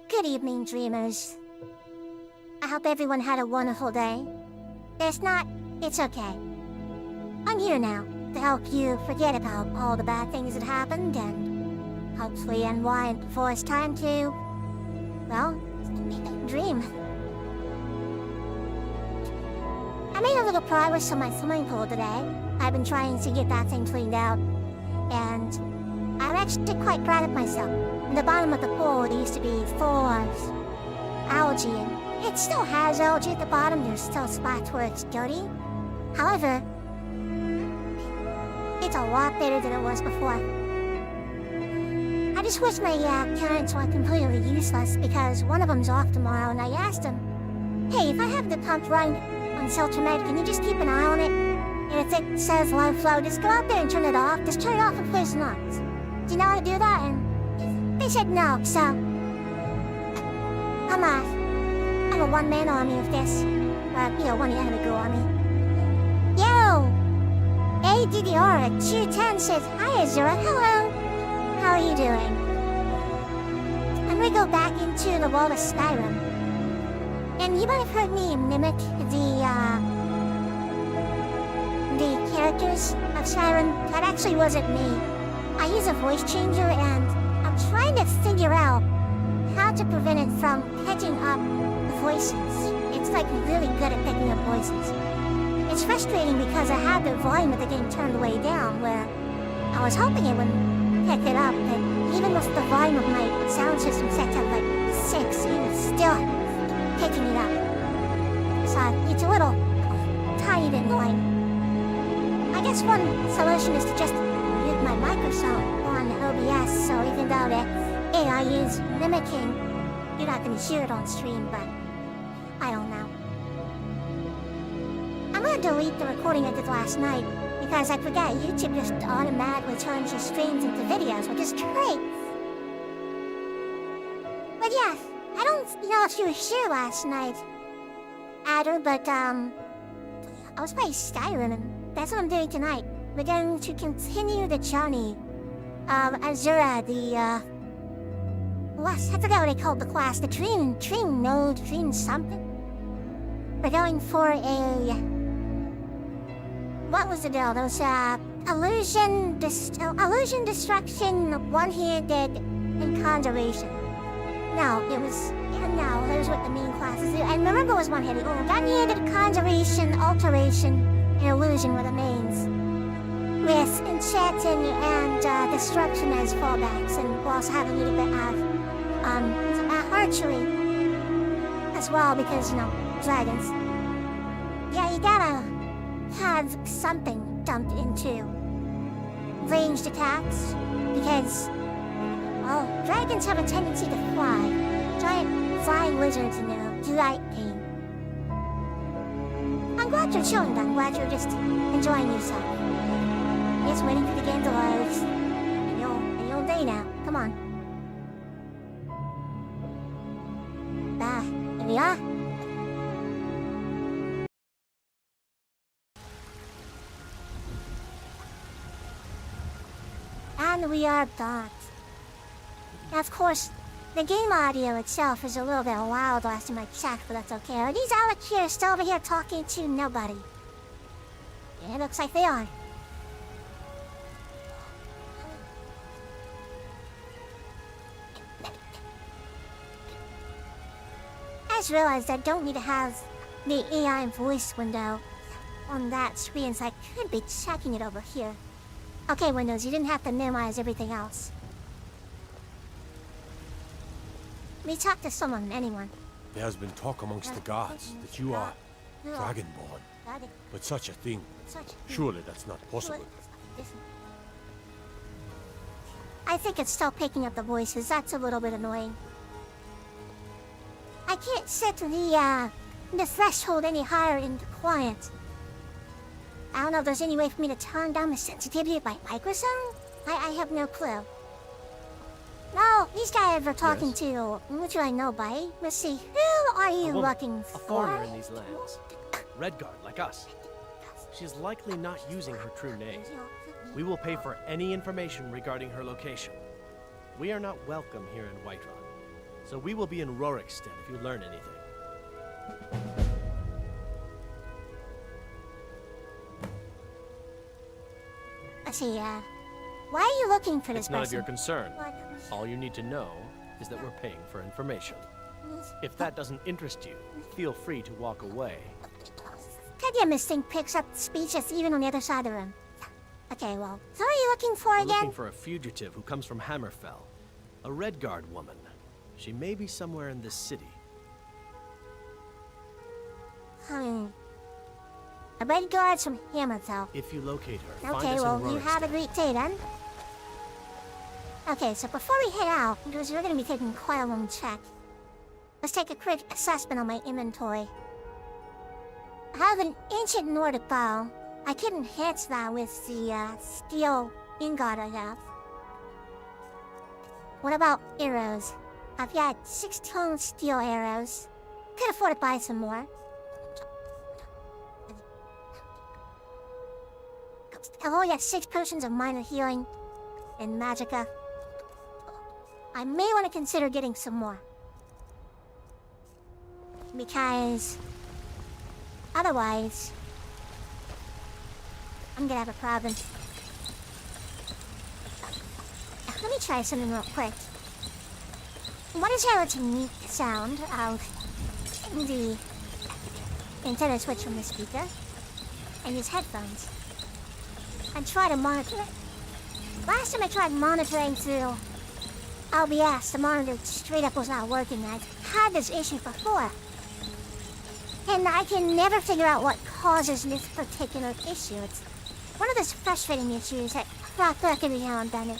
Good evening, dreamers. I hope everyone had a wonderful day. If not, it's okay. I'm here now to help you forget about all the bad things that happened and hopefully unwind before it's time to, well, dream. I made a little progress on my swimming pool today. I've been trying to get that thing cleaned out, and I'm actually quite proud of myself. In the bottom of the pool, it used to be full of algae, and it still has algae at the bottom. There's still spots where it's dirty. However, it's a lot better than it was before. I just wish my parents weren't completely useless, because one of them's off tomorrow, and I asked him, hey, if I have the pump running on Seltramed, can you just keep an eye on it? And if it says low flow, just go out there and turn it off. Just turn it off and close the nuts. Do you know how to do that? And they said no, so I'm a one-man army of this. One enemy girl army. Yo! ADDR at 210 says, hi Azura, hello! How are you doing? I'm gonna go back into the world of Skyrim. And you might have heard me mimic the characters of Skyrim. That actually wasn't me. I use a voice changer, and I'm trying to figure out how to prevent it from picking up the voices. It's like really good at picking up voices. It's frustrating because I had the volume of the game turned way down, where I was hoping it would pick it up, but even with the volume of my sound system set to like 6, it was still picking it up. So it's a little tiny bit annoying. I guess one solution is to just mute my microphone on OBS, so even though the AI is mimicking, you're not going to hear it on stream, but I don't know. I'm going to delete the recording I did last night, because I forgot YouTube just automatically turns your streams into videos, which is great. But yeah, I don't know if you were here last night, Adder, but I was playing Skyrim, and that's what I'm doing tonight. We're going to continue the journey of Azura, I forgot what they called the class, the Dream Node, Dream something. We're going for what was the deal? Those, illusion, destruction, one-handed, and conjuration. No, those what the main classes do. And remember it was one-handed. One-handed, conjuration, alteration, and illusion were the mains. With enchanting and destruction as fallbacks, and we'll also have a little bit of archery as well, because, dragons. Yeah, you gotta have something dumped into ranged attacks, because, well, dragons have a tendency to fly. Giant flying lizards, do like pain. I'm glad you're chilling, I'm glad you're just enjoying yourself. Just waiting for the game to load. And you'll day now. Come on. Here we are. And we are back. Now, of course, the game audio itself is a little bit loud last time I checked, but that's okay. Are these Alec here still over here talking to nobody? Yeah, it looks like they are. I just realized I don't need to have the AI voice window on that screen, so I could be checking it over here. Okay, Windows, you didn't have to minimize everything else. Let me talk to someone, anyone. There has been talk amongst the gods that you are dragonborn. But such a thing, surely that's not possible. I think it's still picking up the voices. That's a little bit annoying. I can't set the threshold any higher in quiet. I don't know if there's any way for me to turn down the sensitivity of my microphone? I have no clue. No, these guys are talking to... What do I know, buddy? Let's see. Who are you looking for? A foreigner in these lands. Redguard, like us. She's likely not using her true name. We will pay for any information regarding her location. We are not welcome here in Whiterun, so we will be in Rorikstead if you learn anything. I see, why are you looking for this It's none of person? your concern. All you need to know is that we're paying for information. If that doesn't interest you, feel free to walk away. Lidya, this thing picks up speeches even on the other side of the room. Okay, well, so what are you looking for We're again? looking for a fugitive who comes from Hammerfell. A Redguard woman. She may be somewhere in this city. A bodyguard from Hammerfell. If you locate her, find Okay, us well, in you have a Rorikstead. great day then. Okay, so before we head out, because we're going to be taking quite a long check, let's take a quick assessment on my inventory. I have an ancient Nordic bow. I couldn't hit that with the steel ingot I have. What about arrows? I've got 6-tone steel arrows. Could afford to buy some more. I've only got 6 potions of minor healing and magicka. I may want to consider getting some more. Because otherwise, I'm gonna have a problem. Let me try something real quick. What is how it's a neat sound of the antenna switch from the speaker and use headphones and try to monitor it? Last time I tried monitoring through OBS, the monitor straight up was not working. I've had this issue before. And I can never figure out what causes this particular issue. It's one of those frustrating issues that crop up every now and then.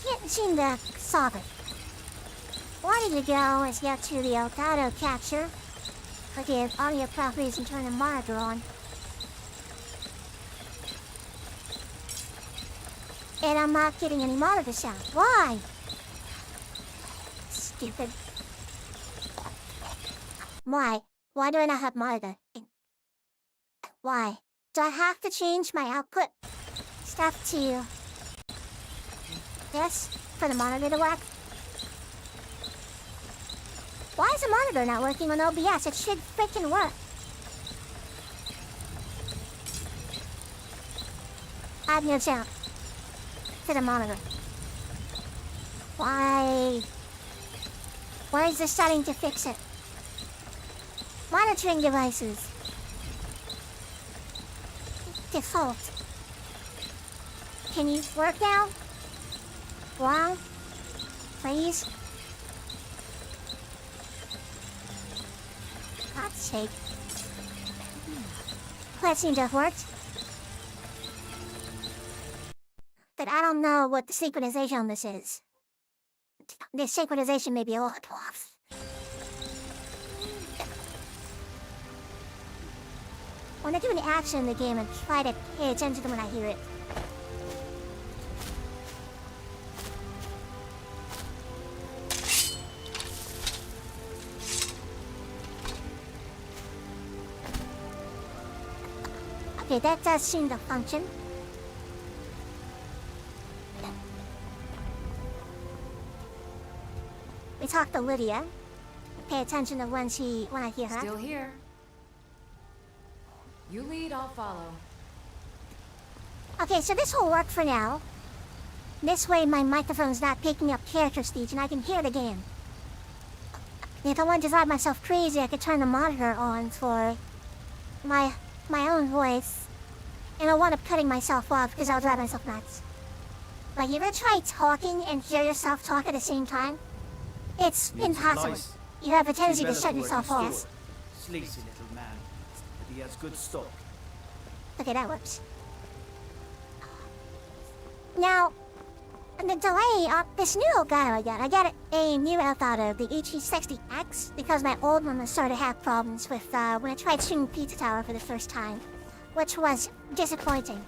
Can't seem to solve it. Wanting to go is get to the auto capture, put the audio properties and turn the monitor on. And I'm not getting any monitor sound. Why? Stupid. Why? Why do I not have monitor? Why? Do I have to change my output stuff to this for the monitor to work? Why is the monitor not working on OBS? It should freaking work. Add no sound to the monitor. Why? Why is this starting to fix it? Monitoring devices. Default. Can you work now? Wow. Please. God's sake. That seems to have worked. But I don't know what the synchronization on this is. The synchronization may be a little off. When I do an action in the game, I try to pay attention to when I hear it. Okay, that does seem to function. We talked to Lidya. Pay attention to when I hear her. Still here. You lead, I'll follow. Okay, so this will work for now. This way my microphone's not picking up character speech and I can hear the game. If I wanted to drive myself crazy, I could turn the monitor on for my own voice. And I'll wind up cutting myself off because I'll drive myself nuts. Like, you ever try talking and hear yourself talk at the same time? It's impossible. Nice. You have a tendency to shut yourself off. Sleazy little man, but he has good stock. Okay, that works. Now, the delay on this new guy I got a new Elgato, the HE60X, because my old one started to have problems with when I tried shooting Pizza Tower for the first time, which was disappointing.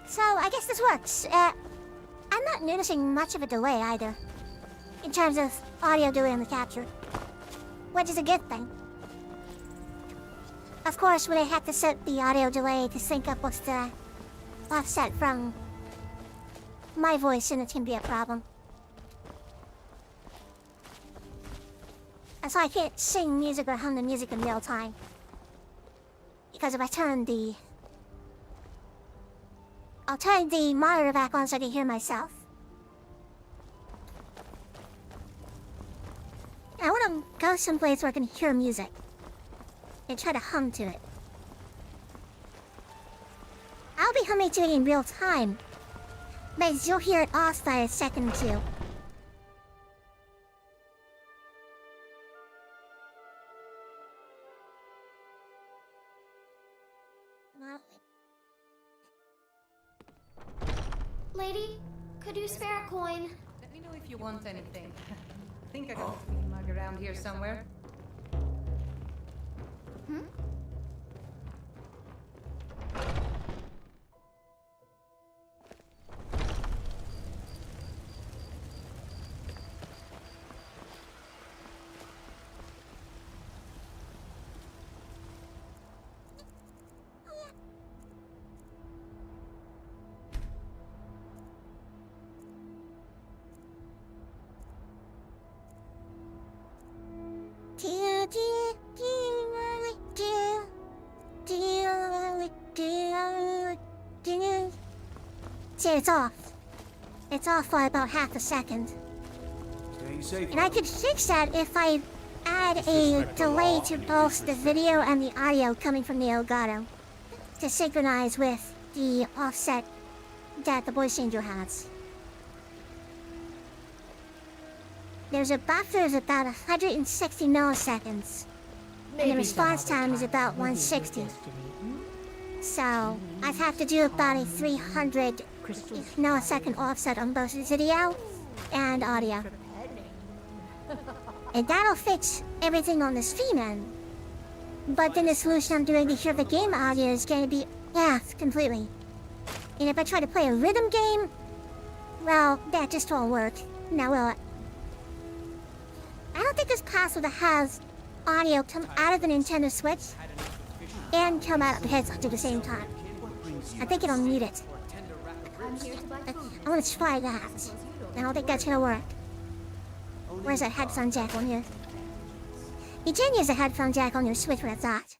So, I guess this works. I'm not noticing much of a delay either, in terms of audio delay on the capture, which is a good thing. Of course, when I had to set the audio delay to sync up with the offset from my voice, and it can be a problem. And so I can't sing music or hum the music in real time. Because if I turn the... I'll turn the monitor back on so I can hear myself. I want to go someplace where I can hear music. And try to hum to it. I'll be humming to it in real time. But you'll hear it off by a second or two. Lady, could you spare a coin? Let me know if you want anything. I think I got a free mug around here somewhere. Hmm? See, it's off. It's off for about half a second. Stay safe. And I could fix that if I add a delay to both the video and the audio coming from the Elgato to synchronize with the offset that the voice changer has. There's a buffer of about 160 milliseconds, and the response time is about 160. So I'd have to do about a 300 millisecond offset on both video and audio. And that'll fix everything on the stream end. But then the solution I'm doing to hear the game audio is going to be off completely. And if I try to play a rhythm game, well, that just won't work. Now will it? I don't think it's possible to have audio come out of the Nintendo Switch and come out of the headset at the same time. I think it'll need it. I want to try that. I don't think that's gonna work. Where's that headphone jack on here? You can use a headphone jack on your Switch, what I thought.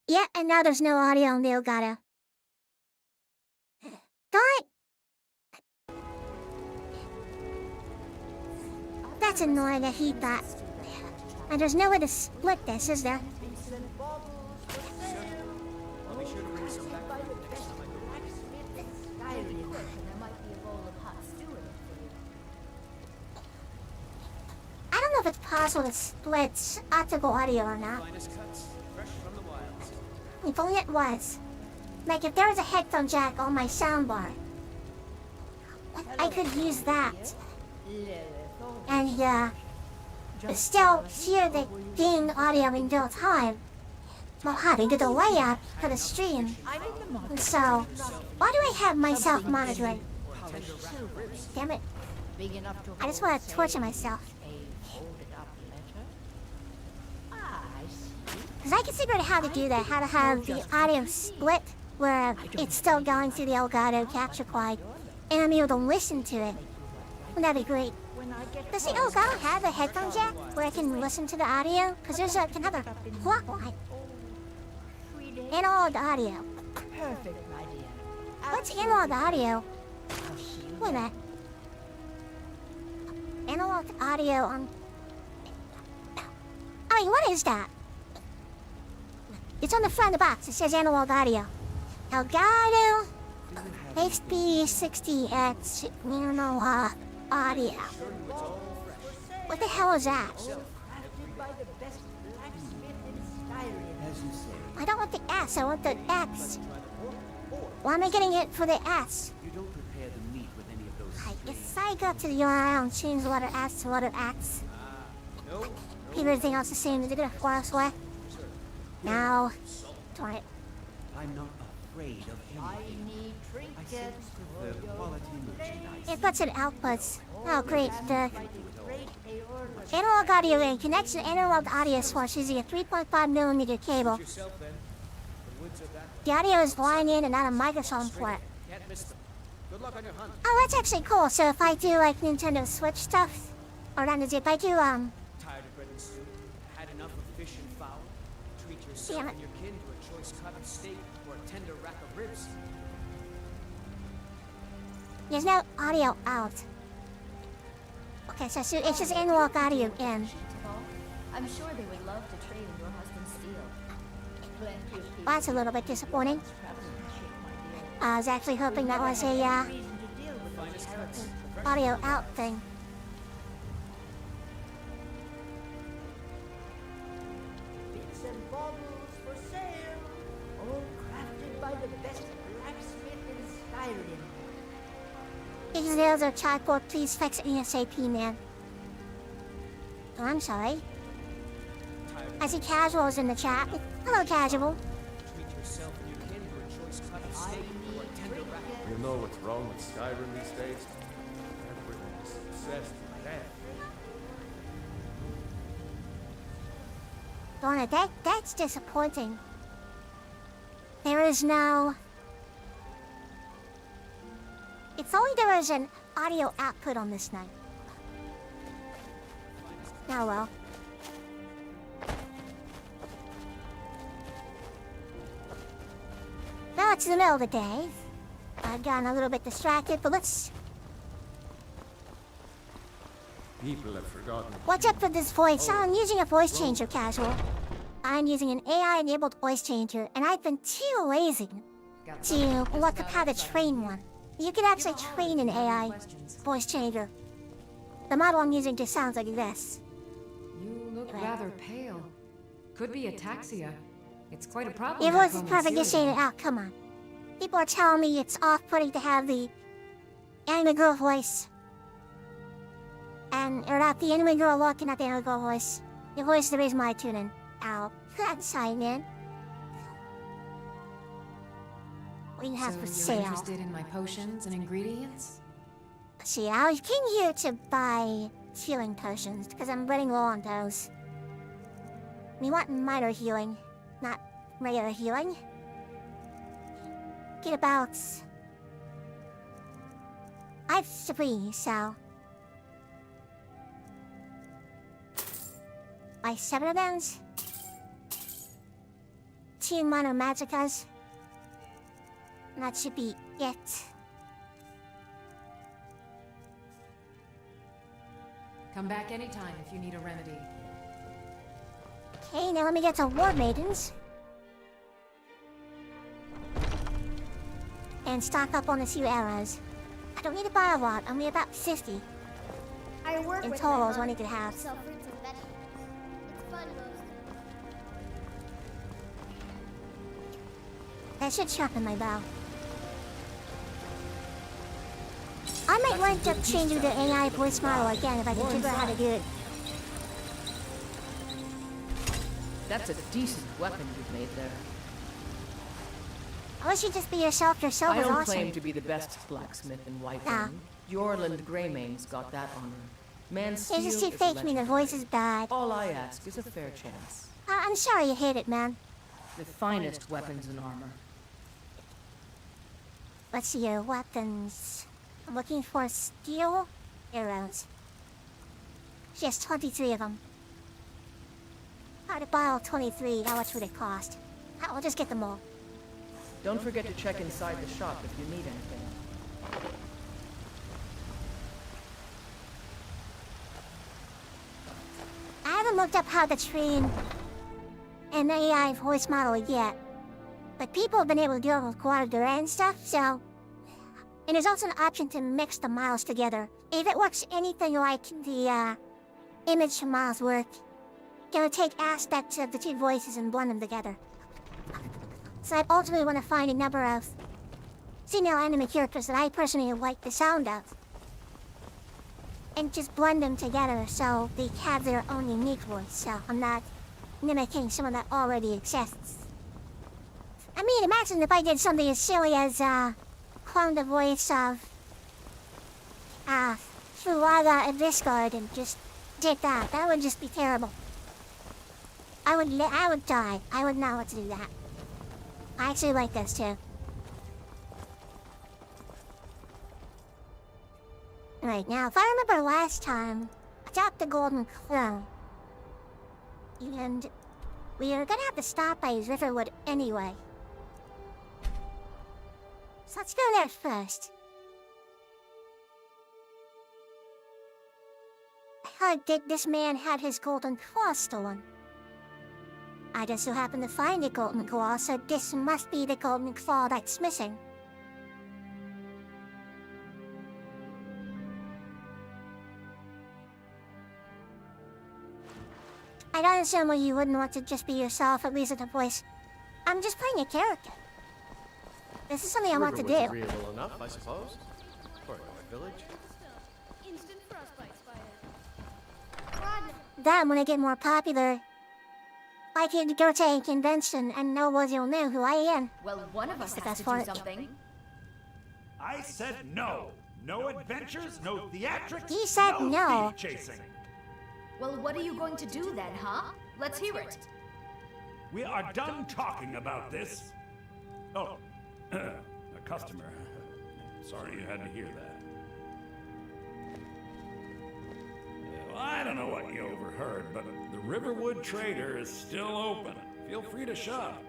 Yeah, and now there's no audio on the Elgato. Darn it! That's annoying, I hate that. And there's no way to split this, is there? I don't know if it's possible to split optical audio or not. If only it was. Like if there was a headphone jack on my soundbar, I could use that. And still hear the game audio in real time while having the delay up for the stream. And so, why do I have myself monitoring? Damn it. I just want to torture myself. Because I can figure out how to do that, how to have the audio split where it's still going through the Elgato capture card and I'm able to listen to it. Wouldn't that be great? Does the Elgato have a headphone jack where I can listen to the audio? Because there's another clock line. Analog audio. Perfect, my dear. What's analog audio? Wait a minute. Analog audio on... I mean, what is that? It's on the front of the box. It says analog audio. Elgato HP 60X analog audio. What the hell is that? I don't want the S, I want the X. Why am I getting it for the S? You don't prepare the meat with any of those. If I go to the URL and change the letter S to letter X, keep everything else the same, is it gonna force away? No. Darn it. I'm not a afraid of I anything. need I trinkets sense for the your quality merchandise. It puts in outputs. Oh, great. The great aorta. analog audio link connects to analog audio source using a 3.5mm cable. Yourself then. The woods are that. The audio is line in and out of microphone port. Can't miss them. Good luck on your hunt. Oh, that's actually cool. So if I do like Nintendo Switch stuff, or not as if I do, Tired of bread and stew? Had enough of fish and fowl? Treat yourself Yeah. and your kin to a choice cut of steak or a tender rack of ribs. there's no audio out. Okay, so it's just analog audio in. I'm sure they would love to trade in your husband's steel. Plenty of people That's a little bit disappointing. traveling the ship, my dear. I was actually hoping that was a Reason to deal with those characters. audio out thing. Bits and baubles for sale. All crafted by the best blacksmith in Skyrim. These nails are chalkboard. Please fix it ASAP, man. Oh, I'm sorry. I see Casual's in the chat. Hello, Casual. Treat yourself and your kin to a choice cut of steak or a tender rack of ribs. You know what's wrong with Skyrim these days? Everyone is obsessed with death. Darn it, that's disappointing. There is no... If only there was an audio output on this night. Oh well. Now it's the middle of the day. I've gotten a little bit distracted, but let's... People have forgotten. Watch out for this voice. I'm using a voice changer, Casual. I'm using an AI-enabled voice changer, and I've been too lazy to look up how to train one. You can actually train an AI voice changer. The model I'm using just sounds like this. You look rather pale. Could be ataxia. It's quite a problem. Your back voice is home in perfect, just Syria. saying it out, come on. People are telling me it's off-putting to have the anime girl voice. Or not the anime girl look and not the anime girl voice. Your voice is the reason why I tune in. Ow. That's sorry, man. What do you have So for you're sale? interested in my potions and ingredients? See, I came here to buy healing potions because I'm running low on those. We want minor healing, not regular healing. Get about... I have 3, so... Buy 7 of them. 2 minor magicas. And that should be it. Come back anytime if you need a remedy. Okay, now let me get to War Maidens. And stock up on a few arrows. I don't need to buy a lot, only about 50. I work In with total my is what I mom. need to have. Sell fruits and vegetables. It's fun mostly. That should sharpen my bow. I might wind up changing the AI voice model again if I can figure out how to do it. That's a decent weapon you've made there. Unless you just be yourself I is don't awesome. claim to be the best blacksmith in Whiterun. Ah. Jorland Greymane's got that honor. Man's steel It's just too is fake me, the legendary. voice is bad. All I ask is a fair chance. I'm sorry you hate it, man. The finest weapons and armor. Let's see your weapons. I'm looking for steel arrows. She has 23 of them. How to buy all 23? How much would it cost? I'll just get them all. Don't forget to check inside the shop if you need anything. I haven't looked up how to train an AI voice model yet. But people have been able to do it with Guardian and stuff, so... And there's also an option to mix the models together. If it works anything like the, image models work, gonna take aspects of the 2 voices and blend them together. So I ultimately want to find a number of female anime characters that I personally like the sound of. And just blend them together so they have their own unique voice, so I'm not mimicking someone that already exists. I mean, imagine if I did something as silly as, clone the voice of, Fluada and Discard and just did that. That would just be terrible. I would die. I would not want to do that. I actually like this too. Alright, now if I remember last time, I dropped the golden clone. And we are gonna have to stop by Riverwood anyway. So let's go there first. I heard that this man had his golden claw stolen. I just so happened to find the golden claw, so this must be the golden claw that's missing. I don't assume you wouldn't want to just be yourself, at least at the voice. I'm just playing a character. This is something I want to do. Agreeable enough, I suppose. For a village. Instant frostbite spider. Then, when I get more popular, I can go to a convention and nobody will know who I am. Well, one of us the has best to do part. something. I said no. No adventures, no theatrics, He said no. thief chasing. Well, what are you going to do then, huh? Let's hear it. We are done talking about this. Oh, a customer. Sorry you had to hear that. Well, I don't know what you overheard, but the Riverwood Trader is still open. Feel free to shop.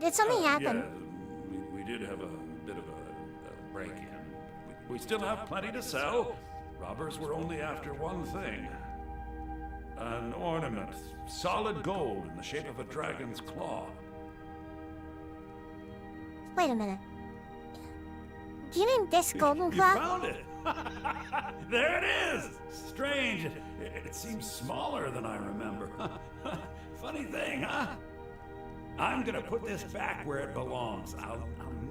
Did something happen? Yeah, we did have a bit of a break-in. We still have plenty to sell. Robbers were only after one thing. An ornament, solid gold in the shape of a dragon's claw. Wait a minute. Do you mean this golden You claw? found it! There it is! Strange. It seems smaller than I remember. Funny thing, huh? I'm gonna put this back where it belongs. I'll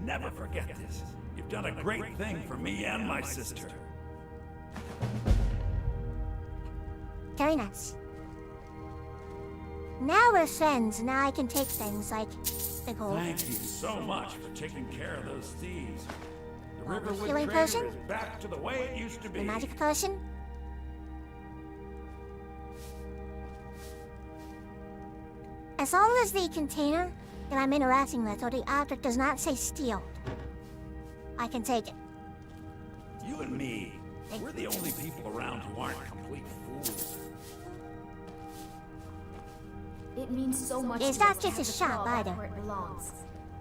never forget this. You've done a great thing for me and my sister. Very nice. Now we're friends. Now I can take things like the gold. Thank you so much for taking care of those thieves. The Riverwood healing Trader potion? is back to the way it used to be. The magic potion? As long as the container that I'm interacting with or the object does not say steal, I can take it. You and me, we're the only people around who aren't complete fools. It means so much It's to not us to just have a the shop claw back either. where it belongs.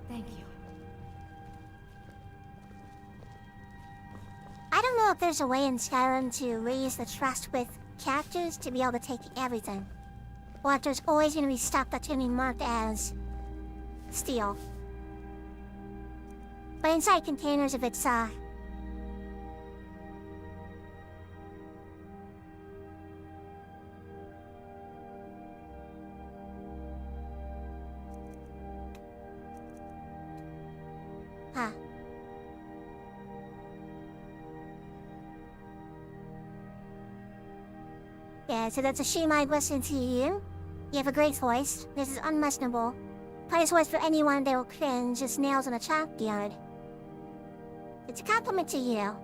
Thank you. I don't know if there's a way in Skyrim to raise the trust with characters to be able to take everything. Or if there's always going to be stuff that's going to be marked as steal. But inside containers, if it's, Huh. Yeah, so that's a shame I listened to you. You have a great voice. This is unlistenable. Praise voice for anyone that will cringe as nails on a chalkyard. It's a compliment to you.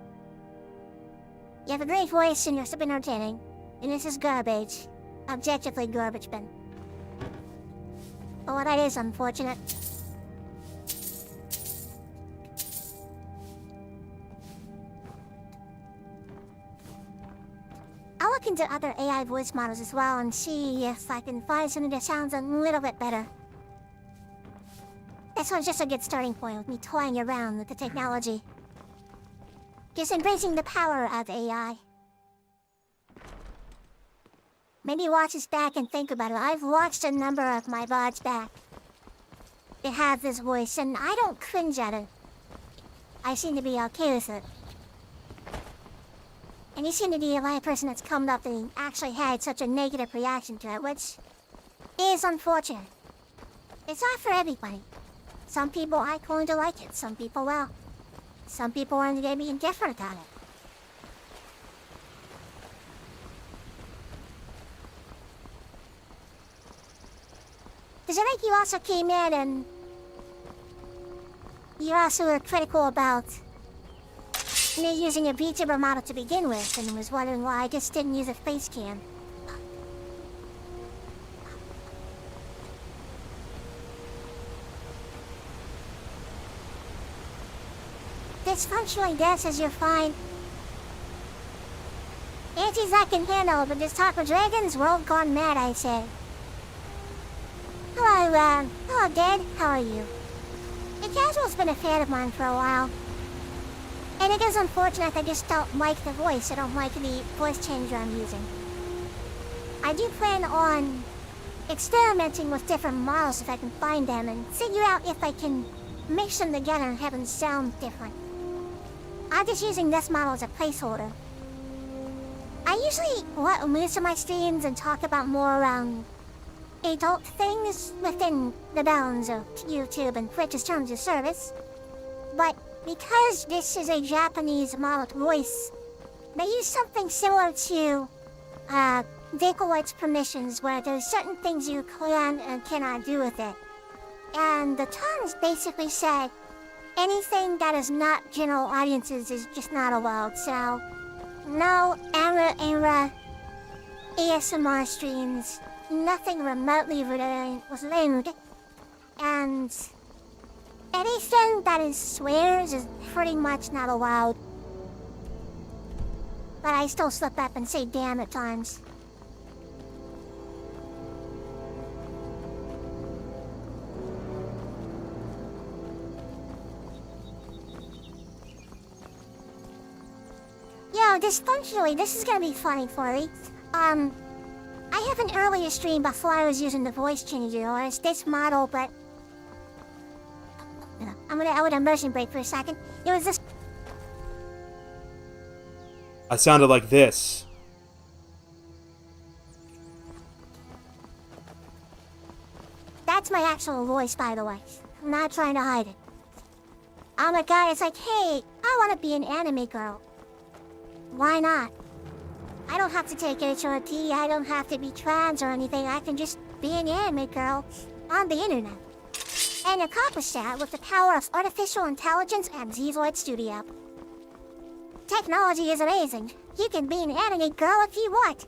You have a great voice and you're super entertaining. And this is garbage. Objectively garbage bin. Oh, well, that is unfortunate. I'll look into other AI voice models as well and see if I can find something that sounds a little bit better. This one's just a good starting point with me toying around with the technology. Just embracing the power of AI. Maybe watch this back and think about it. I've watched a number of my VODs back. They have this voice and I don't cringe at it. I seem to be okay with it. And you seem to be the only person that's come up and actually had such a negative reaction to it, which is unfortunate. It's not for everybody. Some people aren't going to like it, some people will. Some people are going to be indifferent about it. Does it like you also came in and you also were critical about me using a VTuber model to begin with and was wondering why I just didn't use a face cam? Dysfunctionally dances, you're fine. Antis I can handle, but this talk with dragons, world gone mad, I say. Hello, Dad. How are you? The casual's been a fan of mine for a while. And it is unfortunate I just don't like the voice. I don't like the voice changer I'm using. I do plan on experimenting with different models if I can find them and figure out if I can mix them together and have them sound different. I'm just using this model as a placeholder. I usually let loose in my streams and talk about more adult things within the bounds of YouTube and Twitch's terms of service. But because this is a Japanese modeled voice, they use something similar to Decollite's permissions, where there's certain things you can and cannot do with it. And the terms basically said anything that is not general audiences is just not allowed. So no era ASMR streams, nothing remotely related, and anything that is swears is pretty much not allowed. But I still slip up and say damn at times. Yo, dysfunctionally, this is gonna be funny for me. I have an earlier stream before I was using the voice changer, or it's this model, but I would immersion break for a second. It was this. I sounded like this. That's my actual voice, by the way. I'm not trying to hide it. I'm a guy, it's like, hey, I want to be an anime girl. Why not? I don't have to take HRT, I don't have to be trans or anything, I can just be an anime girl on the internet. And accomplish that with the power of artificial intelligence and Zezoid Studio. Technology is amazing. You can be an anime girl if you want.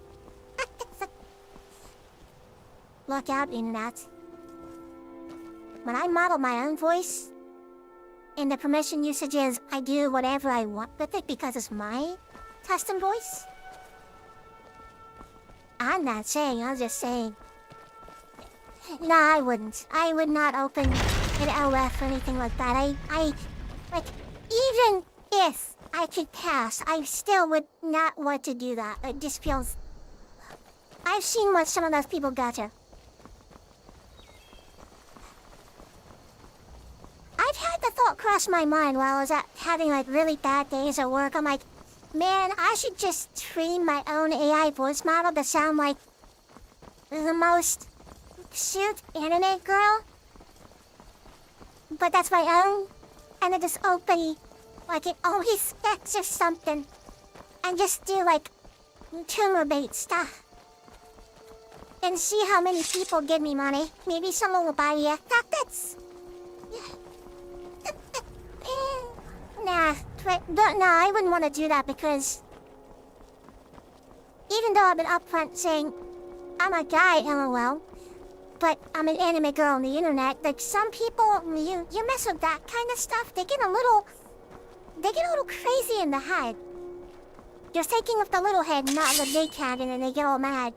Look out, internet. When I model my own voice, and the permission usage is I do whatever I want with it because it's my custom voice. I'm not saying, I'm just saying. No, I wouldn't. I would not open an LF or anything like that. Like, even if I could pass, I still would not want to do that. It just feels... I've seen what some of those people got to. I've had the thought cross my mind while I was having like really bad days at work. I'm like, man, I should just train my own AI voice model to sound like the most cute anime girl. But that's my own. And then just open like it always specs or something. And just do like tumor bait stuff. And see how many people give me money. Maybe someone will buy you. That's... No, I wouldn't want to do that because even though I've been upfront saying I'm a guy, LOL, but I'm an anime girl on the internet, like some people, you mess with that kind of stuff, they get a little crazy in the head. You're thinking of the little head, not the big head, and then they get all mad.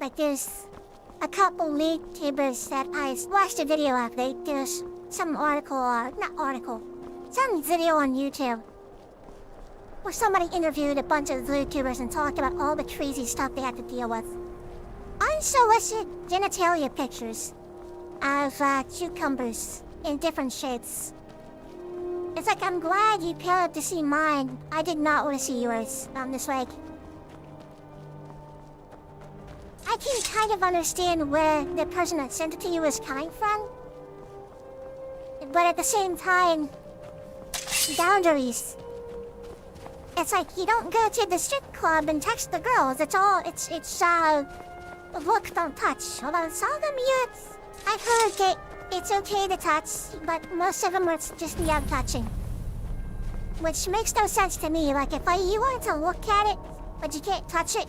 Like there's a couple YouTubers that I watched a video of. There's some some video on YouTube where somebody interviewed a bunch of YouTubers and talked about all the crazy stuff they had to deal with. Unsolicited genitalia pictures of cucumbers in different shapes. It's like, I'm glad you paid up to see mine. I did not want to see yours. This way. I can kind of understand where the person that sent it to you is coming from. But at the same time, boundaries. It's like you don't go to the strip club and text the girls. It's Look, don't touch. Hold on, some of them I've heard that it's okay to touch, but most of them are just beyond touching. Which makes no sense to me. Like, if you want to look at it, but you can't touch it,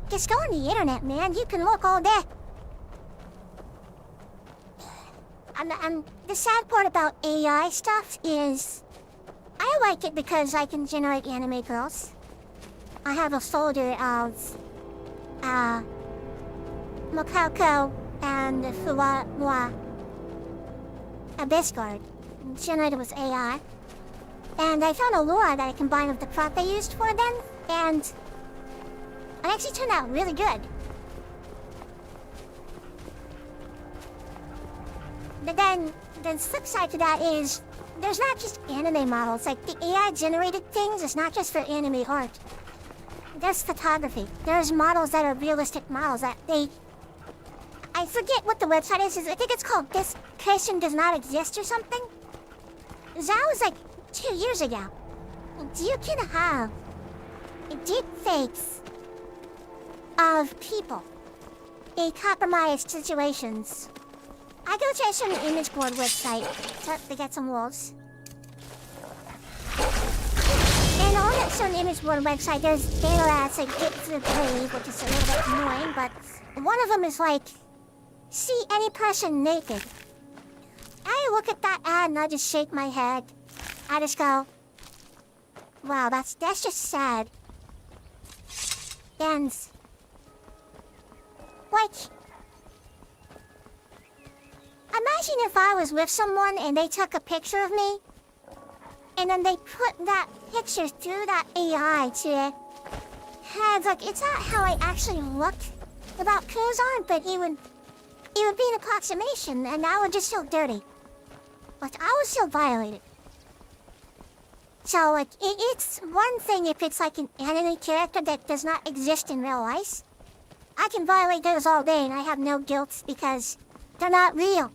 just go on the internet, man. You can look all day. And the sad part about AI stuff is, I like it because I can generate anime girls. I have a folder of, Mokoko and Fuwa Abyssguard, generated with AI. And I found a lure that I combined with the prop I used for them, and it actually turned out really good. But then, the flip side to that is, there's not just anime models. Like, the AI-generated things is not just for anime art. There's photography. There's models that are realistic models that I forget what the website is. I think it's called This Creation Does Not Exist or something. That was like 2 years ago. You can have deep fakes of people in compromised situations. I go check some image board website to get some wolves. And on that certain image board website, there's banner ads like get to the grave, which is a little bit annoying, but one of them is like, see any person naked. I look at that ad and I just shake my head. I just go, wow, that's just sad. And like, imagine if I was with someone and they took a picture of me, and then they put that picture through that AI to have, like, it's not how I actually look without clothes on, but it would be an approximation, and I would just feel dirty. Like, I would feel violated. So, like, it's one thing if it's like an anime character that does not exist in real life. I can violate those all day and I have no guilt because they're not real.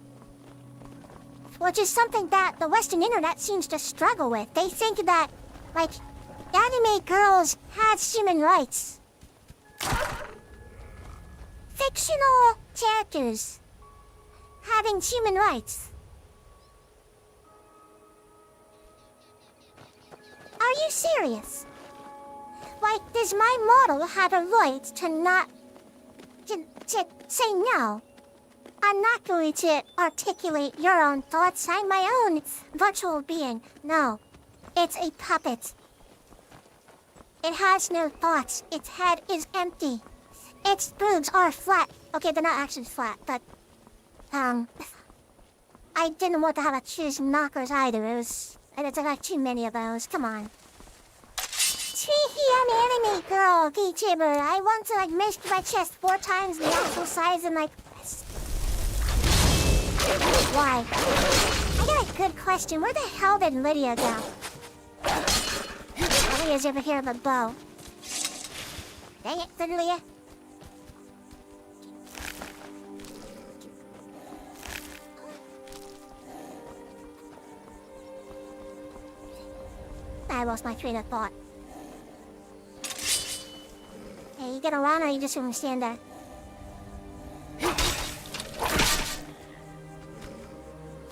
Which is something that the Western internet seems to struggle with. They think that, like, anime girls have human rights. Fictional characters having human rights. Are you serious? Like, does my model have a right to not... to say no? I'm not going to articulate your own thoughts. I'm my own virtual being. No. It's a puppet. It has no thoughts. Its head is empty. Its boobs are flat. Okay, they're not actually flat, but... I didn't want to have to choose knockers either. It's like too many of those. Come on. I'm an anime girl, VTuber. I want to, like, measure my chest 4 times the actual size of my... Why? I got a good question. Where the hell did Lidya go? Lydia's over here with a bow. Dang it, Lydia. I lost my train of thought. Hey, you gonna run or you just gonna stand there?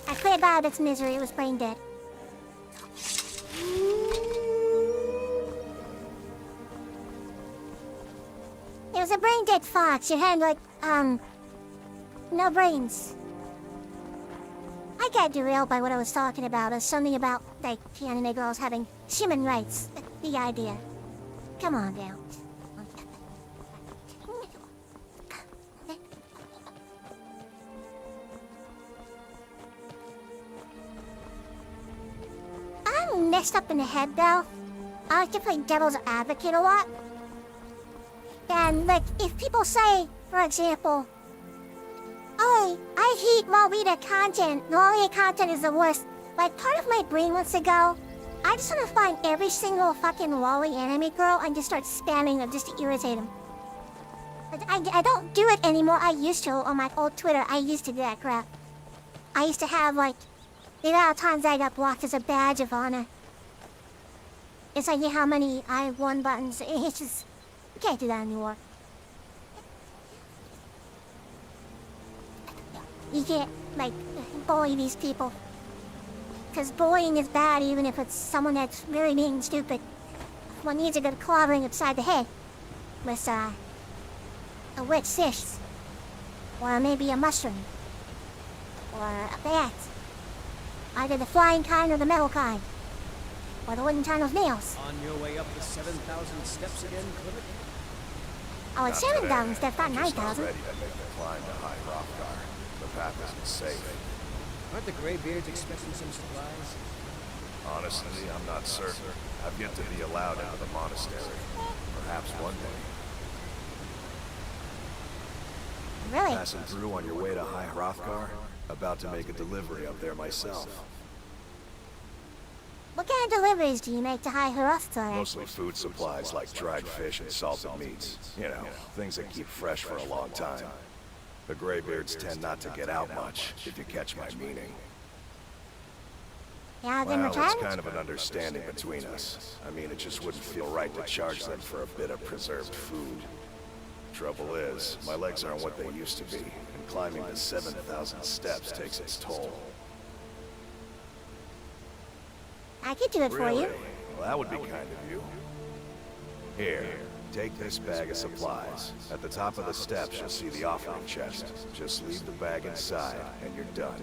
I cleared out its misery, it was brain dead. It was a brain dead fox. It had, like, no brains. I got derailed by what I was talking about. It was something about, like, anime girls having human rights. The idea. Come on now. I'm messed up in the head, though. I like to play devil's advocate a lot. And, like, if people say, for example, oh, I hate Lolita content. Lolita content is the worst. Like, part of my brain wants to go, I just want to find every single fucking lolly anime girl and just start spamming them just to irritate them. I don't do it anymore. I used to on my old Twitter. I used to do that crap. I used to have, like, the amount of times I got blocked as a badge of honor. It's like how many I won buttons. It's just, you can't do that anymore. you can't, like, bully these people. Because bullying is bad even if it's someone that's really mean and stupid. One needs a good clobbering upside the head. With, a witch cyst. Or maybe a mushroom. Or a bat. Either the flying kind or the metal kind. Or the wooden turn of nails. On your way up the 7,000 steps again, Clement? Oh, it's 7,000 steps, not 9,000. Ready to make the climb to High Hrothgar. The path isn't safe. Aren't the Graybeards expecting some supplies? Honestly, I'm not certain. I've yet to be allowed into the monastery. Perhaps one day. Really? Passing through on your way to High Hrothgar? About to make a delivery up there myself. What kind of deliveries do you make to High Hrothgar? Mostly food supplies like dried fish and salted meats. You know, things that keep fresh for a long time. The Graybeards tend not to get out much, if you catch my meaning. Yeah, Well, it's kind of an understanding between us. I mean, it just wouldn't feel right to charge them for a bit of preserved food. Trouble is, my legs aren't what they used to be, and climbing the 7,000 steps takes its toll. I could do it for you. Well, that would be kind of you. Here, take this bag of supplies. At the top of the steps, you'll see the offering chest. Just leave the bag inside, and you're done.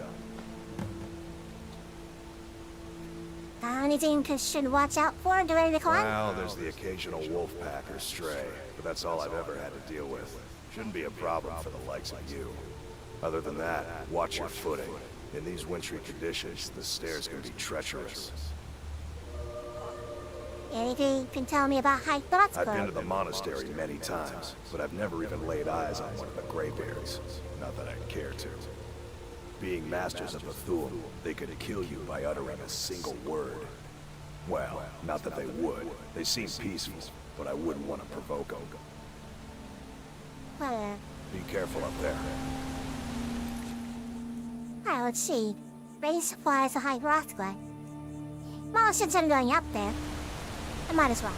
Anything you should watch out for during the climb? Well, there's the occasional wolf pack or stray, but that's all I've ever had to deal with. Shouldn't be a problem for the likes of you. Other than that, watch your footing. In these wintry conditions, the stairs can be treacherous. Anything you can tell me about High Hrothgar? I've been to the monastery many times, but I've never even laid eyes on one of the Graybeards. Not that I'd care to. Being masters of the Thu'um, they could kill you by uttering a single word. Well, not that they would. They seem peaceful, but I wouldn't want to provoke them. Well, Be careful up there. well, let's see. Bring supplies to High Hrothgar. Well, since I'm going up there, I might as well.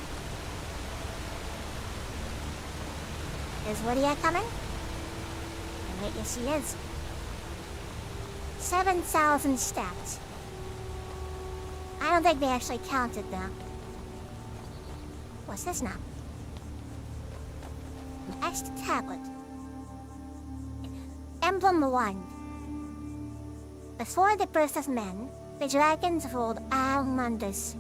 Is Lidya coming? And wait, yes, she is. 7,000 steps. I don't think they actually counted, though. What's this now? An extra tablet. Emblem 1. Before the birth of men, the dragons ruled all Mundus.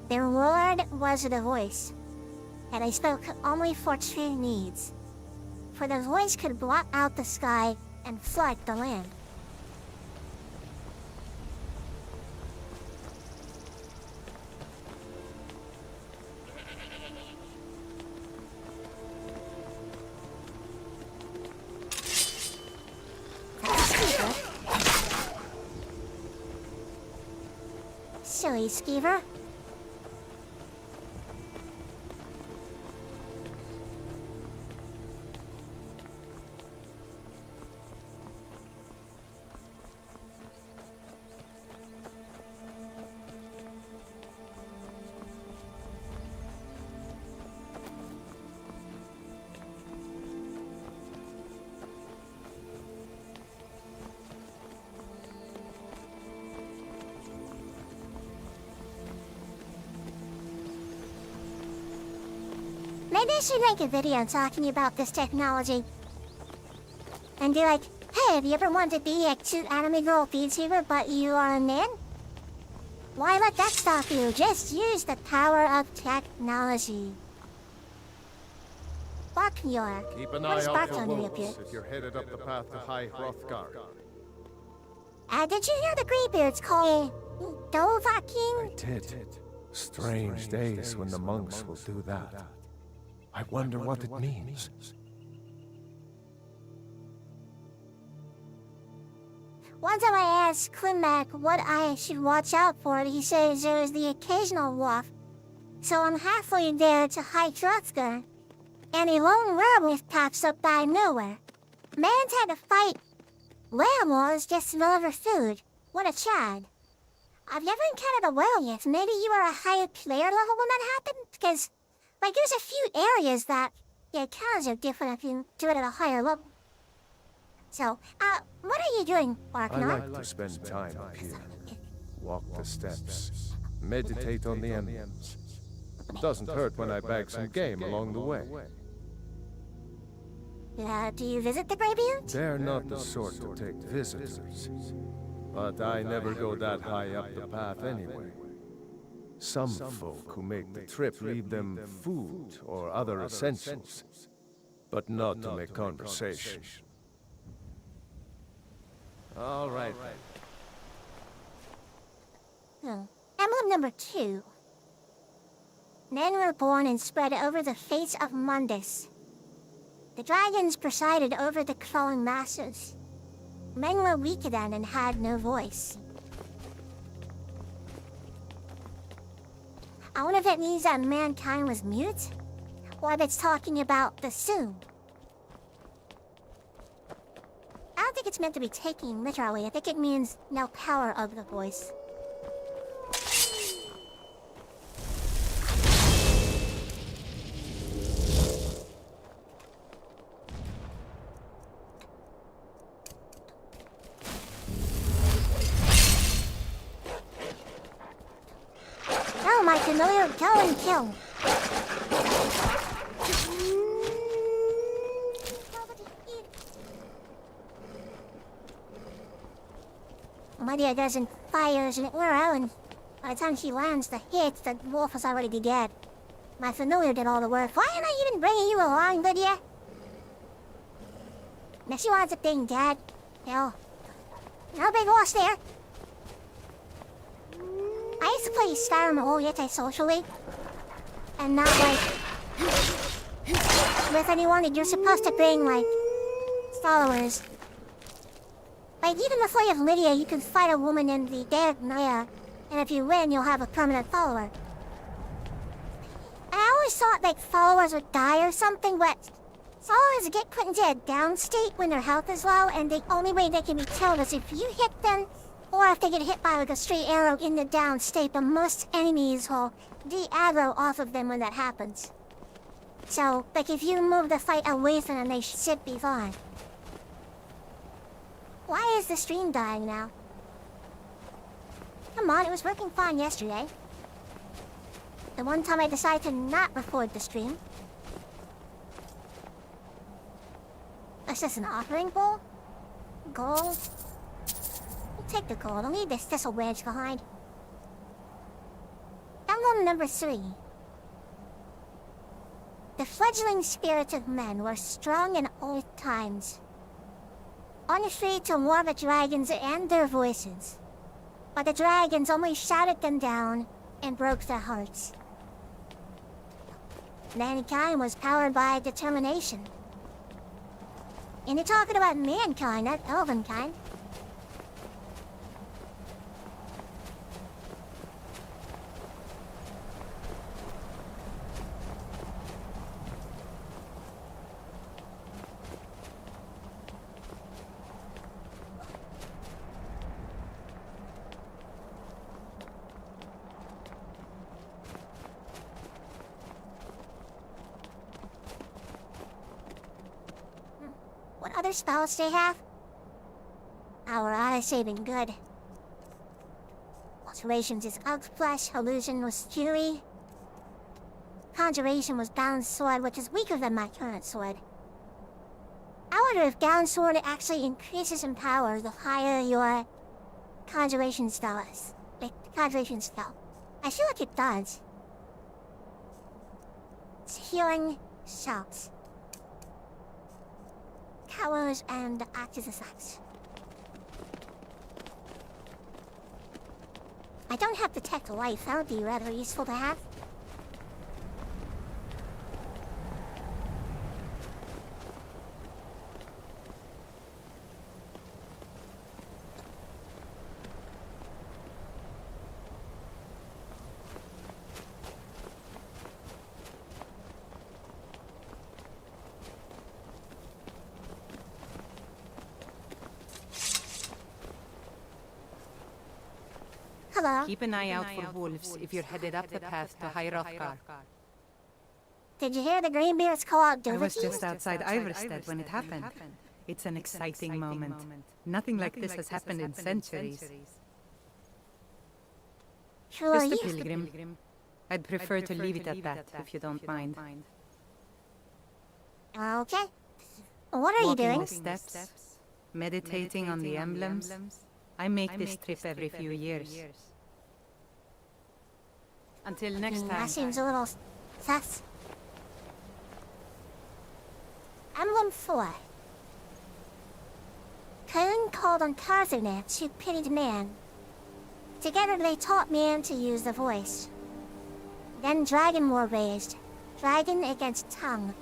Their lord was the voice, and they spoke only for true needs. For the voice could blot out the sky and flood the land. Silly skeever. Maybe I should make a video talking about this technology. And be like, hey, have you ever wanted to be a cute anime girl VTuber but you are a man? Why let that stop you? Just use the power of technology. Barknyor. Keep an What eye does out for Barknyor wolves appear? if you're headed up the path to High Hrothgar. Did you hear the Graybeards call VAH KIIN? I did. Strange days when the monks will do that. I wonder what it means. One time I asked Klimek what I should watch out for, and he says there is the occasional wolf. So I'm halfway there to High Hrothgar, and a lone werewolf pops up out of nowhere. Man's had to fight werewolves just to deliver food. What a chad. I've never encountered a whale yet. Maybe you were a higher player level when that happened? Because, like, there's a few areas that the encounters are different if you do it at a higher level. So, what are you doing, I Barknar? like to spend time up here. Walk the steps. Meditate on the embers. Doesn't hurt when I bag some game along the way. Do you visit the Graybeards? They're not the sort to take visitors. But I never go that high up the path anyway. Some folk who make the trip leave them food or other essentials, but not to make conversation. All right. Emblem number 2. Men were born and spread over the face of Mundus. The dragons presided over the crawling masses. Men were weak then and had no voice. I wonder if it means that mankind was mute, or if it's talking about the Soon. I don't think it's meant to be taken literally. I think it means no power of the voice. Oh, my familiar, go and kill. Lidya doesn't fires in Whiterun, and by the time she lands the hit, the wolf is already dead. My familiar did all the work. Why am I even bringing you along, Lidya? Now she wants a thing, Dad. Hell, no big loss there. I used to play Skyrim a whole anti-socially, and not like with anyone that you're supposed to bring like followers. Like, even before you have Lidya, you can fight a woman in the Day of Naya, and if you win, you'll have a permanent follower. And I always thought, like, followers would die or something, but followers get put into a down state when their health is low, and the only way they can be killed is if you hit them, or if they get hit by, like, a straight arrow in the down state, but most enemies will de-aggro off of them when that happens. So, like, if you move the fight away from them, they should be fine. Why is the stream dying now? Come on, it was working fine yesterday. The one time I decided to not record the stream. Is this an offering bowl? Gold? We'll take the gold. I'll leave this thistle branch behind. Emblem number 3. The fledgling spirits of men were strong in old times, unafraid to warn the dragons and their voices. But the dragons only shouted them down and broke their hearts. Mankind was powered by determination. And you're talking about mankind, not elvenkind. What other spells they have? Our eyes saving good. Alterations is Outflash, Illusion was Fury. Conjuration was Down Sword, which is weaker than my current sword. I wonder if Down Sword actually increases in power the higher your Conjuration spell is. Like, the Conjuration spell. I feel like it does. It's healing shouts. Cowers and active effects. I don't have Detect Life. That would be rather useful to have. Hello. Keep an eye out for wolves if you're headed up the path to High Hrothgar. Did you hear the Graybeards call out I was Dovahkiin? just outside Iverstead when it happened. It's an exciting moment. Nothing like this has happened in centuries. Sure, Just a pilgrim. I'd prefer to leave it at that, if you don't mind. Okay. What are you Walking doing? the steps, meditating on the emblems. I make this trip every few years. Until next time. That seems a little sus. Emblem 4. Cain called on Carthanet, who pitied man. Together they taught man to use the voice. Then dragon war raised. Dragon against tongue.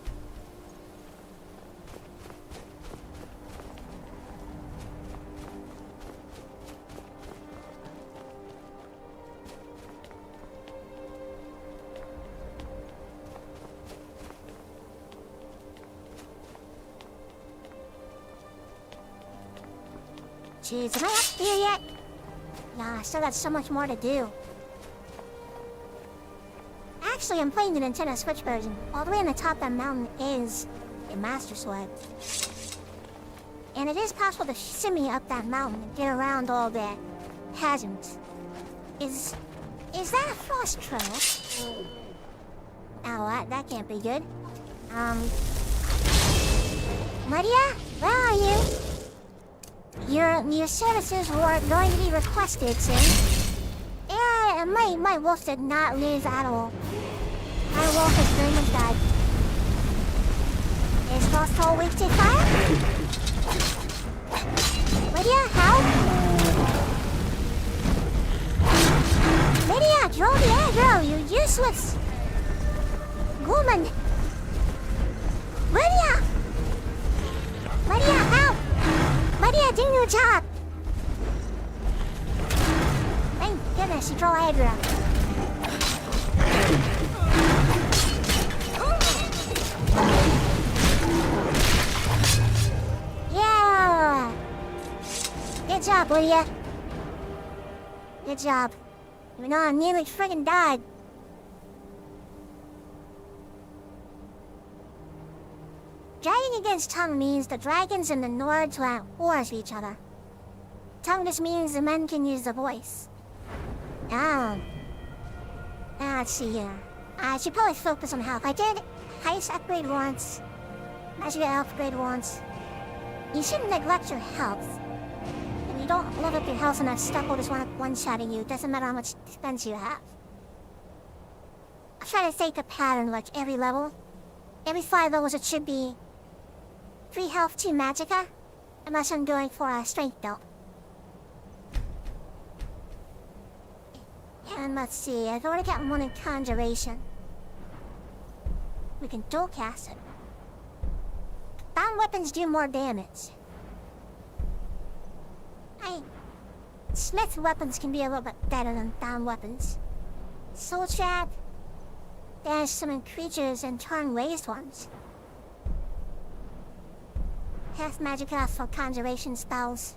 Jeez, am I up here yet? Yeah, I still got so much more to do. Actually, I'm playing the Nintendo Switch version. All the way on the top of that mountain is a Master Sword. And it is possible to shimmy up that mountain and get around all the chasms. Is that a frost trail? Oh, that can't be good. Lidya, where are you? Your services were going to be requested soon. Yeah, my wolf did not lose at all. My wolf has very much died. Is frost all weak to fire? Lidya, help! Lidya, draw the aggro, you useless woman! Lidya! Lidya, help! Lidya, do your job! Thank goodness you draw aggro. Yeah! Good job, Lidya. Good job. Even though I nearly friggin' died. Dragon against tongue means the dragons and the Nords will at war with each other. Tongue just means the men can use the voice. Oh. Let's see here. I should probably focus on health. I did heist upgrade once. Magic upgrade once. You shouldn't neglect your health. If you don't level up your health enough, stuff will just want to one-shotting you. Doesn't matter how much defense you have. I try to take a pattern like every level. Every 5 levels it should be 3 health, 2 magicka, unless I'm going for a strength belt. And let's see, I've already got 1 in conjuration. We can dual cast it. Bound weapons do more damage. Smith weapons can be a little bit better than bound weapons. Soul trap. There's some creatures and turn raised ones. Half magicka for conjuration spells.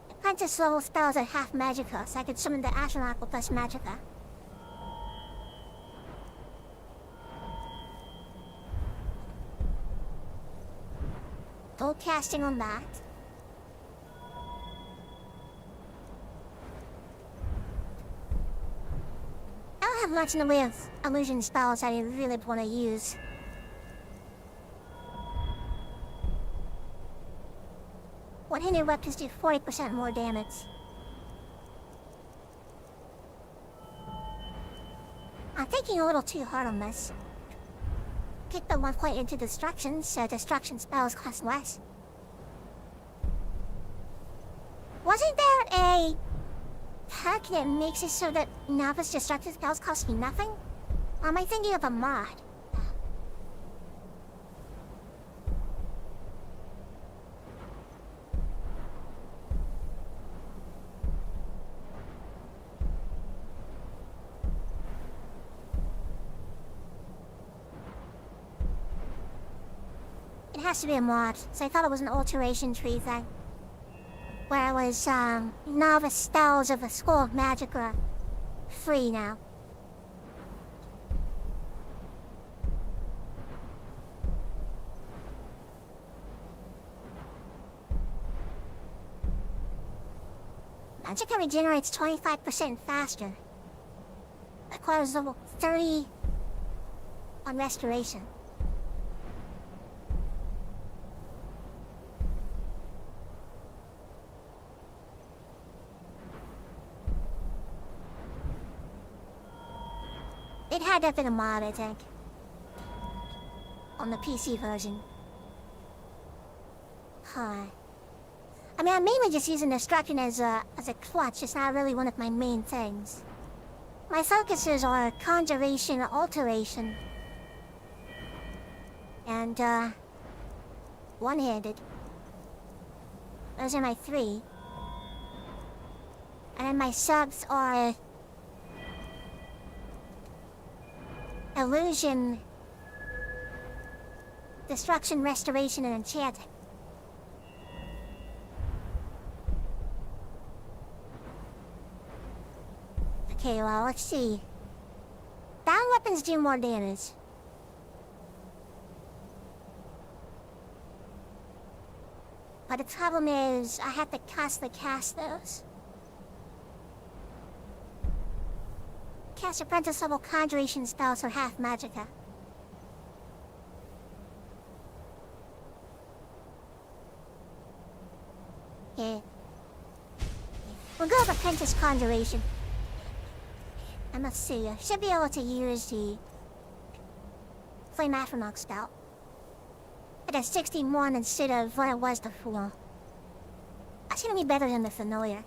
Apprentice level spells are half magicka, so I could summon the astronaut with plus magicka. Dual casting on that. I don't have much in the way of illusion spells I really want to use. What hidden weapons do 40% more damage. I'm thinking a little too hard on this. Get the 1 point into destruction, so destruction spells cost less. Wasn't there a perk that makes it so that novice destructive spells cost me nothing? Or am I thinking of a mod? It has to be a mod, so I thought it was an alteration tree thing. Where it was, novice spells of the School of Magic are free now. Magicka regenerates 25% faster. Acquires level 30 on restoration. It had to have been a mod, I think. On the PC version. Huh. I mean, I'm mainly just using destruction as a clutch. It's not really one of my main things. My focuses are conjuration, alteration, and one-handed. Those are my 3. And then my subs are illusion, destruction, restoration, and enchanting. Okay, well, let's see. Bound weapons do more damage. But the problem is, I have to constantly cast those. Cast apprentice level conjuration spells for half magicka. Yeah. We'll go with apprentice conjuration. And let's see, I should be able to use the Flame Afternock spell. It has 61 instead of what it was before. That's gonna be better than the familiar.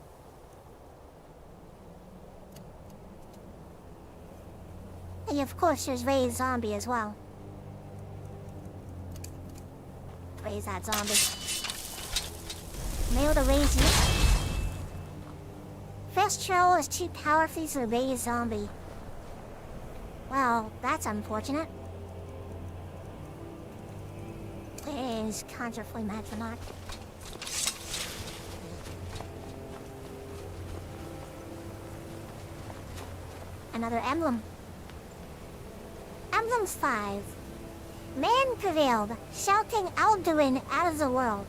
And of course there's Raise Zombie as well. Raise that zombie. Nail to raise you. Fast Troll is too powerful to raise zombie. Well, that's unfortunate. Please conjure Flame Afternock. Another emblem. Emblem 5. Man prevailed, shouting Alduin out of the world.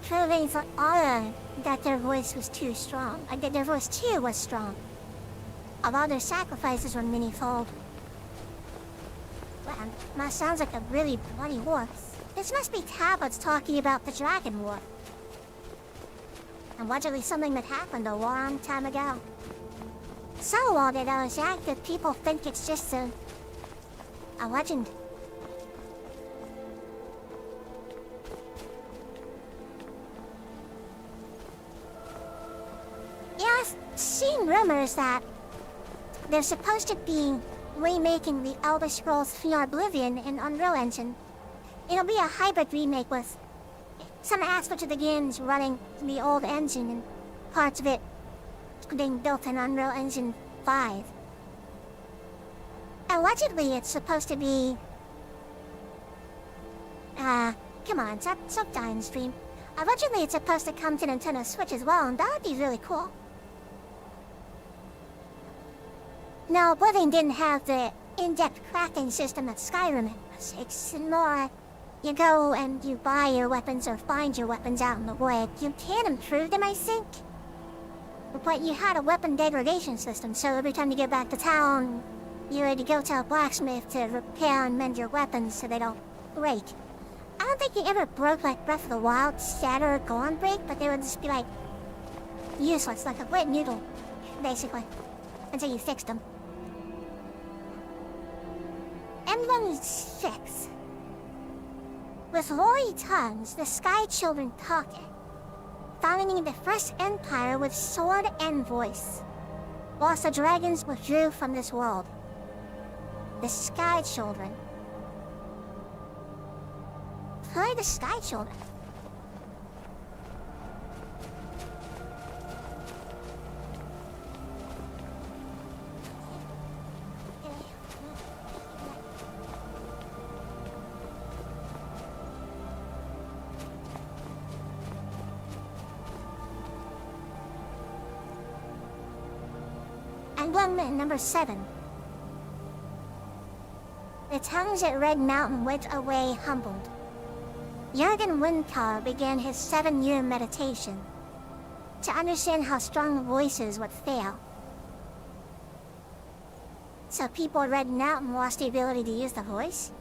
Proving for Aura that their voice was too strong. That their voice too was strong. Although their sacrifices were many-fold. Man, that sounds like a really bloody war. This must be tablets talking about the Dragon War. Allegedly something that happened a long time ago. So long that I was active, people think it's just a legend. Yeah, I've seen rumors that they're supposed to be remaking the Elder Scrolls VR Oblivion in Unreal Engine. It'll be a hybrid remake with some aspects of the games running the old engine and parts of it being built in Unreal Engine 5. Allegedly, it's supposed to be... come on, stop dying stream. Allegedly, it's supposed to come to Nintendo Switch as well, and that would be really cool. Now, Oblivion didn't have the in-depth crafting system that Skyrim has. It's more... You go and you buy your weapons or find your weapons out in the wood. You can improve them, I think. But you had a weapon degradation system, so every time you get back to town, you had to go to a blacksmith to repair and mend your weapons so they don't break. I don't think you ever broke like Breath of the Wild, Shatter, or Golem break, but they would just be like useless, like a wet noodle, basically, until you fixed them. Emblem 6. With hoary tongues, the Sky Children talking, founding the first empire with sword and voice, whilst the dragons withdrew from this world. The Sky Children. Play the Sky Children. Emblem number 7. The tongues at Red Mountain went away humbled. Jurgen Windcar began his 7-year meditation. to understand how strong voices would fail. So people read out and lost the ability to use the voice?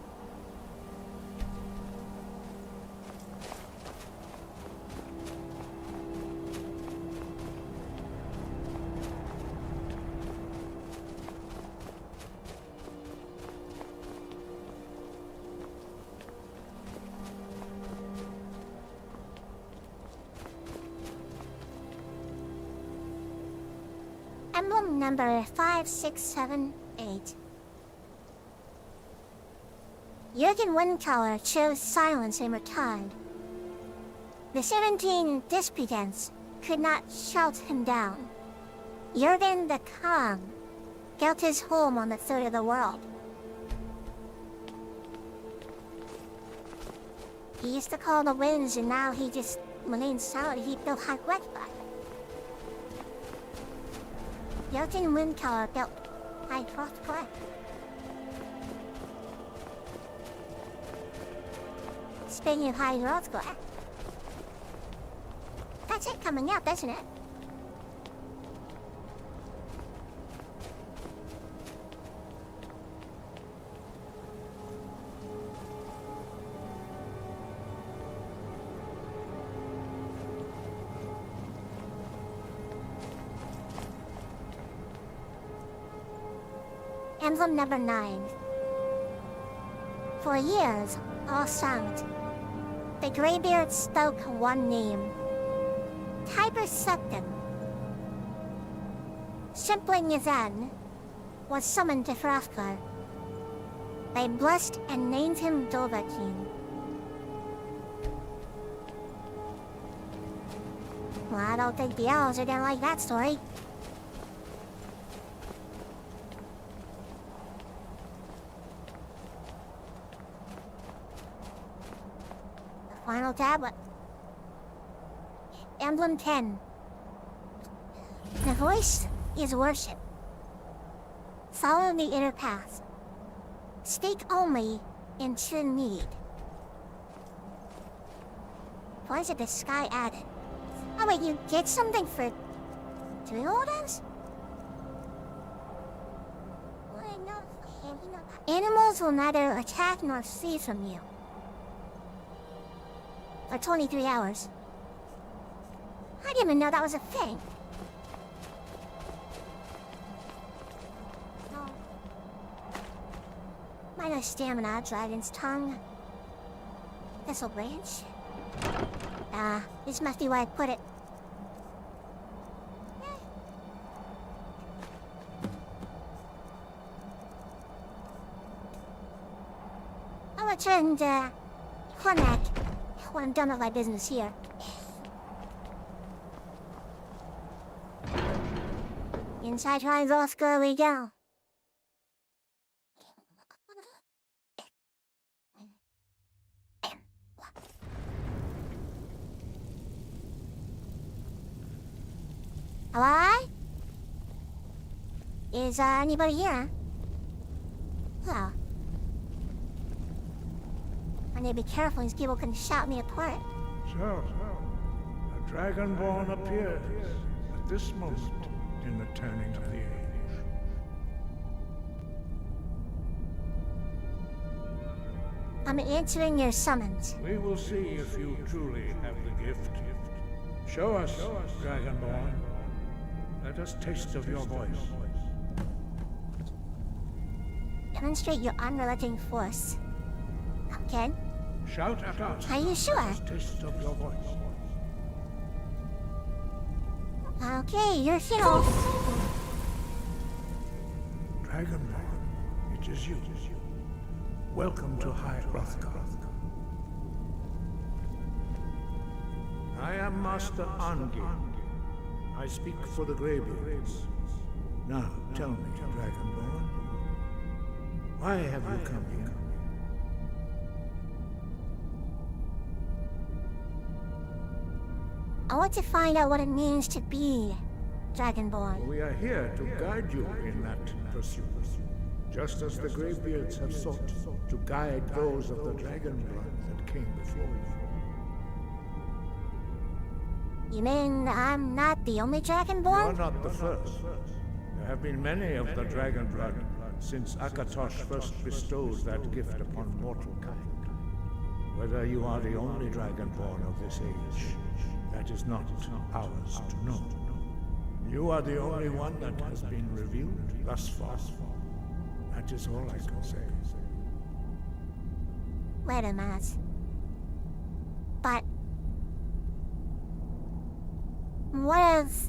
Emblem number 5678. Jürgen Windcolor chose silence and retired. The 17 disputants could not shout him down. Jürgen the Calm built his home on the third of the world. He used to call the winds, and now he just remains silent. He built High Hrothgar. Jürgen Windcolor built High Hrothgar. Speaking of High Hrothgar, that's it coming up, isn't it? Emblem number 9. For years, all silent, the Graybeards spoke one name. Tiber Septim. Simpling Yazan was summoned to Hrothgar. They blessed and named him Dovahkiin. Well, I don't think the elves are gonna like that story. Final tablet. Emblem 10. The voice is worship. Follow the inner path. Speak only in true need. Why is it the sky added? Oh wait, you get something for doing all this? Animals will neither attack nor flee from you. For 23 hours. I didn't even know that was a thing. No. Minus stamina, dragon's tongue. Thistle branch. This must be where I put it. I'll return to Cormac when I'm done with my business here. Inside High Hrothgar we go. Hello? Is anybody here? Oh. I need to be careful, these people can shout me apart. So, a dragonborn appears at this moment in the turning of the age. I'm answering your summons. We will see if you truly have the gift. Show us, dragonborn. Let us taste of your voice. Demonstrate your unrelenting force. Okay. Shout at us. Are you sure? Let us taste of your voice. Okay, you're here. Dragonborn, it is you. Welcome to High Hrothgar. I am Master Angin. I speak for the Graybeards. Now, tell me, Dragonborn, why have you come here? I want to find out what it means to be Dragonborn. We are here to guide you in that pursuit, just as the Graybeards have sought to guide those of the dragon blood that came before you. You mean I'm not the only You're Dragonborn? not the first. There have been many of the dragon blood since Akatosh first bestowed that gift upon mortal kind. Whether you are the only Dragonborn of this age, that is not ours to know. You are the only one that has been revealed thus far. That is all I can say. Wait a minute. But... What if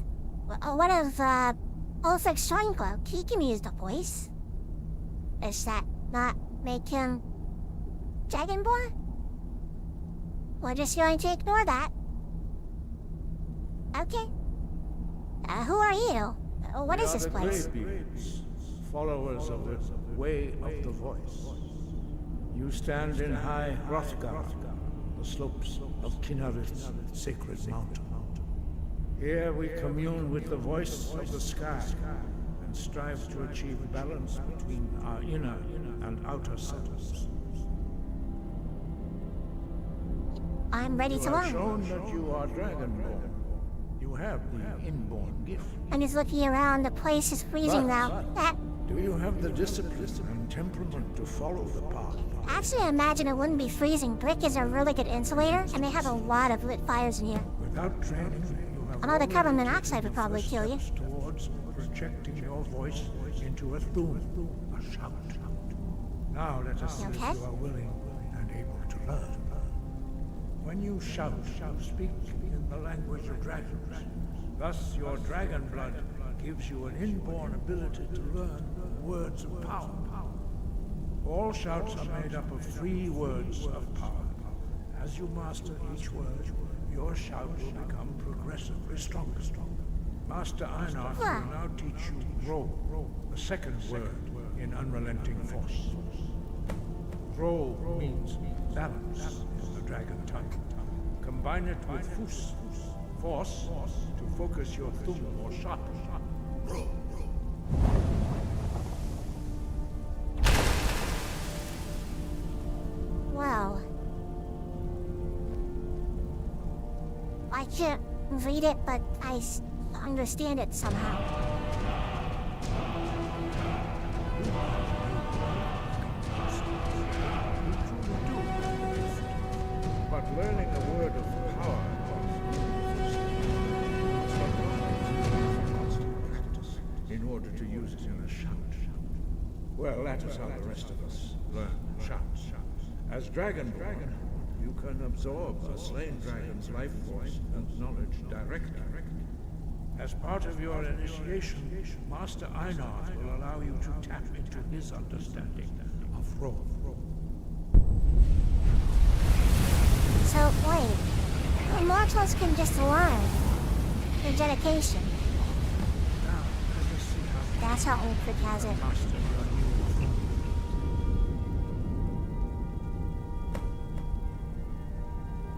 Ulfric Stormcloak, he can use the voice? Does that not make him Dragonborn? We're just going to ignore that. Okay. Who are you? What is this place? Graybeards, followers of the Way of the Voice. You stand in High Hrothgar, the slopes of Kinnarid's sacred mountain. Here we commune with the voice of the sky and strive to achieve balance between our inner and outer selves. I'm ready to learn. You have shown that you are Dragonborn. You have the inborn gift. I'm just looking around. The place is freezing now. Do you have the discipline and temperament to follow the path? Actually, I imagine it wouldn't be freezing. Brick is a really good insulator, and they have a lot of lit fires in here. Without training, Although the carbon monoxide would probably kill you. Towards projecting your voice into a thum, a shout. Now let us see if you are willing and able to learn. When you shout, speak in the language of dragons. Thus, your dragon blood gives you an inborn ability to learn words of power. All shouts are made up of 3 words of power. As you master each word, your shout will become progressively stronger. Master Einar will now teach you Ro, the second word in unrelenting force. Ro means balance in the dragon tongue. Combine it with Fus, force, to focus your thumb or shot. Ro. Wow. I can't read it, but I understand it somehow. But learning a word of power practice in order to use it in a shout. Well, that is how the rest of us learn shouts. As Dragonborn, you can absorb a slain dragon's life force and knowledge directly. As part of your initiation, Master Einar will allow you to tap into his understanding of Ro. So, wait. Immortals can just learn. Their dedication. Now, let us see how That's how Ulfric has it. master your new form.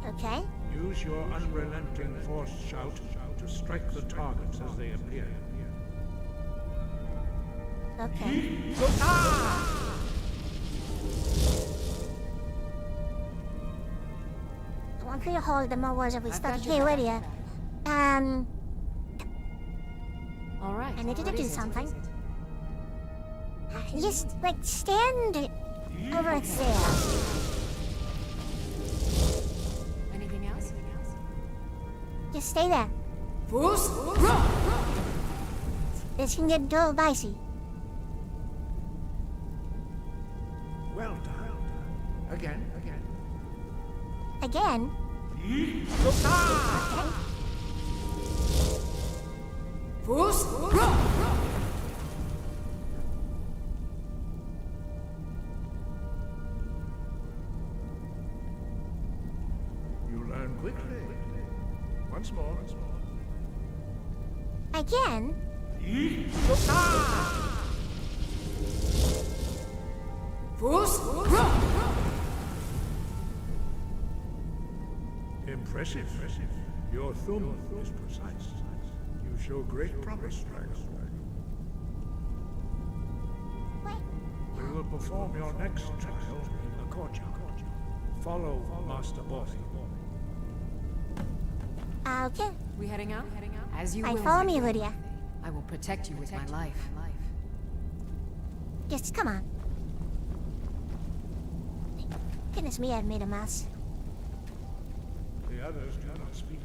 Okay? Use your unrelenting force shout to strike the targets as they appear. Okay. I want you to hold the more words of we studied. Hey, Lydia. All right. I need you to do something. Just, like, stand over there. Anything else? Just stay there. This can get dull dicey. Well done. Again. Again? You learn quickly. Once more. Again? Impressive. Your thumb is precise. You show great promise, Dragon. We will perform your next trial in the courtyard. Follow Master Boy. Okay. We heading out? As you Alright, will. follow me, Lidya. I will protect you with my life. Just come on. Goodness me, I've made a mess. The others do not speak.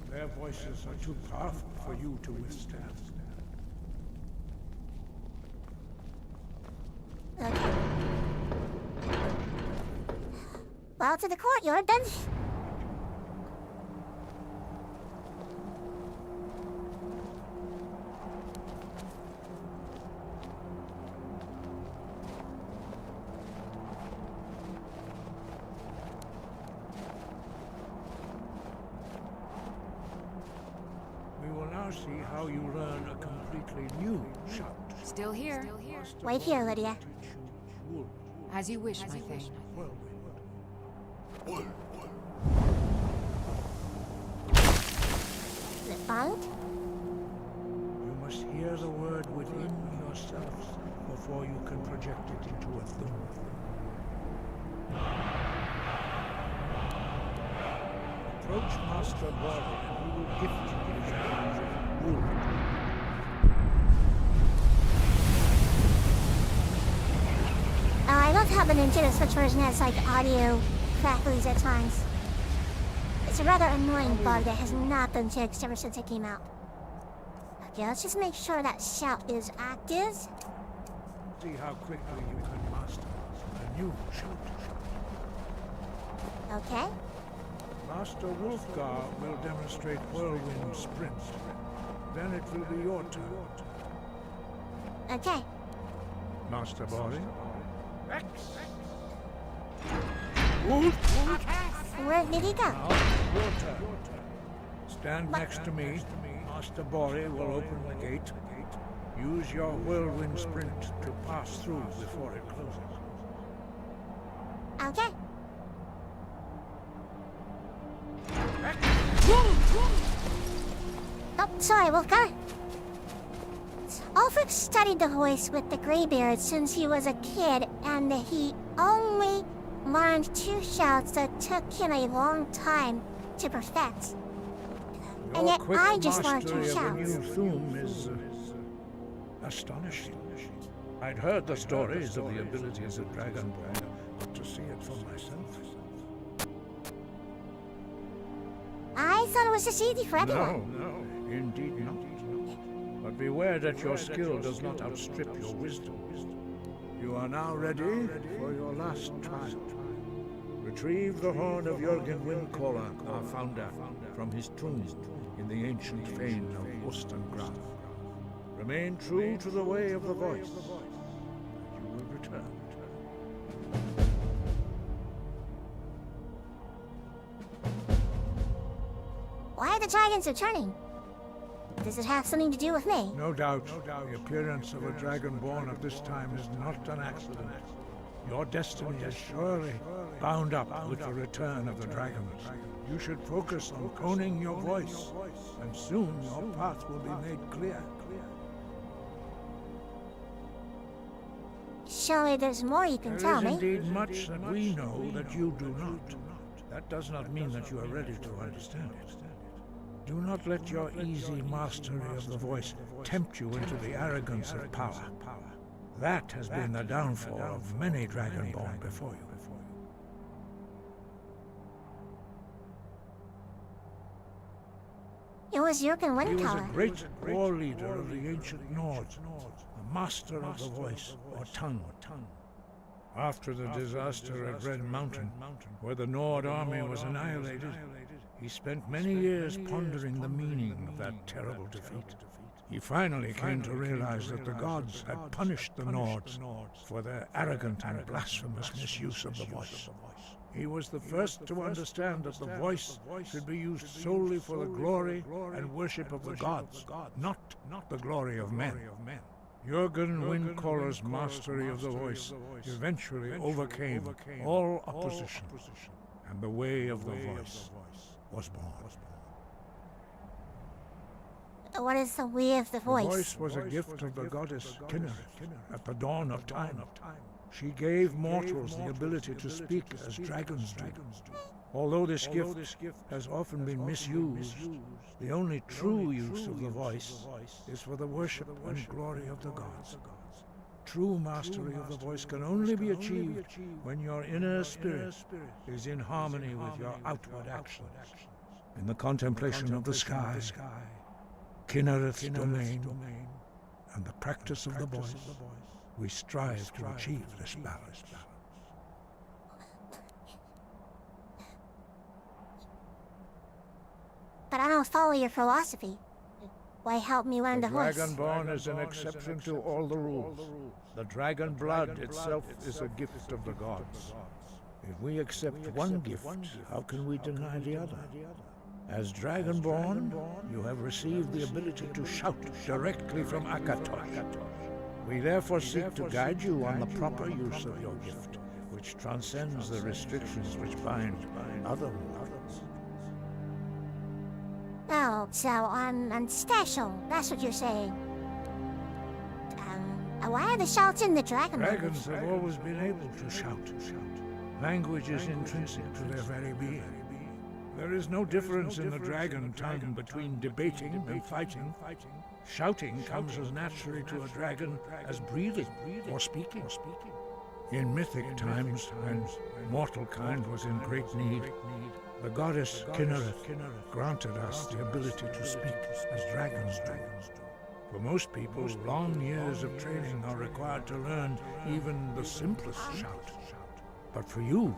Their voices are too powerful for you to withstand. Okay. Well, to the courtyard then. We will now see how you learn a completely new shout. Still here. Wait here, Lidya. As you wish, my thing. Is it found? You must hear the word within yourselves before you can project it into a thing. Approach Master Body and he will gift you his wool. I love how the Nintendo Switch version has like audio cracklies at times. It's a rather annoying bug that has not been fixed ever since it came out. Okay, let's just make sure that shout is active. See how quickly you can master a new shout. Okay. Master Hrothgar will demonstrate whirlwind sprint. Then it will be your turn. Okay. Master Body. Where did he go? Now, your turn. Stand next to me. Master Bori will open the gate. Use your whirlwind sprint to pass through before it closes. Okay. Oh, sorry, Wolfgar. Ulfric studied the voice with the Graybeards since he was a kid, and he only learned 2 shouts that took him a long time to perfect. And yet I just learned 2 shouts. Your new Thum is astonishing. I'd heard the stories of the abilities of Dragonborn, but to see it for myself. I thought it was just easy for everyone. No, indeed not. But beware that your skill does not outstrip your wisdom. You are now ready for your last trial. Retrieve the horn of Jürgen Windcaller, our founder, from his tomb in the ancient fane of Ostengraf. Remain true to the way of the voice, and you will return. Why are the dragons returning? Does it have something to do with me? No doubt. The appearance of a dragonborn at this time is not an accident. Your destiny is surely bound up with the return of the dragons. You should focus on honing your voice, and soon your path will be made clear. Surely there's more you can tell me. There is indeed much that we know that you do not. That does not mean that you are ready to understand it. Do not let your easy mastery of the voice tempt you into the arrogance of power. That has been the downfall of many Dragonborn before you. It was Jürgen He was a Windcaller. great war leader of the ancient Nords, a master of the voice, or tongue. After the disaster at Red Mountain, where the Nord army was annihilated, he spent many years pondering the meaning of that terrible defeat. He finally came to realize that the gods had punished the Nords for their arrogant and blasphemous misuse of the voice. He was the first to understand that the voice should be used solely for the glory and worship of the gods, not the glory of men. Jürgen Windcaller's mastery of the voice eventually overcame all opposition, and the way of the voice was born. What is the way of the voice? The voice was a gift of the goddess Kinnereth at the dawn of time. She gave mortals the ability to speak as dragons do. Although this gift has often been misused, the only true use of the voice is for the worship and glory of the gods. True mastery of the voice can only be achieved when your inner spirit is in harmony with your outward actions. In the contemplation of the sky, Kinnereth's domain, and the practice of the voice, we strive to achieve this balance. But I don't follow your philosophy. Why help me learn the voice? Dragonborn is an exception to all the rules. The dragon blood itself is a gift of the gods. If we accept one gift, how can we deny the other? As Dragonborn, you have received the ability to shout directly from Akatosh. We therefore seek to guide you on the proper use of your gift, which transcends the restrictions which bind other mortals. Oh, so I'm special, that's what you're saying. Why are the shouts in the dragon Dragons have always been able to shout. Language is intrinsic to their very being. There is no difference in the dragon tongue between debating and fighting. Shouting comes as naturally to a dragon as breathing or speaking. In mythic times, when mortal kind was in great need, the goddess Kinnereth granted us the ability to speak as dragons do. For most people, long years of training are required to learn even the simplest shout. But for you,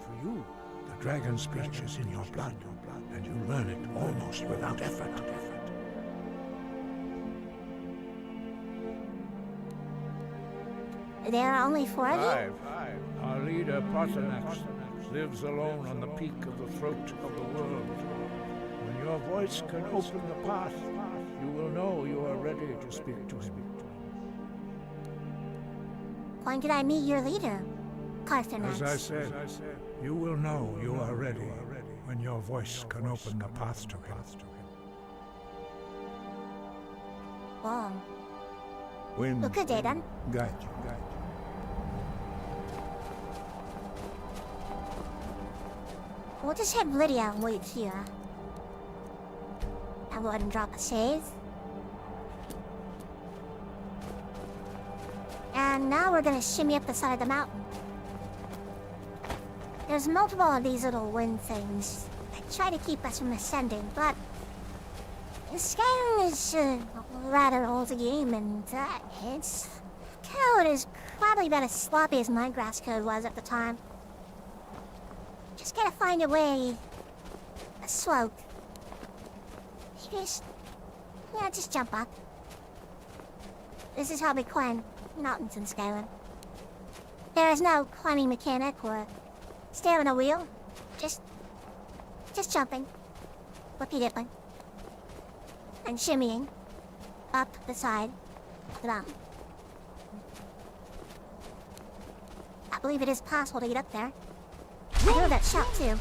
the dragon speech is in your blood, and you learn it almost without effort. There are only 4 of you? Five. Our leader, Parthenax, lives alone on the peak of the throat of the world. When your voice can open the path, you will know you are ready to speak to him. When can I meet your leader, Parthenax? As I said, you will know you are ready when your voice can open the path to him. Well, When good day then. Guide you. We'll just have Lidya wait here. I'll go ahead and drop a save. And now we're gonna shimmy up the side of the mountain. There's multiple of these little wind things that try to keep us from ascending, but Skyrim is a rather old game, and its code is probably about as sloppy as Minecraft's code was at the time. Just gotta find a way. A slope. Just jump up. This is how we climb mountains in Skyrim. There is no climbing mechanic or steering a wheel. Just jumping. Whippy-dipping. And shimmying up the side of the mountain. I believe it is possible to get up there. I heard that shout too.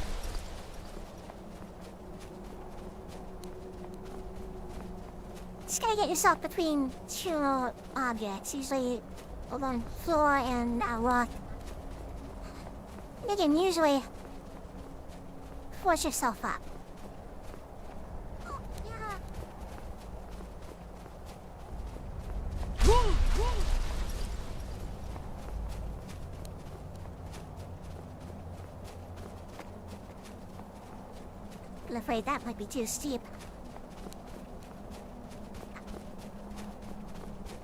Just gotta get yourself between 2 objects, usually on floor and rock. You can usually force yourself up. Oh, yeah. I'm afraid that might be too steep.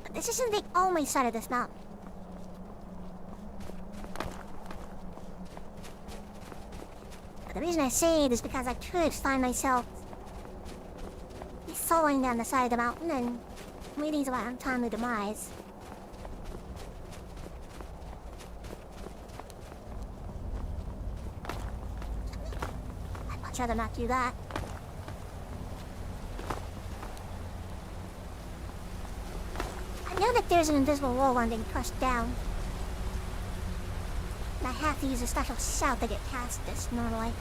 But this isn't the only side of this mountain. But the reason I say it is because I could find myself falling down the side of the mountain and waiting to my untimely demise. I'd rather not do that. I know that there's an invisible wall on being pushed down. And I have to use a special shout to get past this normally.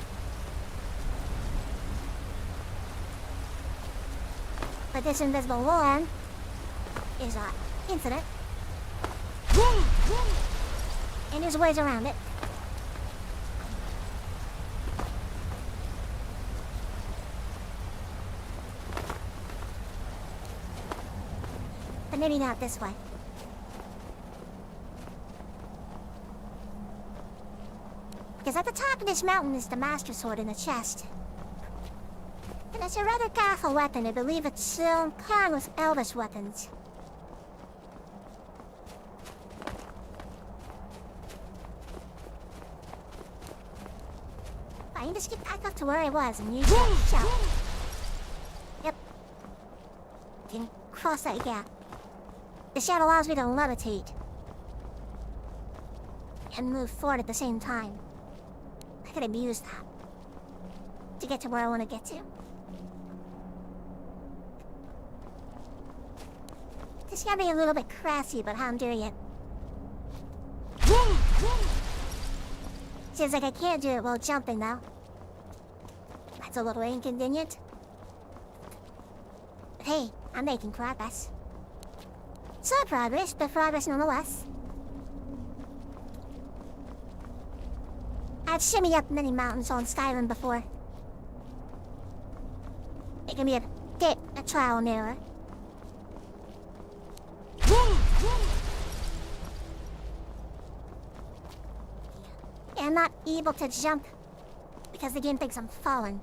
But this invisible wall is infinite. And there's ways around it. But maybe not this way. Because at the top of this mountain is the Master Sword in the chest. And it's a rather powerful weapon. I believe it's crowned with Elvish weapons. I can just get back up to where I was and use that shout. Yep. Can cross that gap. The shout allows me to levitate. And move forward at the same time. I could abuse that. To get to where I want to get to. This gotta be a little bit crassy, but how I'm doing it. Seems like I can't do it while jumping though. That's a little inconvenient. But hey, I'm making progress. Slow progress, but progress nonetheless. I've shimmied up many mountains on Skyrim before. It can be a bit a trial and error. And I'm not able to jump because the game thinks I'm falling.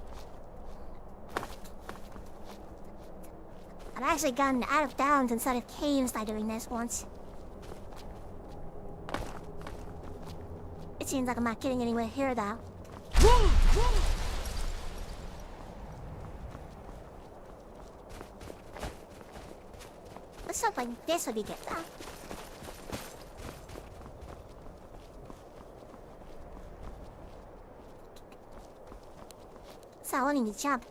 I've actually gotten out of bounds inside of caves by doing this once. It seems like I'm not getting anywhere here though. Let's hope like this would be good though. So I need to jump.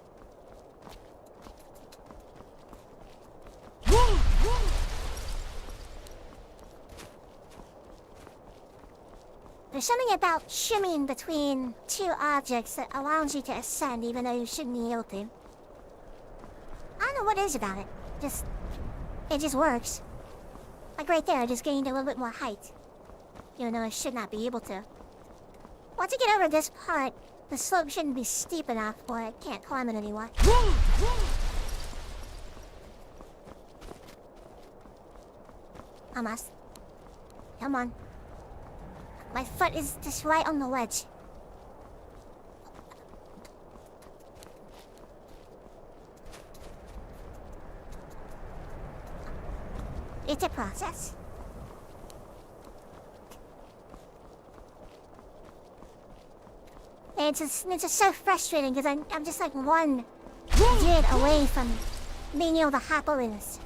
There's something about shimmying between two objects that allows you to ascend even though you shouldn't be able to. I don't know what it is about it. It just works. Like right there, I just gained a little bit more height. Even though I should not be able to. Once I get over this part, the slope shouldn't be steep enough or I can't climb it anymore. Almost. Come on. My foot is just right on the ledge. It's a process. And it's just so frustrating because I'm just like one unit away from being able to hop over this.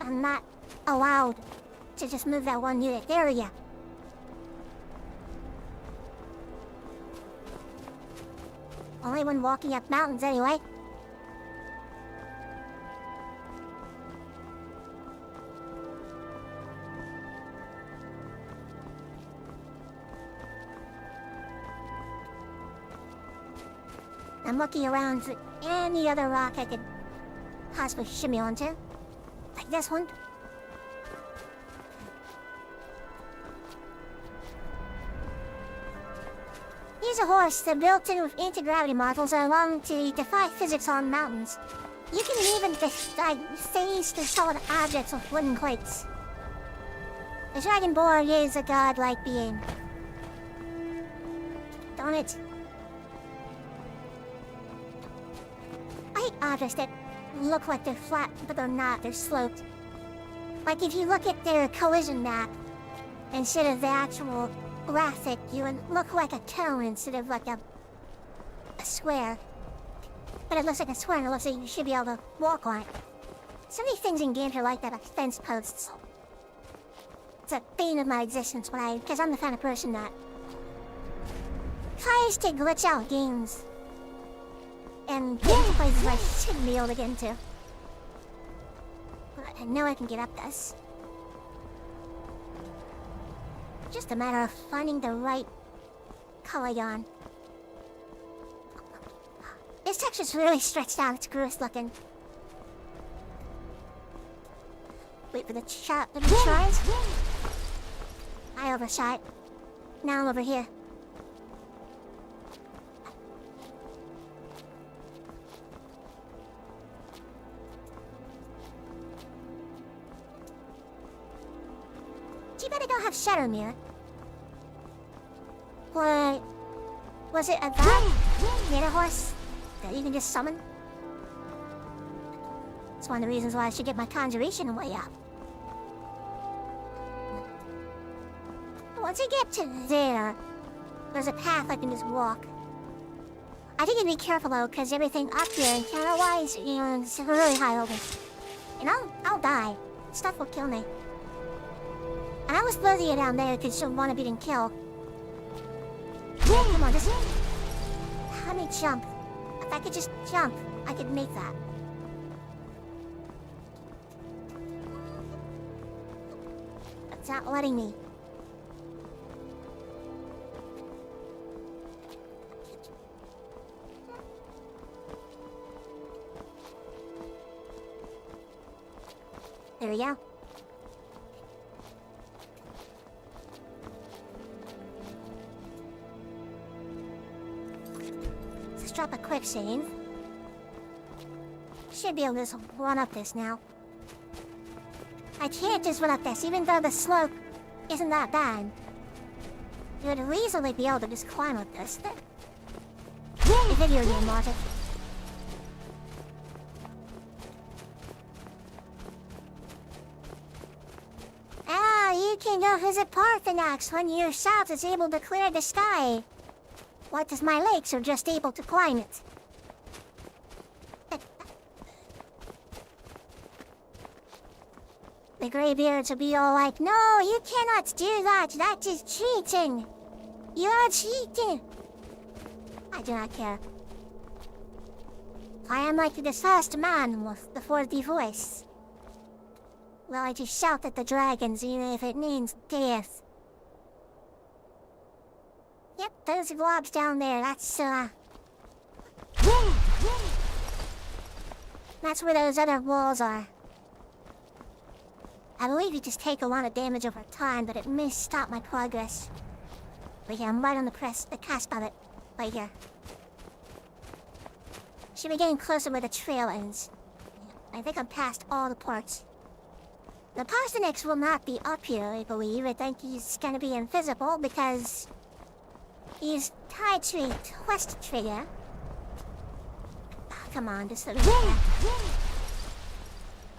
I'm not allowed to just move that one unit. There we go. Only when walking up mountains anyway. I'm looking around for any other rock I could possibly shimmy onto. Like this one. Use a horse that built in with anti-gravity modules that allow to defy physics on mountains. You can even phase through solid objects with wooden plates. The Dragonborn is a godlike being. Darn it. I hate objects that look like they're flat, but they're not, they're sloped. Like if you look at their collision map, instead of the actual graphic, you would look like a cone instead of like a square. But it looks like a square and it looks like you should be able to walk on it. So many things in games are like that, like fence posts. It's a bane of my existence because I'm the kind of person that tries to glitch out games and get into places I shouldn't be able to get into. But I know I can get up this. Just a matter of finding the right polygon. This texture's really stretched out, it's gross looking. Wait for the shot that he tries. I overshot. Now I'm over here. too bad I don't have Shadow Mirror. Or was it a guy? Made a horse that you can just summon? It's one of the reasons why I should get my conjuration way up. Once I get to there, there's a path I can just walk. I think I'd be careful though, because everything up here, encounter-wise, you know, it's really high over. And I'll die. Stuff will kill me. And I was Lidya down there because she'll want to beat and kill. Yeah, come on, just let me jump. If I could just jump, I could make that. It's not letting me. There we go. Let's drop a quick save. Should be able to just run up this now. I can't just run up this, even though the slope isn't that bad. You would easily be able to just climb up this. A video game logic. You can go visit Parthenax when yourself is able to clear the sky. What if my legs are just able to climb it? The Graybeards will be all like, no, you cannot do that. That is cheating. You are cheating. I do not care. I am like the first man with the 4D voice. Well, I just shout at the dragons, even if it means death. Yep, those globs down there, that's where those other walls are. I believe you just take a lot of damage over time, but it may stop my progress. Right here, I'm right on the cusp of it. Right here. Should be getting closer where the trail ends. I think I'm past all the parts. The Parthenax will not be up here, I believe. I think he's gonna be invisible because he's tied to a quest trigger. Oh, come on, just let me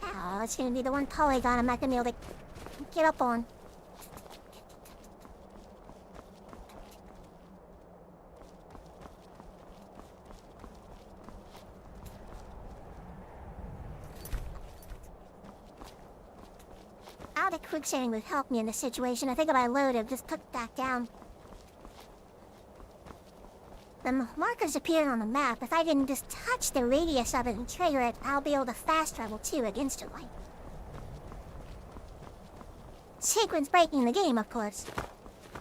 Oh, it's gonna be the one polygon I'm not gonna be able to get up on. The quicksand would help me in this situation. I think if I load it, just put that down. The markers appear on the map. If I can just touch the radius of it and trigger it, I'll be able to fast travel to it instantly. Sequence breaking the game, of course.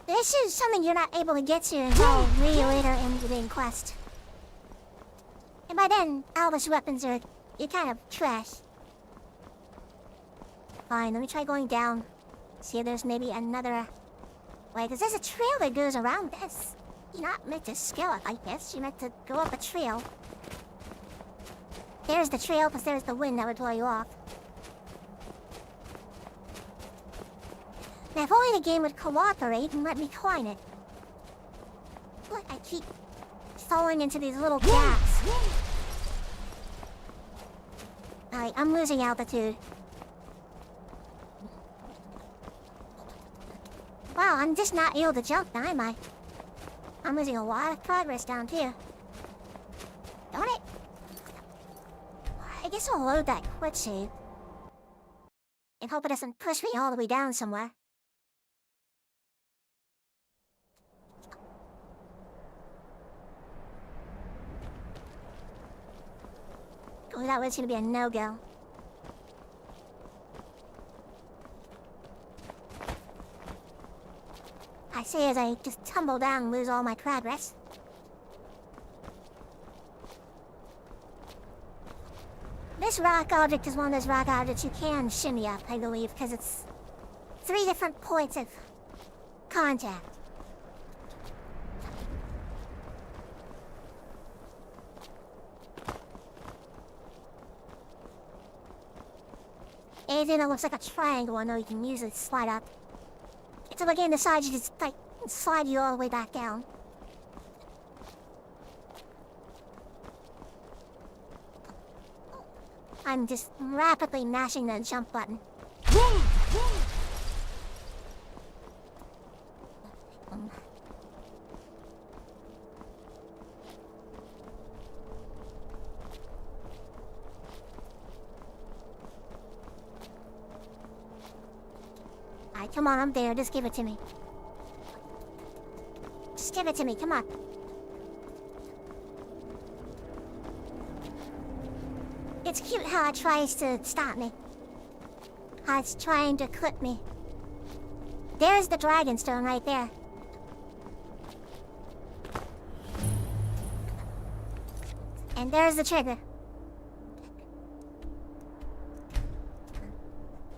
This is something you're not able to get to until way later in the main quest. And by then, Alva's weapons are kind of trash. Fine, let me try going down. See if there's maybe another... Wait, because there's a trail that goes around this. You're not meant to scale it like this. You're meant to go up a trail. There's the trail, because there's the wind that would blow you off. Now, if only the game would cooperate and let me climb it. Look, I keep falling into these little gaps. Alright, I'm losing altitude. Wow, I'm just not able to jump now, am I? I'm losing a lot of progress down here. Darn it! I guess I'll load that quick save. And hope it doesn't push me all the way down somewhere. Oh, that was gonna be a no-go. I say as I just tumble down and lose all my progress. This rock object is one of those rock objects you can shimmy up, I believe, because it's 3 different points of contact. Anything that looks like a triangle, I know you can use it to slide up. It's like in the side, you just like slide you all the way back down. I'm just rapidly mashing the jump button. Alright, come on, I'm there. Just give it to me. Just give it to me, come on. It's cute how it tries to stop me. How it's trying to clip me. There's the dragonstone right there. And there's the trigger.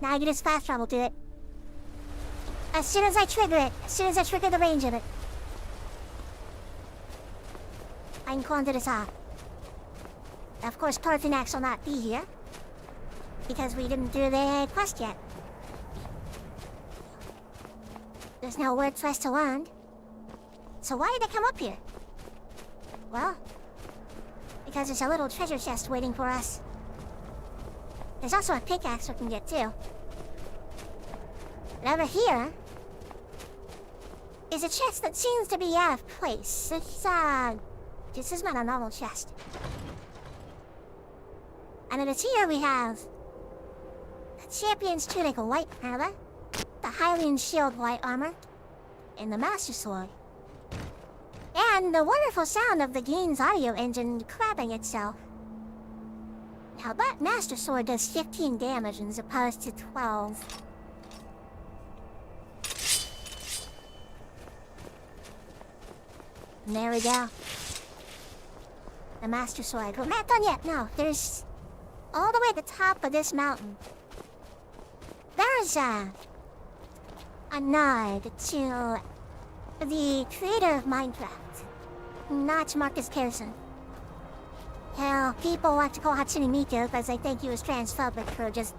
Now I can just fast travel to it. As soon as I trigger it, as soon as I trigger the range of it, I can climb to the top. Of course, Parthenax will not be here, because we didn't do the quest yet. There's no word for us to land. So why did they come up here? Well, because there's a little treasure chest waiting for us. There's also a pickaxe we can get too. And over here is a chest that seems to be out of place. This is not a normal chest. And then it's here we have the Champion's Tunic of White Armor, the Hylian Shield White Armor, and the Master Sword. And the wonderful sound of the game's audio engine crabbing itself. Now that Master Sword does 15 damage as opposed to 12. And there we go. The Master Sword. We're not done yet, no. There's all the way at the top of this mountain. There's a nod to the creator of Minecraft, not Marcus Pearson. Hell, people like to call Hatsune Miku because they think he was transphobic for just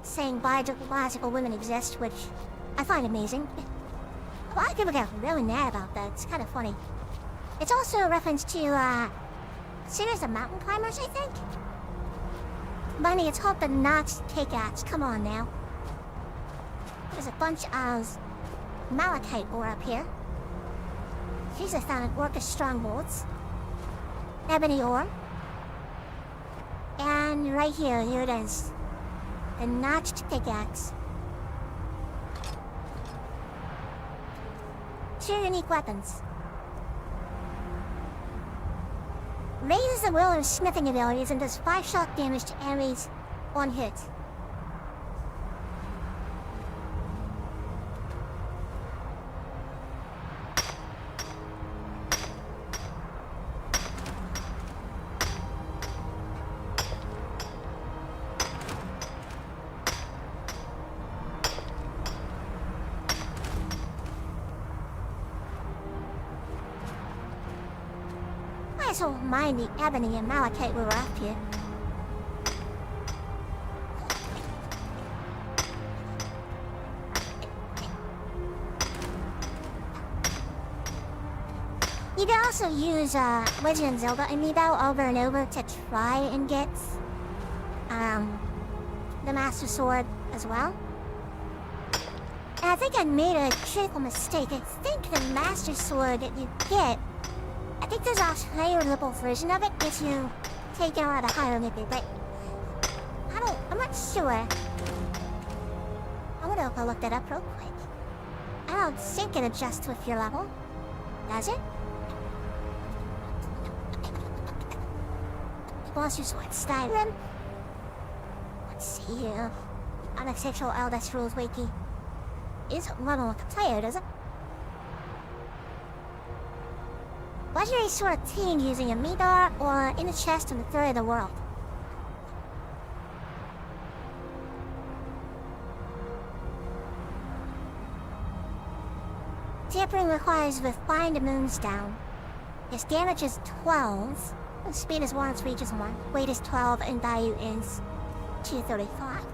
saying biological women exist, which I find amazing. A lot of people get really mad about that. It's kind of funny. It's also a reference to a series of mountain climbers, I think. Bunny, it's called the Notched Pickaxe. Come on now. There's a bunch of malachite ore up here. These I found in Orcus strongholds. Ebony ore. And right here it is. The Notched Pickaxe. 2 unique weapons. Raises the will of smithing abilities and does 5 shock damage to enemies on hit. I also mind the ebony and malachite we were up here. You can also use Legend of Zelda amiibo over and over to try and get the Master Sword as well. And I think I made a critical mistake. I think the Master Sword that you get, I think there's a higher level version of it if you take it out of higher level, but I'm not sure. I wonder if I look that up real quick. I don't think it adjusts with your level. Does it? Master Sword Skyrim. Let's see here. Unofficial Elder Scrolls Wiki. It doesn't run like a player, does it? Legendary sword obtained using a Midar or in a chest in the third of the world. Tampering requires with Bind the Moonstone. His damage is 12, speed is 1, reach is 1, weight is 12, and value is 235.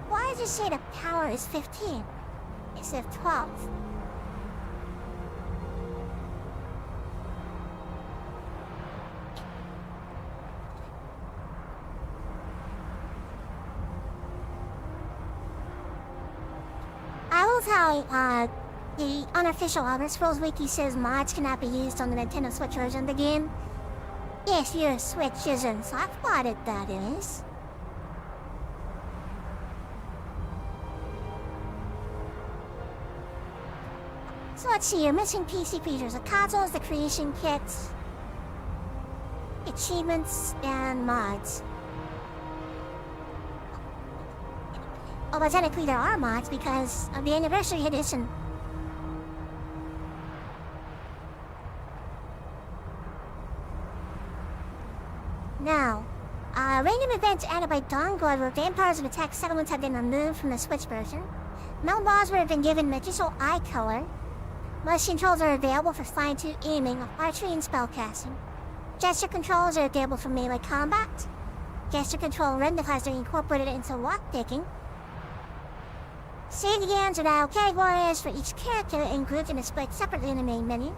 Why does it say the power is 15 instead of 12? notice how, the unofficial Elder Scrolls Wiki says mods cannot be used on the Nintendo Switch version of the game? If your Switch isn't soft-botted, that is. So let's see, you're missing PC features, the consoles, the creation kits, achievements, and mods. Although technically there are mods because of the Anniversary Edition. Now, random events added by Dawnguard where vampires and attack settlements have been removed from the Switch version. Mount Bosworth have been given magical eye color. Most controls are available for fine-tuned aiming, archery, and spellcasting. Gesture controls are available for melee combat. Gesture control rendifiers are incorporated into lockpicking. Save-the-games are now categories for each character and grouped and displayed separately in the main menu.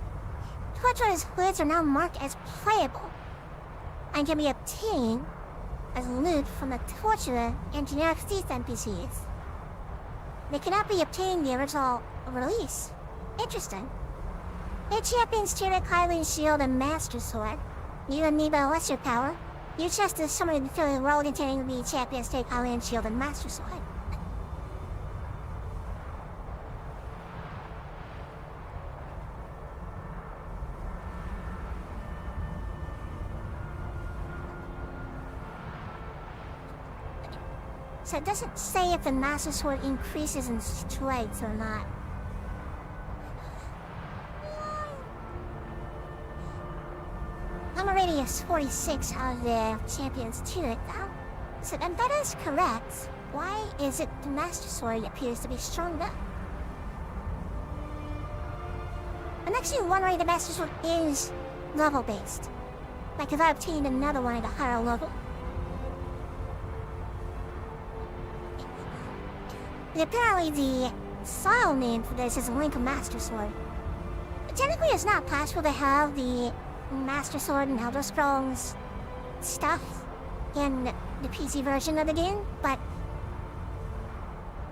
Torturer's hoods are now marked as playable and can be obtained as loot from the Torturer and generic thief NPCs. They cannot be obtained in the original release. Interesting. New champions Tunic, Highland Shield, and Master Sword. New Amiibo Lesser Power. New chest is summoned in the world containing the champions take Highland Shield and Master Sword. So it doesn't say if the Master Sword increases in strength or not. I'm already a 46 out of the Champion's Tunic now. So if that is correct, why is it the Master Sword appears to be stronger? I'm actually wondering the Master Sword is level-based. Like if I obtained another one at a higher level. And apparently the file name for this is Link Master Sword. But technically it's not possible to have the Master Sword and Elder Scrolls stuff in the PC version of the game, but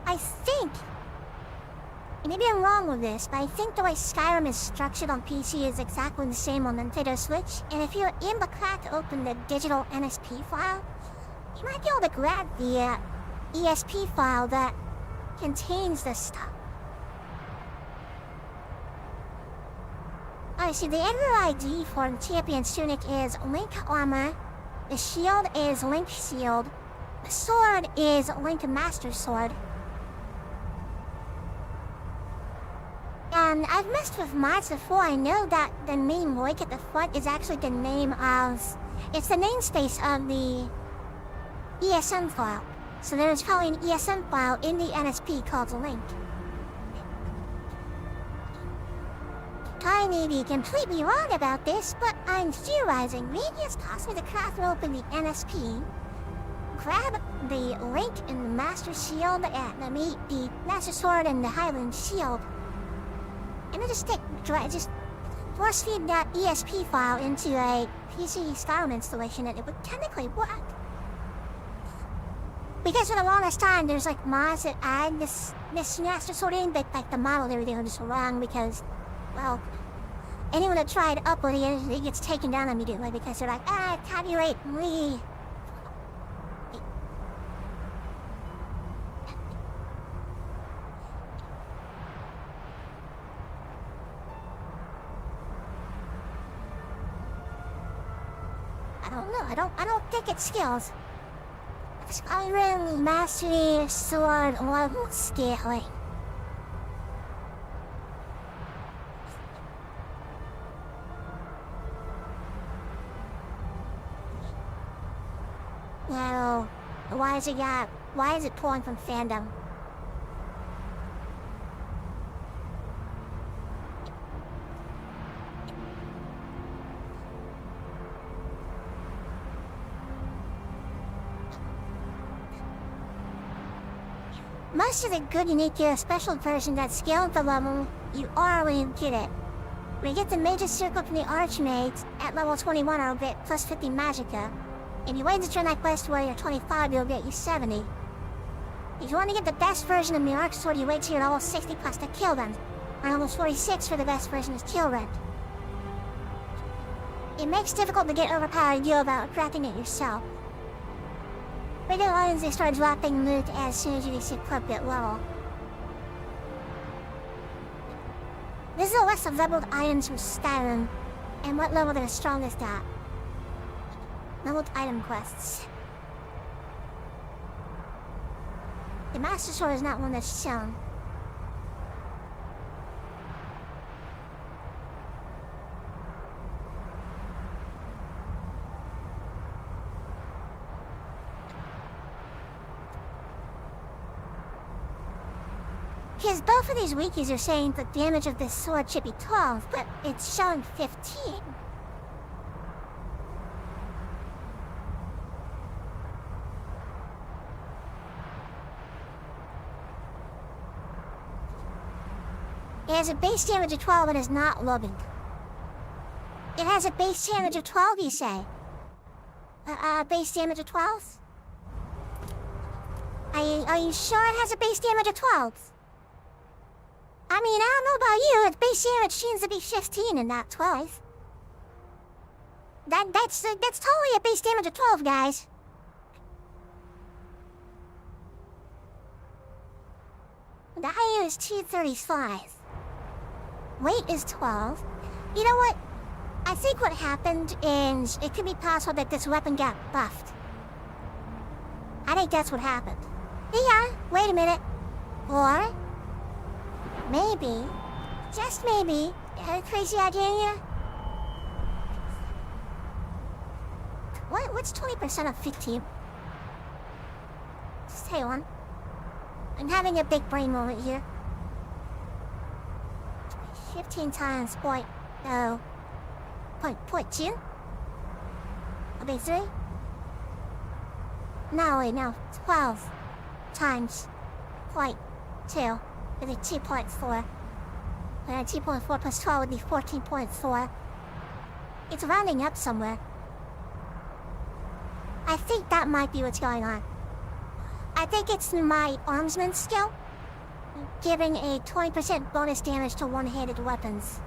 I think, maybe I'm wrong with this, but I think the way Skyrim is structured on PC is exactly the same on Nintendo Switch, and if you're in the crack to open the digital NSP file, you might be able to grab the ESP file that contains this stuff. I see the editor ID for the Champion's Tunic is Link Armor, the shield is Link Shield, the sword is Link Master Sword. And I've messed with mods before. I know that the name Link at the front is actually the name of... It's the namespace of the ESM file. So there's probably an ESM file in the NSP called Link. I may be completely wrong about this, but I'm theorizing maybe it's possible to crack open the NSP, grab the Link and the Master Shield and the Master Sword and the Highland Shield, and then just force feed that ESP file into a PC Skyrim installation and it would technically work. Because for the longest time there's like mods that add this Master Sword in, but like the model they were doing just wrong because, well, anyone that tried uploading it gets taken down immediately because they're like, copyright me. I don't know. I don't think it skills. Skyrim Mastery Sword level scaling. No. Why is it pulling from fandom? Most of the good unique special versions that scale up the level, you already get it. When you get the Major Circle from the Archmage at level 21, it'll get plus 50 Magicka. If you wait to turn that quest where you're 25, you'll get you 70. If you want to get the best version of the arc sword, you wait till you're level 60 plus to kill them. And level 46 for the best version is kill rend. It makes it difficult to get overpowered gear without crafting it yourself. Regular items, they start dropping loot as soon as you reach the appropriate level. This is a list of leveled items from Skyrim, and what level they're strongest at. Leveled item quests. The Master Sword is not one that's shown. Because both of these wikis are saying the damage of this sword should be 12, but it's showing 15. It has a base damage of 12 and is not loading. It has a base damage of 12, you say? Base damage of 12? Are you sure it has a base damage of 12? I mean, I don't know about you, its base damage seems to be 15 and not 12. That's totally a base damage of 12, guys. The IU is 235. Weight is 12. You know what? I think what happened is it could be possible that this weapon got buffed. I think that's what happened. Yeah, wait a minute. Or maybe, just maybe, a crazy idea here? What's 20% of 15? Just hang on. I'm having a big brain moment here. 15 times point 2. I'll be 3? No, wait, no. 12 times point 2 would be 2.4. And 2.4 plus 12 would be 14.4. It's rounding up somewhere. I think that might be what's going on. I think it's my armsman skill, giving a 20% bonus damage to one-handed weapons.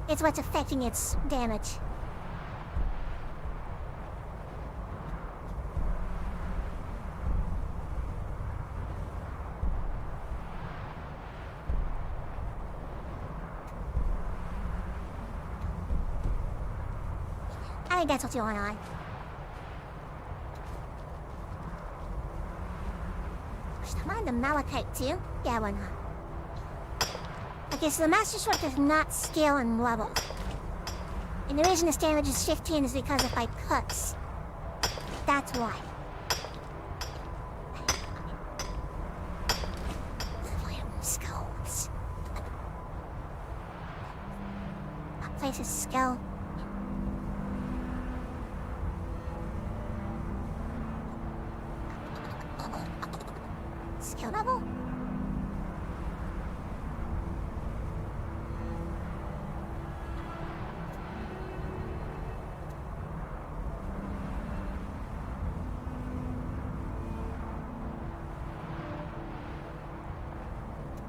It's what's affecting its damage. I think that's what's going on. Should I mind the malachite too? Yeah, why not? Okay, so the Master Sword does not scale in levels. And the reason this damage is 15 is because of my cuts. That's why. Skulls. That place is skull. Skill level?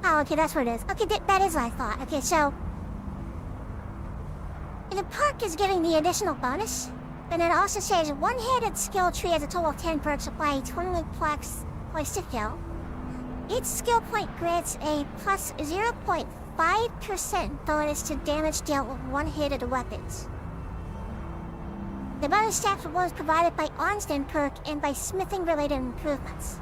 Oh, okay, that's what it is. Okay, that is what I thought. Okay, so the perk is giving the additional bonus, but it also says one-handed skill tree has a total of 10 perks apply 20 plus to skill. Each skill point grants a plus 0.5% bonus to damage dealt with one-handed weapons. The bonus stats was provided by Onstan perk and by smithing-related improvements.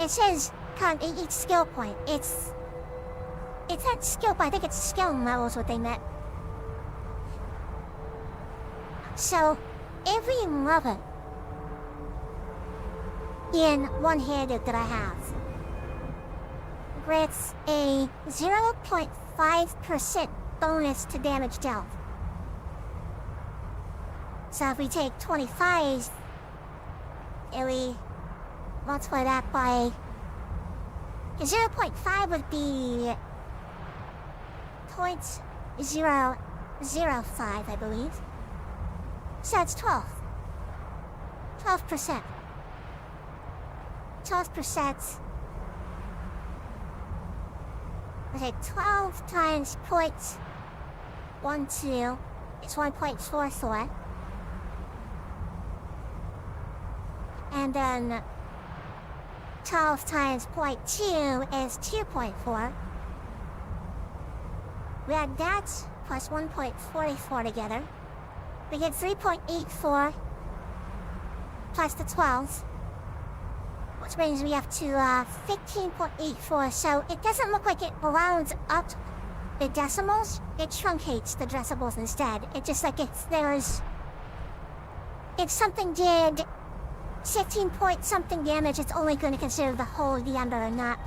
It says each skill point. It's not skill point, I think it's skill level is what they meant. So every level in one-handed that I have grants a 0.5% bonus to damage dealt. So if we take 25 and we multiply that by 0.5 would be 0.005, I believe. So that's 12. 12%. 12%. Okay, 12 times 0.12 is 1.44. And then 12 times 0.2 is 2.4. We add that plus 1.44 together. We get 3.84 plus the 12. Which means we have to 15.84, so it doesn't look like it rounds up the decimals. It truncates the decimals instead. It just like if something did 15 point something damage, it's only going to consider the whole number and not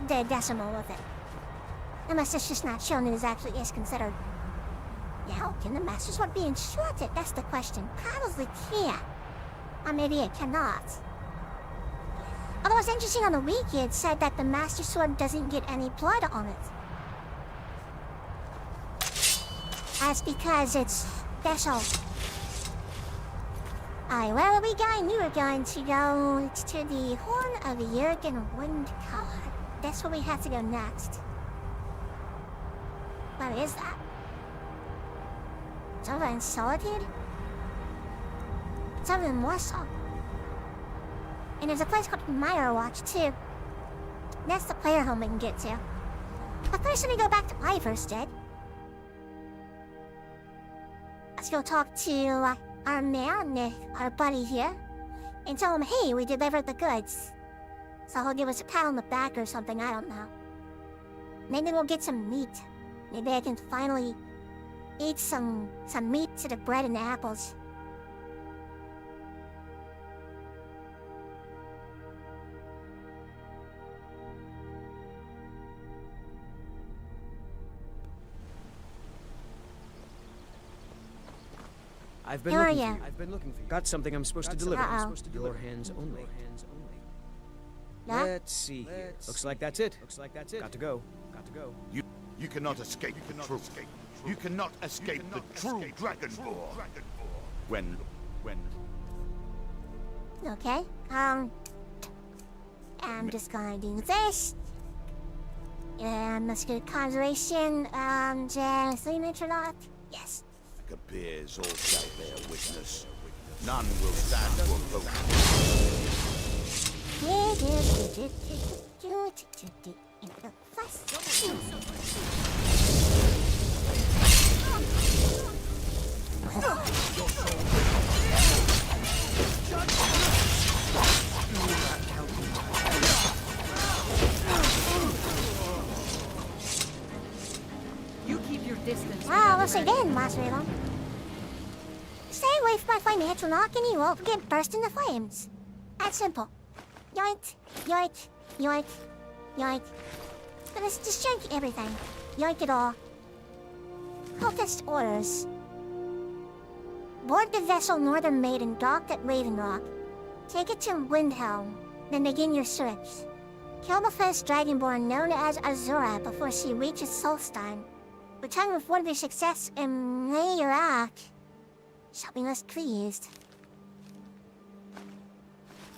the decimal of it. Unless it's just not shown it as actually is considered. Now, can the Master Sword be instructed? That's the question. Probably can. Or maybe it cannot. Although it's interesting, on the wiki it said that the Master Sword doesn't get any blood on it. That's because it's special. Alright, where are we going? We were going to go to the Horn of Jurgen Windcaller. That's where we have to go next. Where is that? It's over in Solitude? It's over in Warsaw. And there's a place called Watch too. That's the player home we can get to. But first, let me go back to my first did. Let's go talk to our man, our buddy here, and tell him, hey, we delivered the goods. So he'll give us a pat on the back or something, I don't know. Maybe we'll get some meat. Maybe I can finally eat some meat to the bread and the apples. I've been looking for you. Got something I'm supposed to deliver. Your hands only. Yeah? Let's see here. Looks like that's it. Got to go. You cannot escape the truth. You cannot escape the true Dragonborn. When Okay, I'm just gonna do this. And let's get conjuration, just 3 minutes or not? Yes. appears all shall bear witness. None will stand to oppose. You keep your distance. Well, looks like then, Master Elon. Stay away from my financial knock and you won't get burst into flames. That's simple. Yoink, yoink, yoink, yoink. But let's just yoink everything. Yoink it all. Cultist orders. Board the vessel Northern Maiden docked at Raven Rock. Take it to Windhelm, then begin your search. Kill the first Dragonborn known as Azura before she reaches Solstein. Return with one of your success and lay your arc. Shall be less pleased.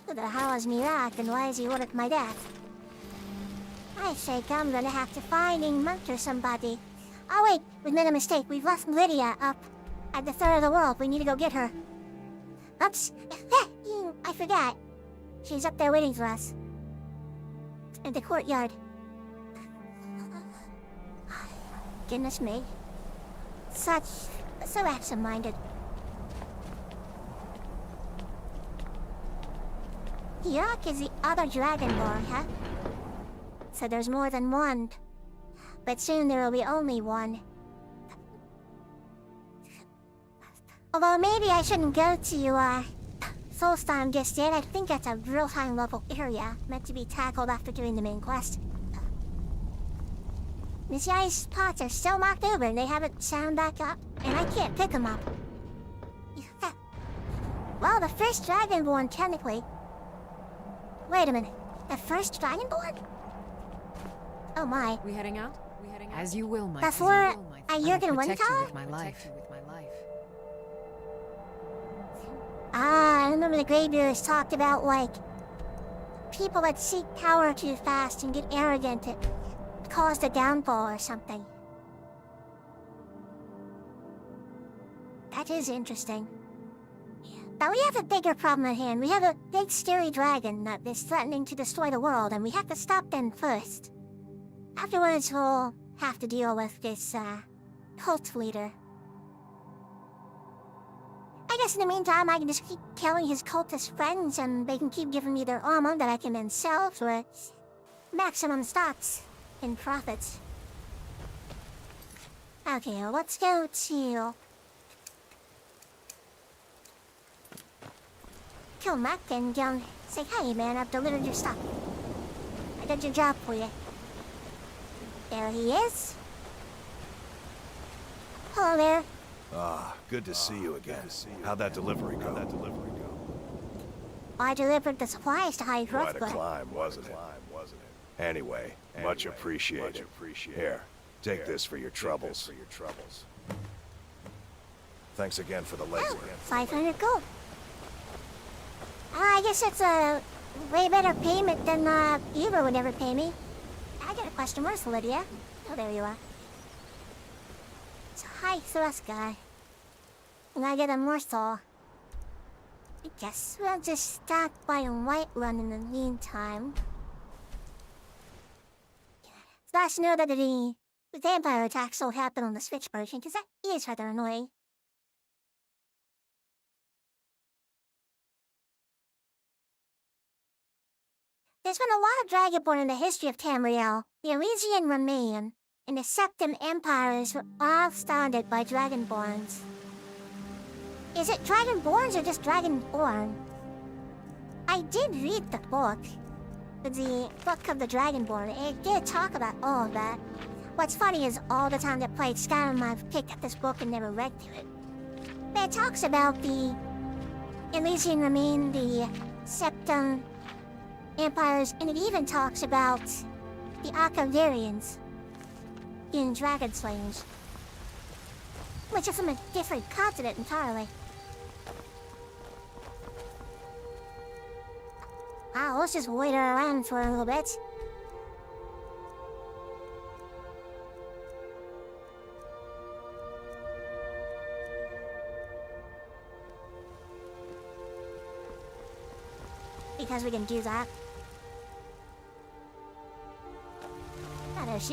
Who the hell is Mirak and why is he ordered my death? I think I'm gonna have to find a monk or somebody. Oh wait, we made a mistake. We've left Lidya up at the third of the world. We need to go get her. Oops. I forgot. She's up there waiting for us. In the courtyard. Goodness me. So absent-minded. Yak is the other Dragonborn, huh? So there's more than one. But soon there will be only one. Although maybe I shouldn't go to, Solstheim just yet. I think that's a real high-level area, meant to be tackled after doing the main quest. These guys' spots are still marked over and they haven't sound back up, and I can't pick them up. Well, the first Dragonborn, technically. Wait a minute. The first Dragonborn? Oh my. We heading out? As you will, my Before I Jurgen will protect you Windcaller? with my life. I remember the Graybeards talked about, like, people that seek power too fast and get arrogant, it caused a downfall or something. That is interesting. But we have a bigger problem at hand. We have a big scary dragon that is threatening to destroy the world, and we have to stop them first. Afterwards, we'll have to deal with this, cult leader. I guess in the meantime, I can just keep killing his cultist friends, and they can keep giving me their armor that I can then sell for maximum stocks and profits. Okay, let's go to... kill Mac and say, hey man, I've delivered your stuff. I did your job for you. There he is. Hello there. Ah, good to see you again. How'd that delivery go? I delivered the supplies to High Hrothgar. Quite a climb, wasn't it? Anyway, much appreciated. Here, take this for your troubles. Thanks again for the laser. 500 gold. I guess it's a way better payment than Eva would ever pay me. I got a question. Where's Lidya? Oh, there you are. It's a high thrust guy. And I get a morsel. I guess we'll just stop by Whiterun in the meantime. It's nice to know that the vampire attacks will happen on the Switch version, because that is rather annoying. There's been a lot of Dragonborn in the history of Tamriel. The Elysian Remain and the Septim Empires were all started by Dragonborns. Is it Dragonborns or just Dragonborn? I did read the book of the Dragonborn. It did talk about all of that. What's funny is all the time that I played Skyrim, I've picked up this book and never read through it. But it talks about the Elysian Remain, the Septim Empires, and it even talks about the Arcadarians in Dragon Slayers, which is from a different continent entirely. Wow, let's just wait around for a little bit. Because we can do that.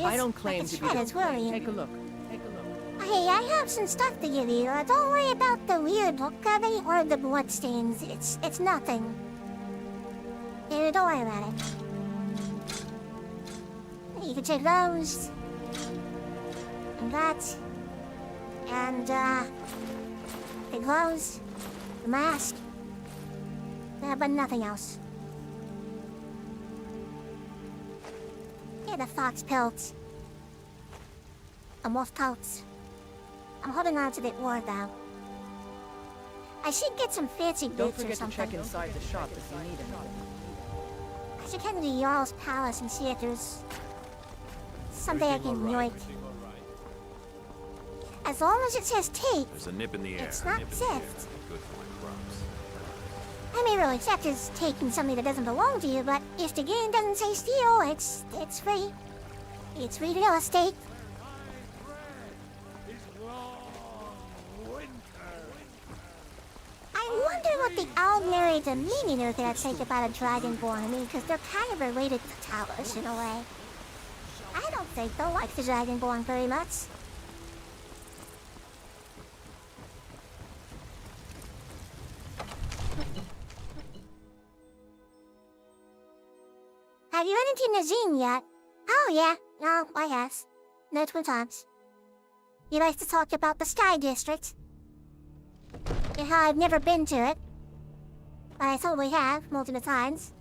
I don't claim to be the... Take a look. Hey, I have some stuff to give you. Don't worry about the weird look of it or the bloodstains. It's nothing. Yeah, don't worry about it. You can take those. And that. And, the clothes. The mask. But nothing else. Yeah, the fox pelts. A wolf pelts. I'm holding on to the ore though. I should get some fancy boots or something. Don't forget to check inside the shop if you need anything. I should head to the Jarl's palace and see if there's something I can yoink. As long as it says take, there's a nip in the air. It's not theft. Good for my crops. I mean, really, theft is taking something that doesn't belong to you, but if the game doesn't say steal, it's free. It's free real estate. I wonder what the ordinary Dominion there think about a Dragonborn. I mean, because they're kind of related to Towers in a way. I don't think they'll like the Dragonborn very much. Have you run into Nazim yet? Oh yeah, no, I have. Multiple times. He likes to talk about the Sky District. And how I've never been to it. But I totally have, multiple times.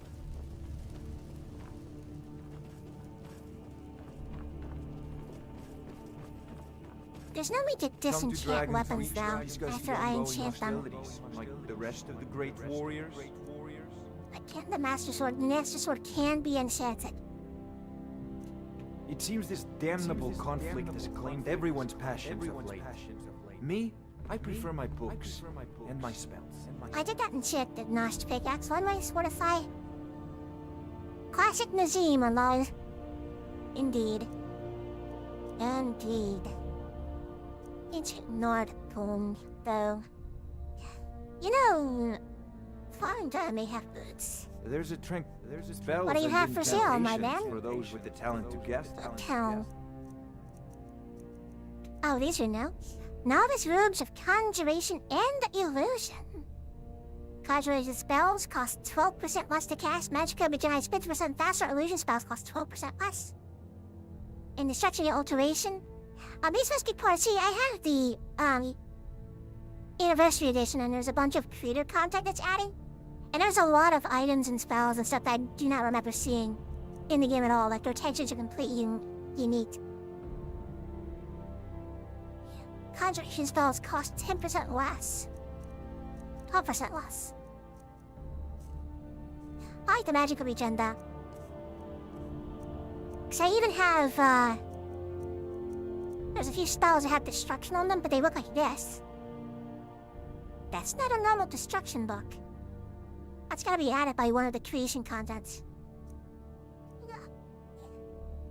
There's no need to disenchant weapons now, after I enchant them. Like the rest of the great warriors? But can't the Master Sword can be enchanted. It seems this damnable conflict has claimed everyone's passions of late. Me? I prefer my books and my spells. I did that in check the Gnashed pickaxe one way, sort of thigh. Classic Nazim, lol. Indeed. Indeed. It's Nordpung, though. You know, Farnder may have boots. There's a spell. What do you have for sale, my man? For those with the talent to guess. Oh, these are notes. Novice robes of conjuration and illusion. Conjuration spells cost 12% less to cast. Magic could be generated 50% faster. Illusion spells cost 12% less. In destruction and alteration. These must be part. See, I have the anniversary edition, and there's a bunch of creator content that's adding. And there's a lot of items and spells and stuff that I do not remember seeing in the game at all. Like their textures are completely unique. Conjuration spells cost 10% less. 12% less. I like the magical agenda. Cause I even have, there's a few spells that have destruction on them, but they look like this. That's not a normal destruction book. That's gotta be added by one of the creation contents.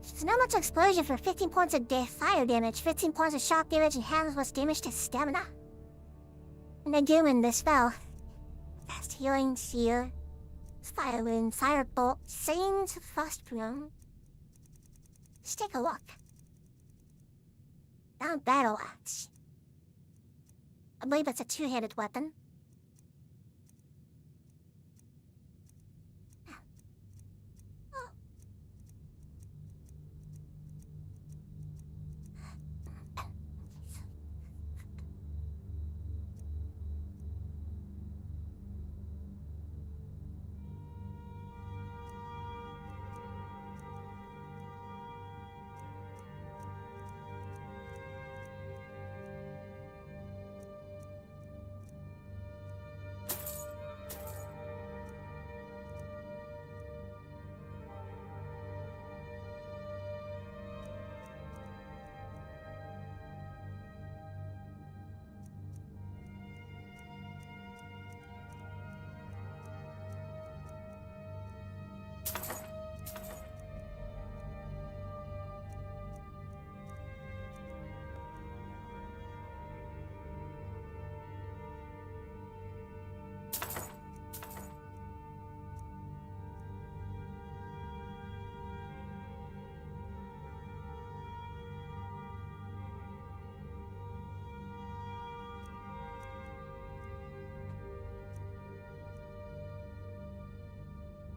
So not much explosion for 15 points of fire damage, 15 points of shock damage, and half plus damage to stamina. And then doing this spell. Fast healing, seer, fire wound, fire bolt, saint, frost bloom. Let's take a look. Down battle axe. I believe it's a two-handed weapon.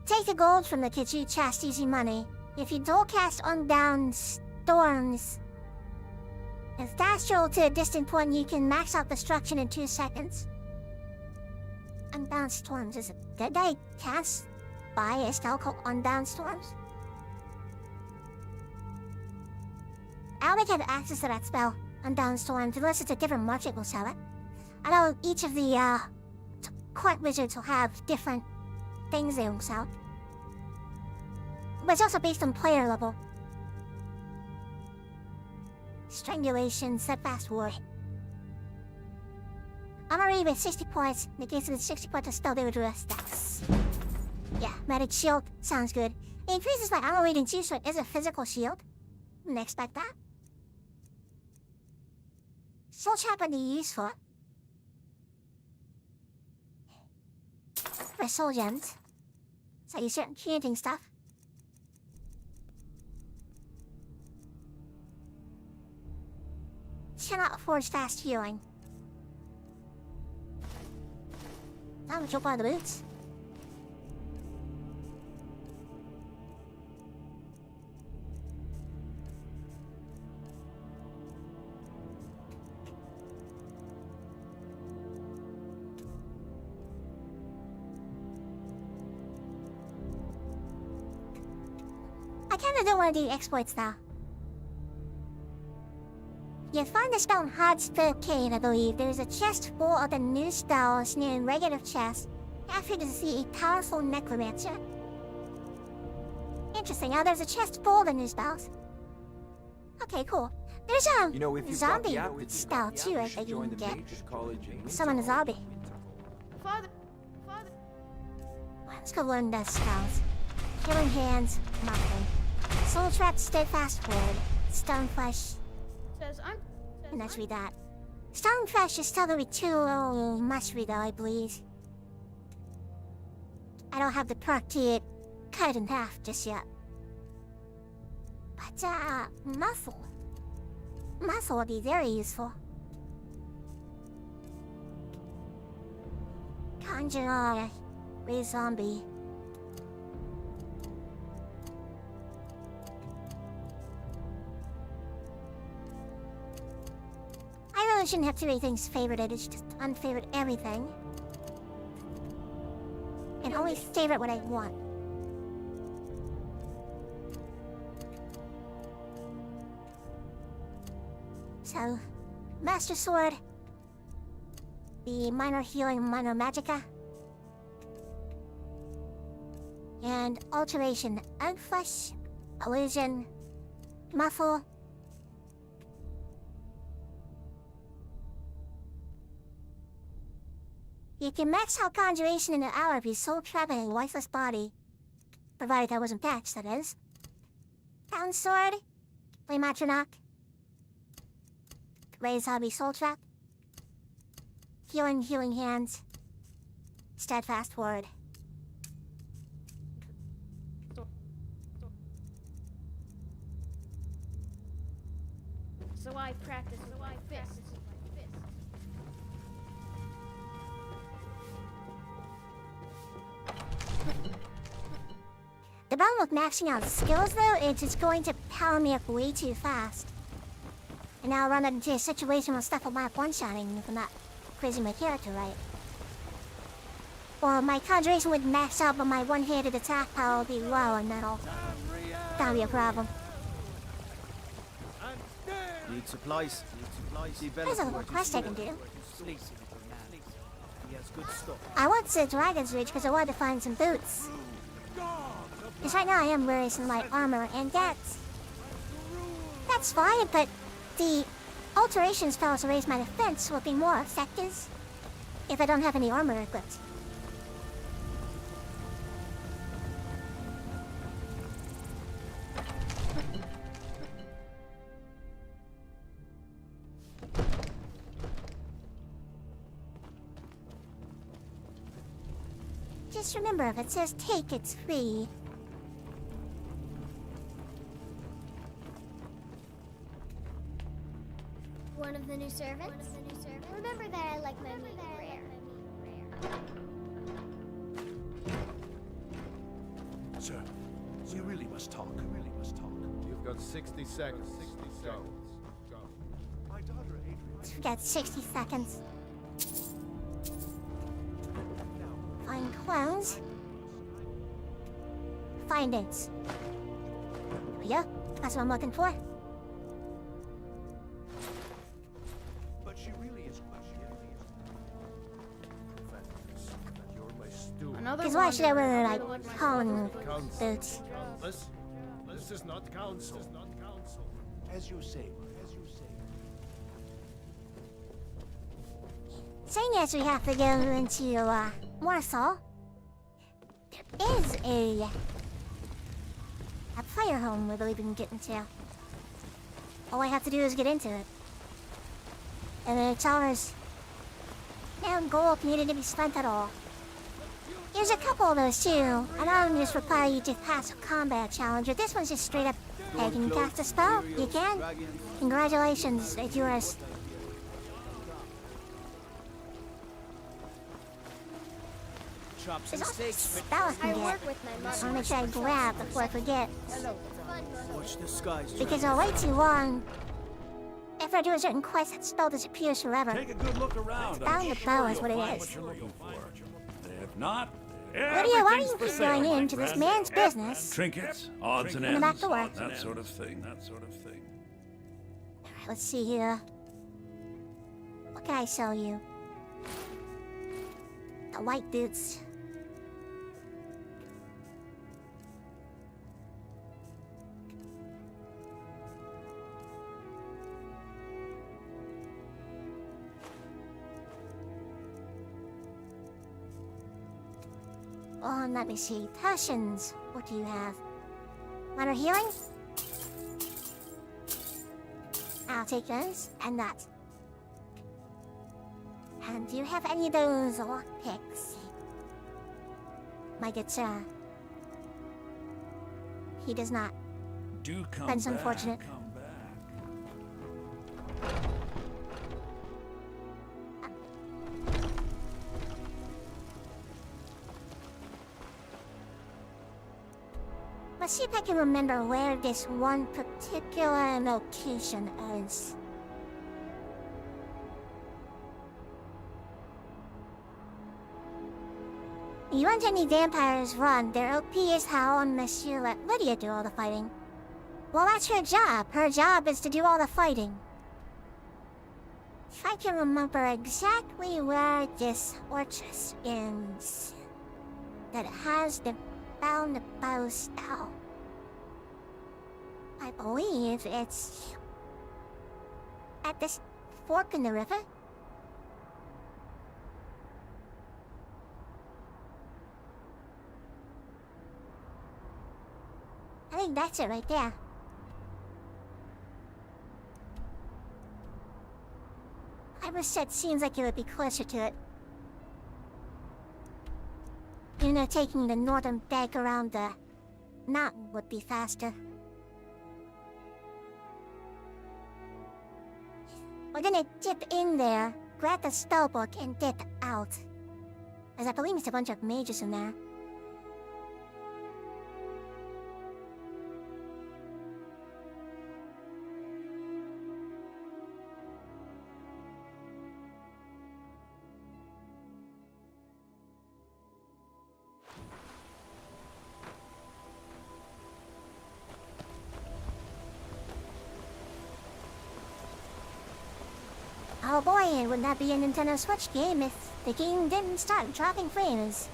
Take the gold from the Kiju chest, easy money. If you dual cast Unbound Storms, if fast roll to a distant point, you can max out destruction in 2 seconds. Unbound Storms is it? Did I cast by a spell called Unbound Storms? I don't think I have access to that spell, Unbound Storms, unless it's a different merchant will sell it. I know each of the court wizards will have different things they will sell. But it's also based on player level. Strangulation, steadfast ward. I'm already with 60 points. Negates with 60 points of spell damage stats. Yeah, magic shield. Sounds good. It increases my armor rating too, so it is a physical shield. Didn't expect that. Soul Trap would be useful. For soul gems. So you certain creating stuff. Cannot afford fast healing. How much you'll buy the boots? I kinda don't want to do exploits though. You find the spell in Hard Spell Cave, I believe. There's a chest full of the new spells near a regular chest. After to see a powerful necromancer. Interesting, now there's a chest full of the new spells. Okay, cool. There's a You know, if you've got zombie the aptitude, style too, I think you join can the get. mages college in Summon a zombie. Father. Let's go learn that spells. Healing hands, nothing. Soul trap, steadfast word. Stone flesh. Says I'm. And let's read that. Stone flesh is still gonna be too much read though, I believe. I don't have the perk to cut it in half just yet. But muscle. Muscle would be very useful. Conjure a zombie. I really shouldn't have too many things favorited, it's just unfavorite everything. And only favorite what I want. So, Master Sword, the minor healing, minor magicka, and alteration, Ugflesh, illusion, muffle. You can max out conjuration in an hour if you soul trap in a lifeless body. Provided that wasn't patched, that is. Town Sword, Play Matronach, Raise Hobby Soul Trap, Healing Hands, Steadfast Word. So I practice with my fists. The problem with maxing out skills, though, is it's going to power me up way too fast. And now I'll run into a situation where stuff will not one-shotting if I'm not crazy my character right. Or my conjuration would max out, but my one-handed attack power will be low, and that'll be a problem. Need supplies. There's a little quest I can do. He has good stuff. I went to Dragon's Reach because I wanted to find some boots. Because right now I am wearing some light armor, and that's fine, but the alteration spells to raise my defense will be more effective if I don't have any armor equipped. Just remember, if it says take, it's free. One of the new servants? Remember that I like my meat rare. Sir, we really must talk. You've got 60 seconds. Go. My daughter Adrian. We got 60 seconds. Find clones. Findings. Yeah, that's what I'm looking for. But she really is Because why should I wear, like, cone boots? This is not council. As you say. Seeing as we have to go into, Warsaw, there is a player home we believe we can get into. All I have to do is get into it. And it's ours. No gold needed to be spent at all. There's a couple of those too. And I don't just require you to pass a combat challenge. This one's just straight up, hey, can you cast a spell? You can? Congratulations, it's yours. Chops There's and also a steaks. spell I can get. I wanna make sure I grab before I forget. Watch the skies. Because I'll wait too long. After I do a certain quest, that spell disappears forever. Take a good look around. Down the bow is what it is. You're looking for. If not, Lydia, why everything's do for you keep sale, going my into this friend. man's business? Trinkets, odds and In the back ends, door. that sort of thing. Alright, let's see here. What can I sell you? The white boots. let me see. Potions. What do you have? Minor healing? I'll take those, and that. And do you have any of those lockpicks? My good sir. He does not. Do come That's back, unfortunate. come back. Let's see if I can remember where this one particular location is. You want any vampires run, their OP is how unless you let Lidya do all the fighting. Well, that's her job. Her job is to do all the fighting. If I can remember exactly where this fortress is, that has the bound bow style. I believe it's at this fork in the river. I think that's it right there. I was said seems like it would be closer to it. You know, taking the northern bank around the mountain would be faster. We're gonna dip in there, grab the spellbook, and dip out. As I believe there's a bunch of mages in there. Oh boy, it would not be a Nintendo Switch game if the game didn't start dropping frames.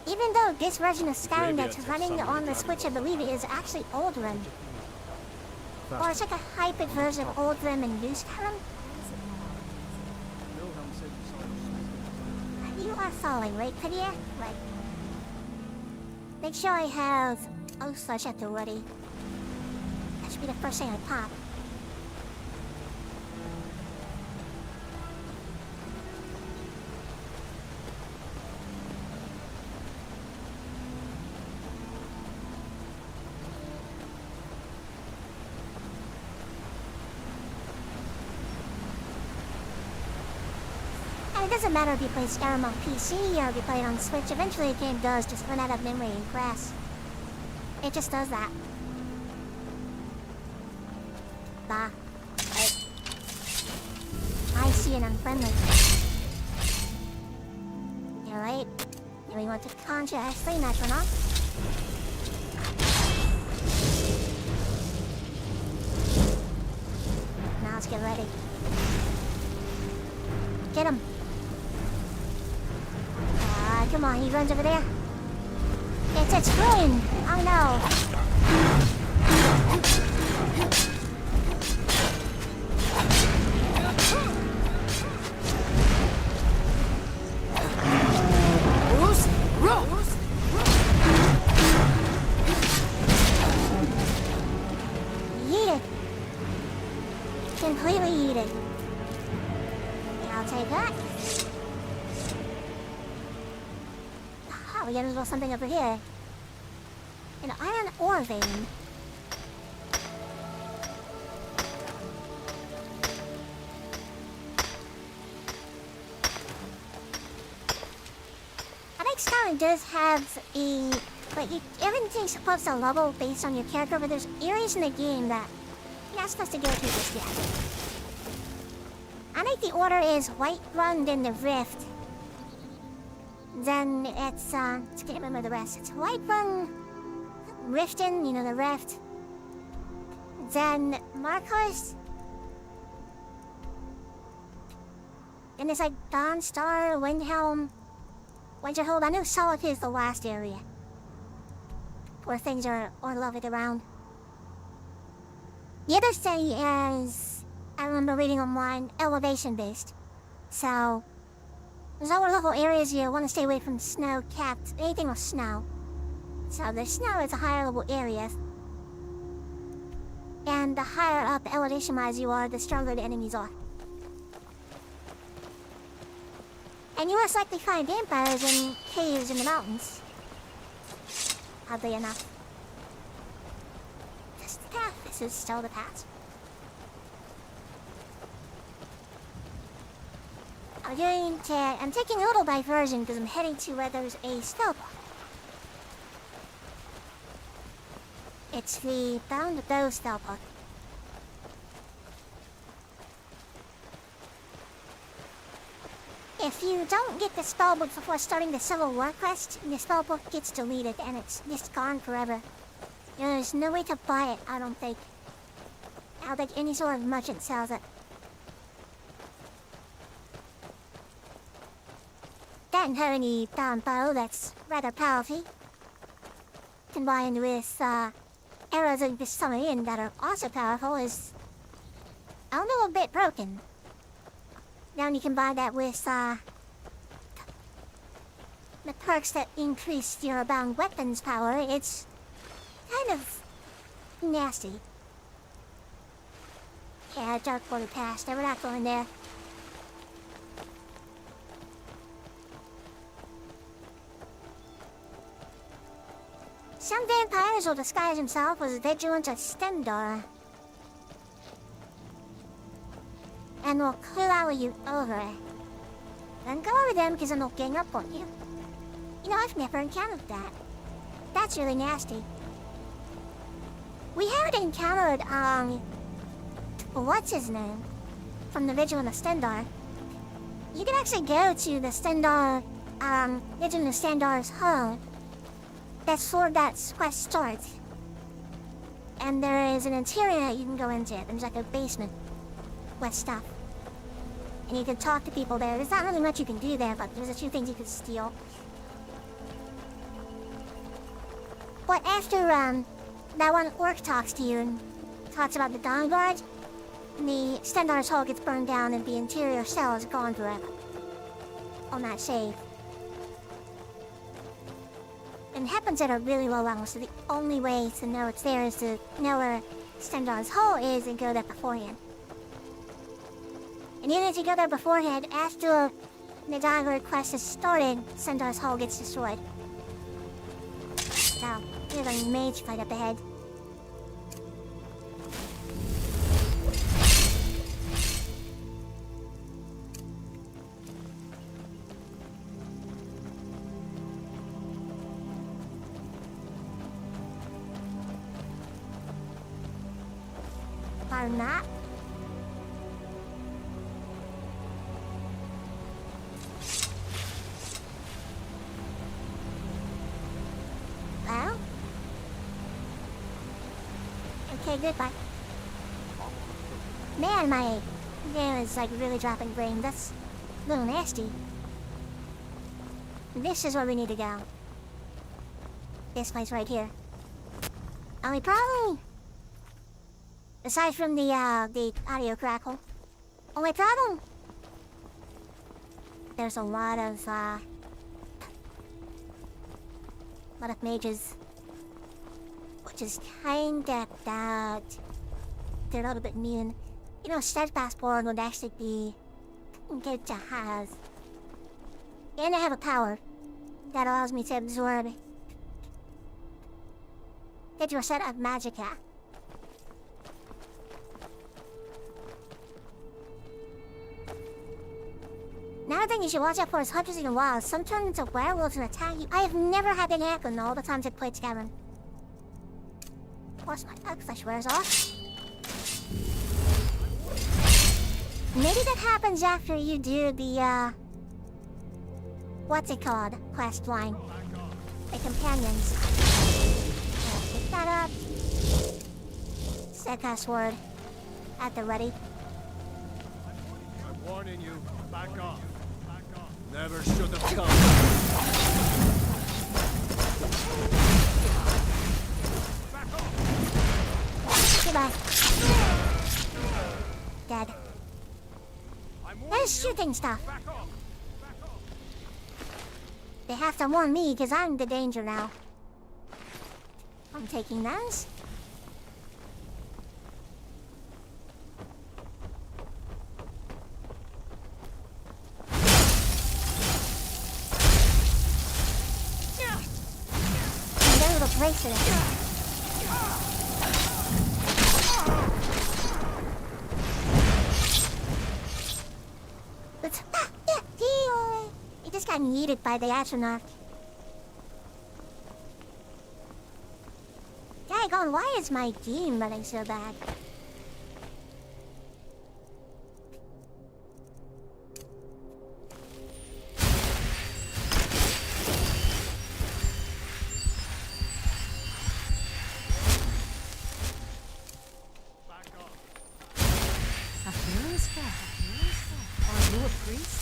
Even though this version of Skyrim that's running on the Switch, I believe it is actually Whiterun. Or it's like a hybrid version of Whiterun and new Skyrim. You are following, right, Lydia? Right. Make sure I have Oathslash at the ready. That should be the first thing I pop. It doesn't matter if you play Skyrim on PC or if you play it on Switch, eventually the game does just run out of memory and crash. It just does that. Bah. I see an unfriendly. You're right. Do we want to conjure Ashley natural off? Now let's get ready. Get him. Come on, he runs over there. It's a twin! Oh no! Yeeted. Completely yeeted. I'll take that. We got a little something over here. An iron ore vein. I think Skyrim does have a... Like, everything's supposed to level based on your character, but there's areas in the game that you're not supposed to go to just yet. I think the order is Whiterun, then the Rift. Then it's, I can't remember the rest. It's Whiterun, Riften, you know, the Rift. Then Markhurst. Then it's like Dawnstar, Windhelm, Winterhold. I know Solitude is the last area where things are leveled around. The other thing is, I remember reading online, elevation based. So, lower level areas you want to stay away from snow-capped, anything with snow. So the snow is a higher level area. And the higher up elevation-wise you are, the stronger the enemies are. And you most likely find vampires in caves in the mountains. Oddly enough. This is the path. This is still the path. I'm taking a little diversion because I'm heading to where there's a spell book. It's the Bound of Bow spell book. If you don't get the spellbook before starting the Civil War quest, the spellbook gets deleted and it's just gone forever. You know, there's no way to buy it, I don't think. I don't think any sort of merchant sells it. That having a bound bow that's rather powerful, combined with arrows of Sumerian that are also powerful, is a little bit broken. Now when you combine that with the perks that increase your bound weapons power, it's kind of nasty. Yeah, Dark Border Pass, we're not going there. Some vampires will disguise himself as Vigilance of Stendar. And will claw you over. Then go over them because then they'll gang up on you. You know, I've never encountered that. That's really nasty. We haven't encountered, what's his name? From the Vigilance of Stendar. You can actually go to the Stendar, Vigilance of Stendar's home. That's where that quest starts. And there is an interior that you can go into. There's like a basement with stuff. And you can talk to people there. There's not really much you can do there, but there's a few things you can steal. But after that one orc talks to you and talks about the Dawn Guard, the Stendar's hull gets burned down and the interior cell is gone forever. On that save. And it happens at a really low level, so the only way to know it's there is to know where Stendar's hull is and go there beforehand. And even if you go there beforehand, after the Dawn Guard quest is started, Stendar's hull gets destroyed. So, there's a mage fight up ahead. Pardon that. Well? Okay, goodbye. Man, my game is like really dropping brain. That's a little nasty. This is where we need to go. This place right here. Only problem, aside from the audio crackle, only problem, there's a lot of mages, which is kinda bad. They're a little bit mean. You know, steadfast board would actually be good to have. And I have a power that allows me to absorb 50% of magicka. Another thing you should watch out for is hunters in the wild. Some turn into werewolves and attack you. I have never had that happen all the times I've played Skyrim. Of course, my bug flesh wears off. Maybe that happens after you do the, what's it called? Quest line. The companions. Pick that up. Steadfast sword. At the ready. I'm warning you, back off. Never should have come. Back off. Goodbye. Dead. There's shooting stuff. They have to warn me because I'm the danger now. I'm taking those. And a little bracelet. He just got yeeted by the Atronach. Daggone, why is my game running so bad? A hero's back. Are you a priest?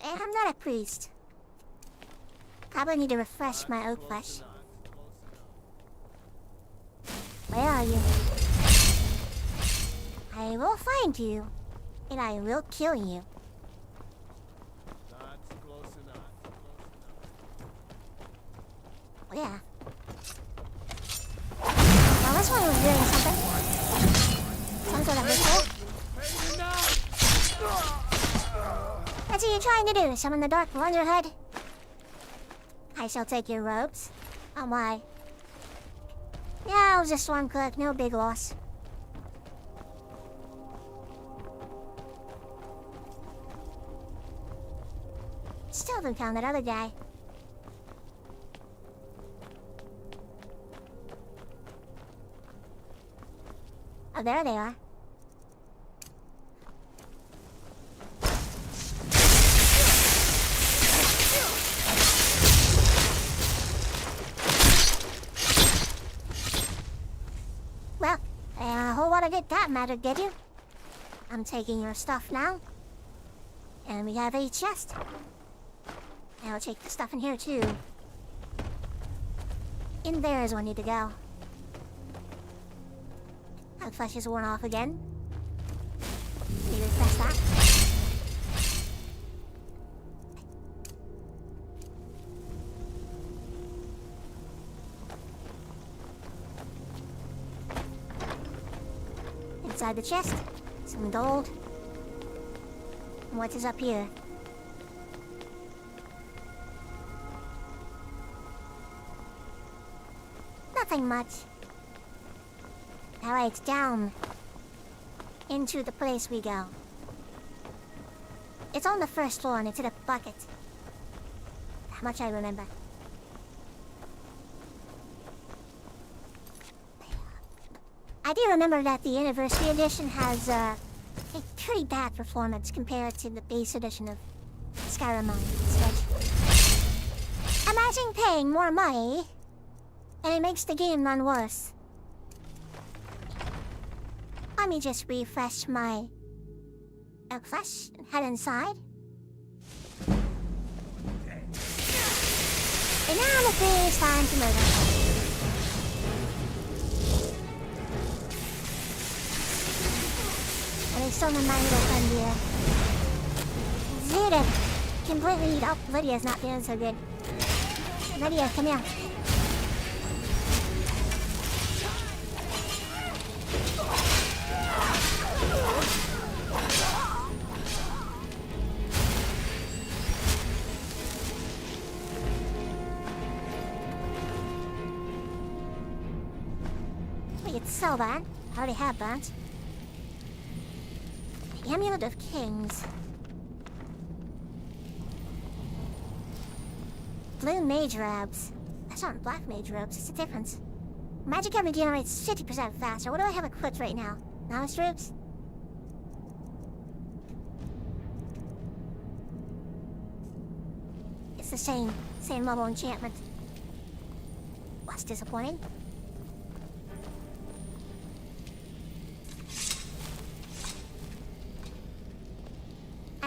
I'm not a priest. Probably need to refresh my oak flesh. Where are you? I will find you, and I will kill you. That's close enough. Oh, yeah. Well, this one was doing something. Some sort of ritual. What's you trying to do? Summon the Dark Wanderhood? I shall take your robes. Oh my. Yeah, it was a storm cloak, no big loss. Still haven't found that other guy. Oh, there they are. Well, a whole lot of good that mattered, did you? I'm taking your stuff now. And we have a chest. And I'll take the stuff in here too. In there is where I need to go. Our flesh is worn off again. Need to refresh that. Inside the chest, some gold. And what is up here? Nothing much. Alright, down. Into the place we go. It's on the first floor and it's in a bucket. How much I remember. I do remember that the Anniversary Edition has a pretty bad performance compared to the base edition of Skyrim on Switch. Imagine paying more money and it makes the game run worse. Let me just refresh my flesh and head inside. And now the day is time to murder. And I summon my little friend here. Zooted! Completely. Oh, Lidya's not doing so good. Lidya, come here. We could sell that. I already have that. The Amulet of Kings. Blue mage robes. That's not black mage robes, it's a difference. Magic armor generates 50% faster. What do I have equipped right now? Novice robes? It's the same level enchantment. That's disappointing.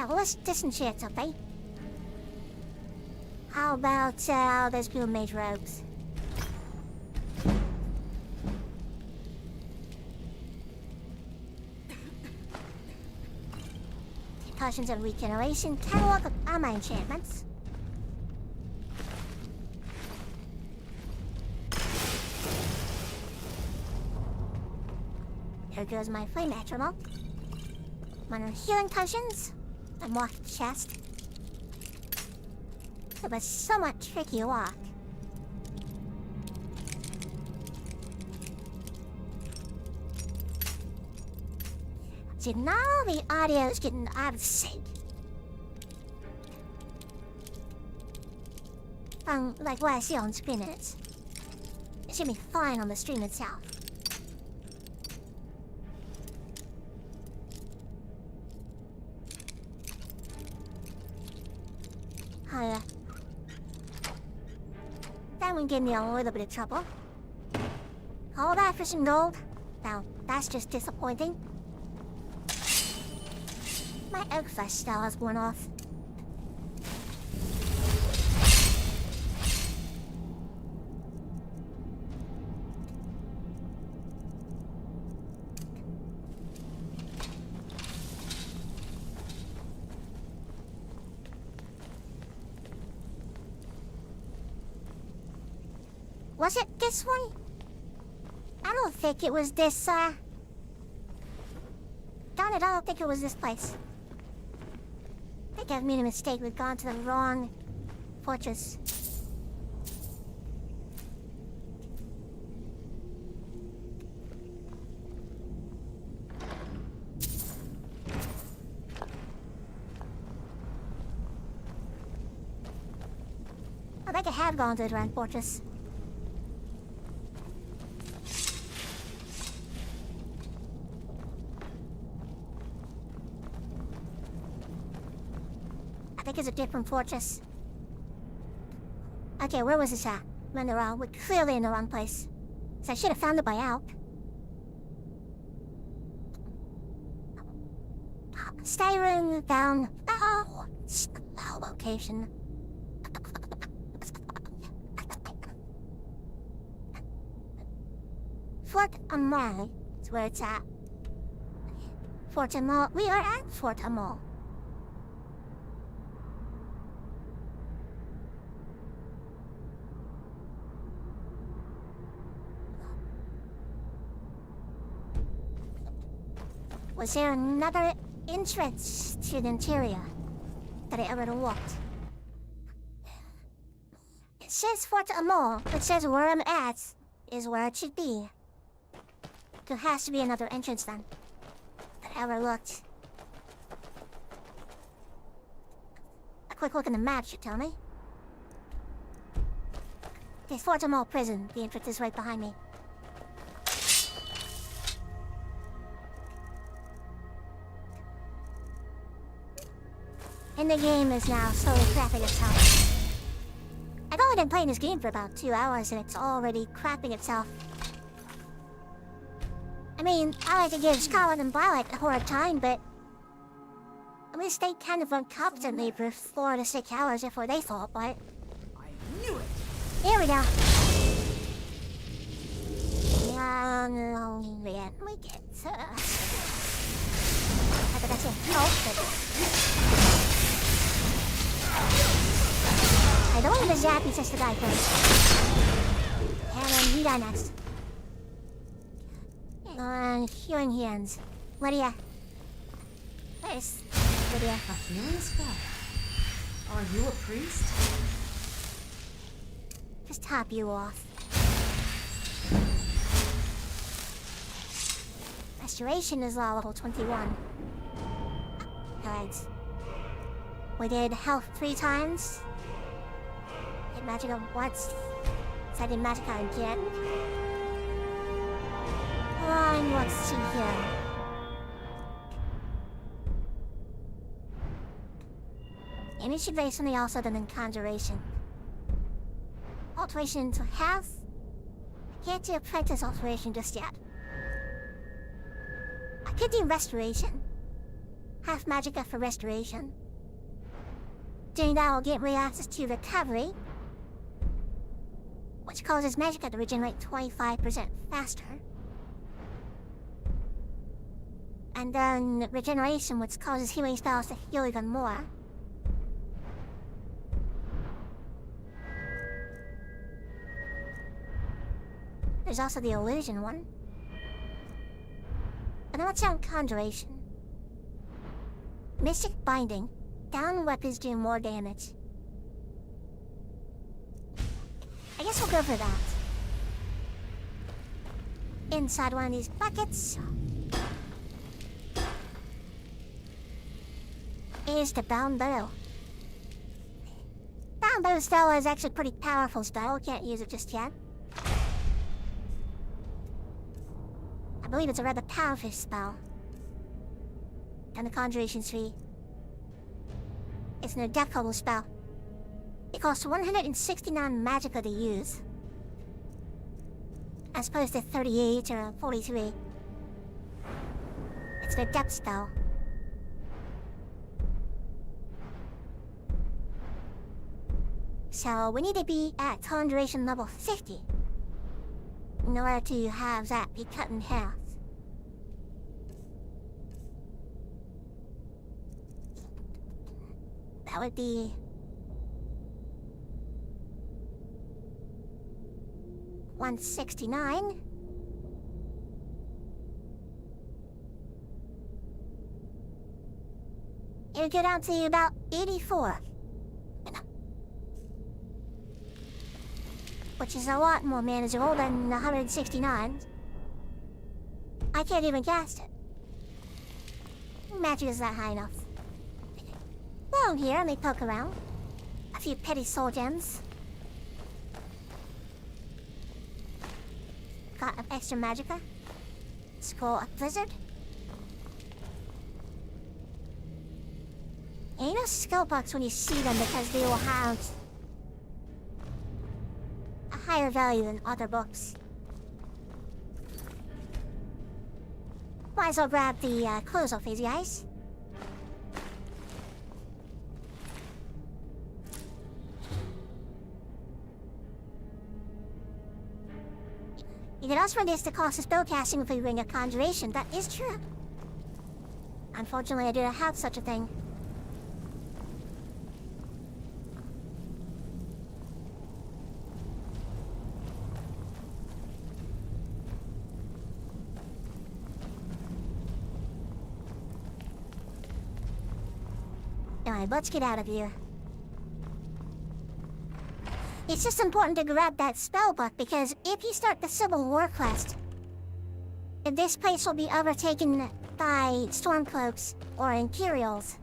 Well, let's disenchant something. How about those blue mage robes? potions of regeneration, catalog of armor enchantments. Here goes my flame attribute. Minor healing potions. Unlocked chest. It was somewhat tricky to walk. See, now the audio is getting out of sync. Like what I see on screen it should be fine on the stream itself. Oh yeah. That one gave me a little bit of trouble. All that for some gold? Now, that's just disappointing. My oak flesh style has worn off. Was it this one? I don't think it was this, Darn it, I don't think it was this place. I think I've made a mistake. We've gone to the wrong fortress. I think I have gone to the wrong fortress. I think it's a different fortress. Okay, where was this at? We're clearly in the wrong place. So I should have found it by now. Skyrim down. Oh, slow location. Fort Amal is where it's at. Fort Amal. We are at Fort Amal. Was there another entrance to the interior that I ever walked? It says Fort Amal, but says where I'm at is where it should be. There has to be another entrance then that I ever looked. A quick look in the map should tell me. There's Fort Amal prison. The entrance is right behind me. And the game is now slowly crapping itself. I've only been playing this game for about 2 hours and it's already crapping itself. I mean, I like to give Scarlet and Violet a hard time, but at least they kind of incompetently for 4 to 6 hours before they fall apart. I knew it! Here we go. Yeah, we get I think that's it. Oh, I don't want to zap just the guy first. And then Lidya next. Healing hands. Lidya. Where's Lidya? A healing spell? Are you a priest? Just top you off. Restoration is level 21. Alright. We did health 3 times. Did magic once. So I did magic again. Let's see here. Image basically also done in conjuration. Alteration to health. Can't do apprentice alteration just yet. I could do restoration. Half magicka for restoration. Doing that will get me access to recovery, which causes magicka to regenerate 25% faster. And then regeneration, which causes healing spells to heal even more. There's also the illusion one. And then let's on conjuration. Mystic binding. Down weapons do more damage. I guess we'll go for that. Inside one of these buckets is the bound bow. Bound bow spell is actually a pretty powerful spell. Can't use it just yet. I believe it's a rather powerful spell. And the conjuration tree. It's an adaptable spell. It costs 169 magicka to use, as opposed to 38 or 43. It's an adept spell. So we need to be at conjuration level 50 in order to have that be cut in half. That would be 169. It would go down to about 84. Which is a lot more manageable than 169. I can't even cast it. Magic is not high enough. Down here, let me poke around. A few petty soul gems. Got an extra magicka. Scroll of Blizzard. And you know skill bucks when you see them because they will have a higher value than other books. Might as well grab the clothes off these guys. You can also reduce the cost of spellcasting if we bring a conjuration. That is true. Unfortunately, I do not have such a thing. Alright, let's get out of here. It's just important to grab that spell book because if you start the Civil War quest, this place will be overtaken by Stormcloaks or Imperials,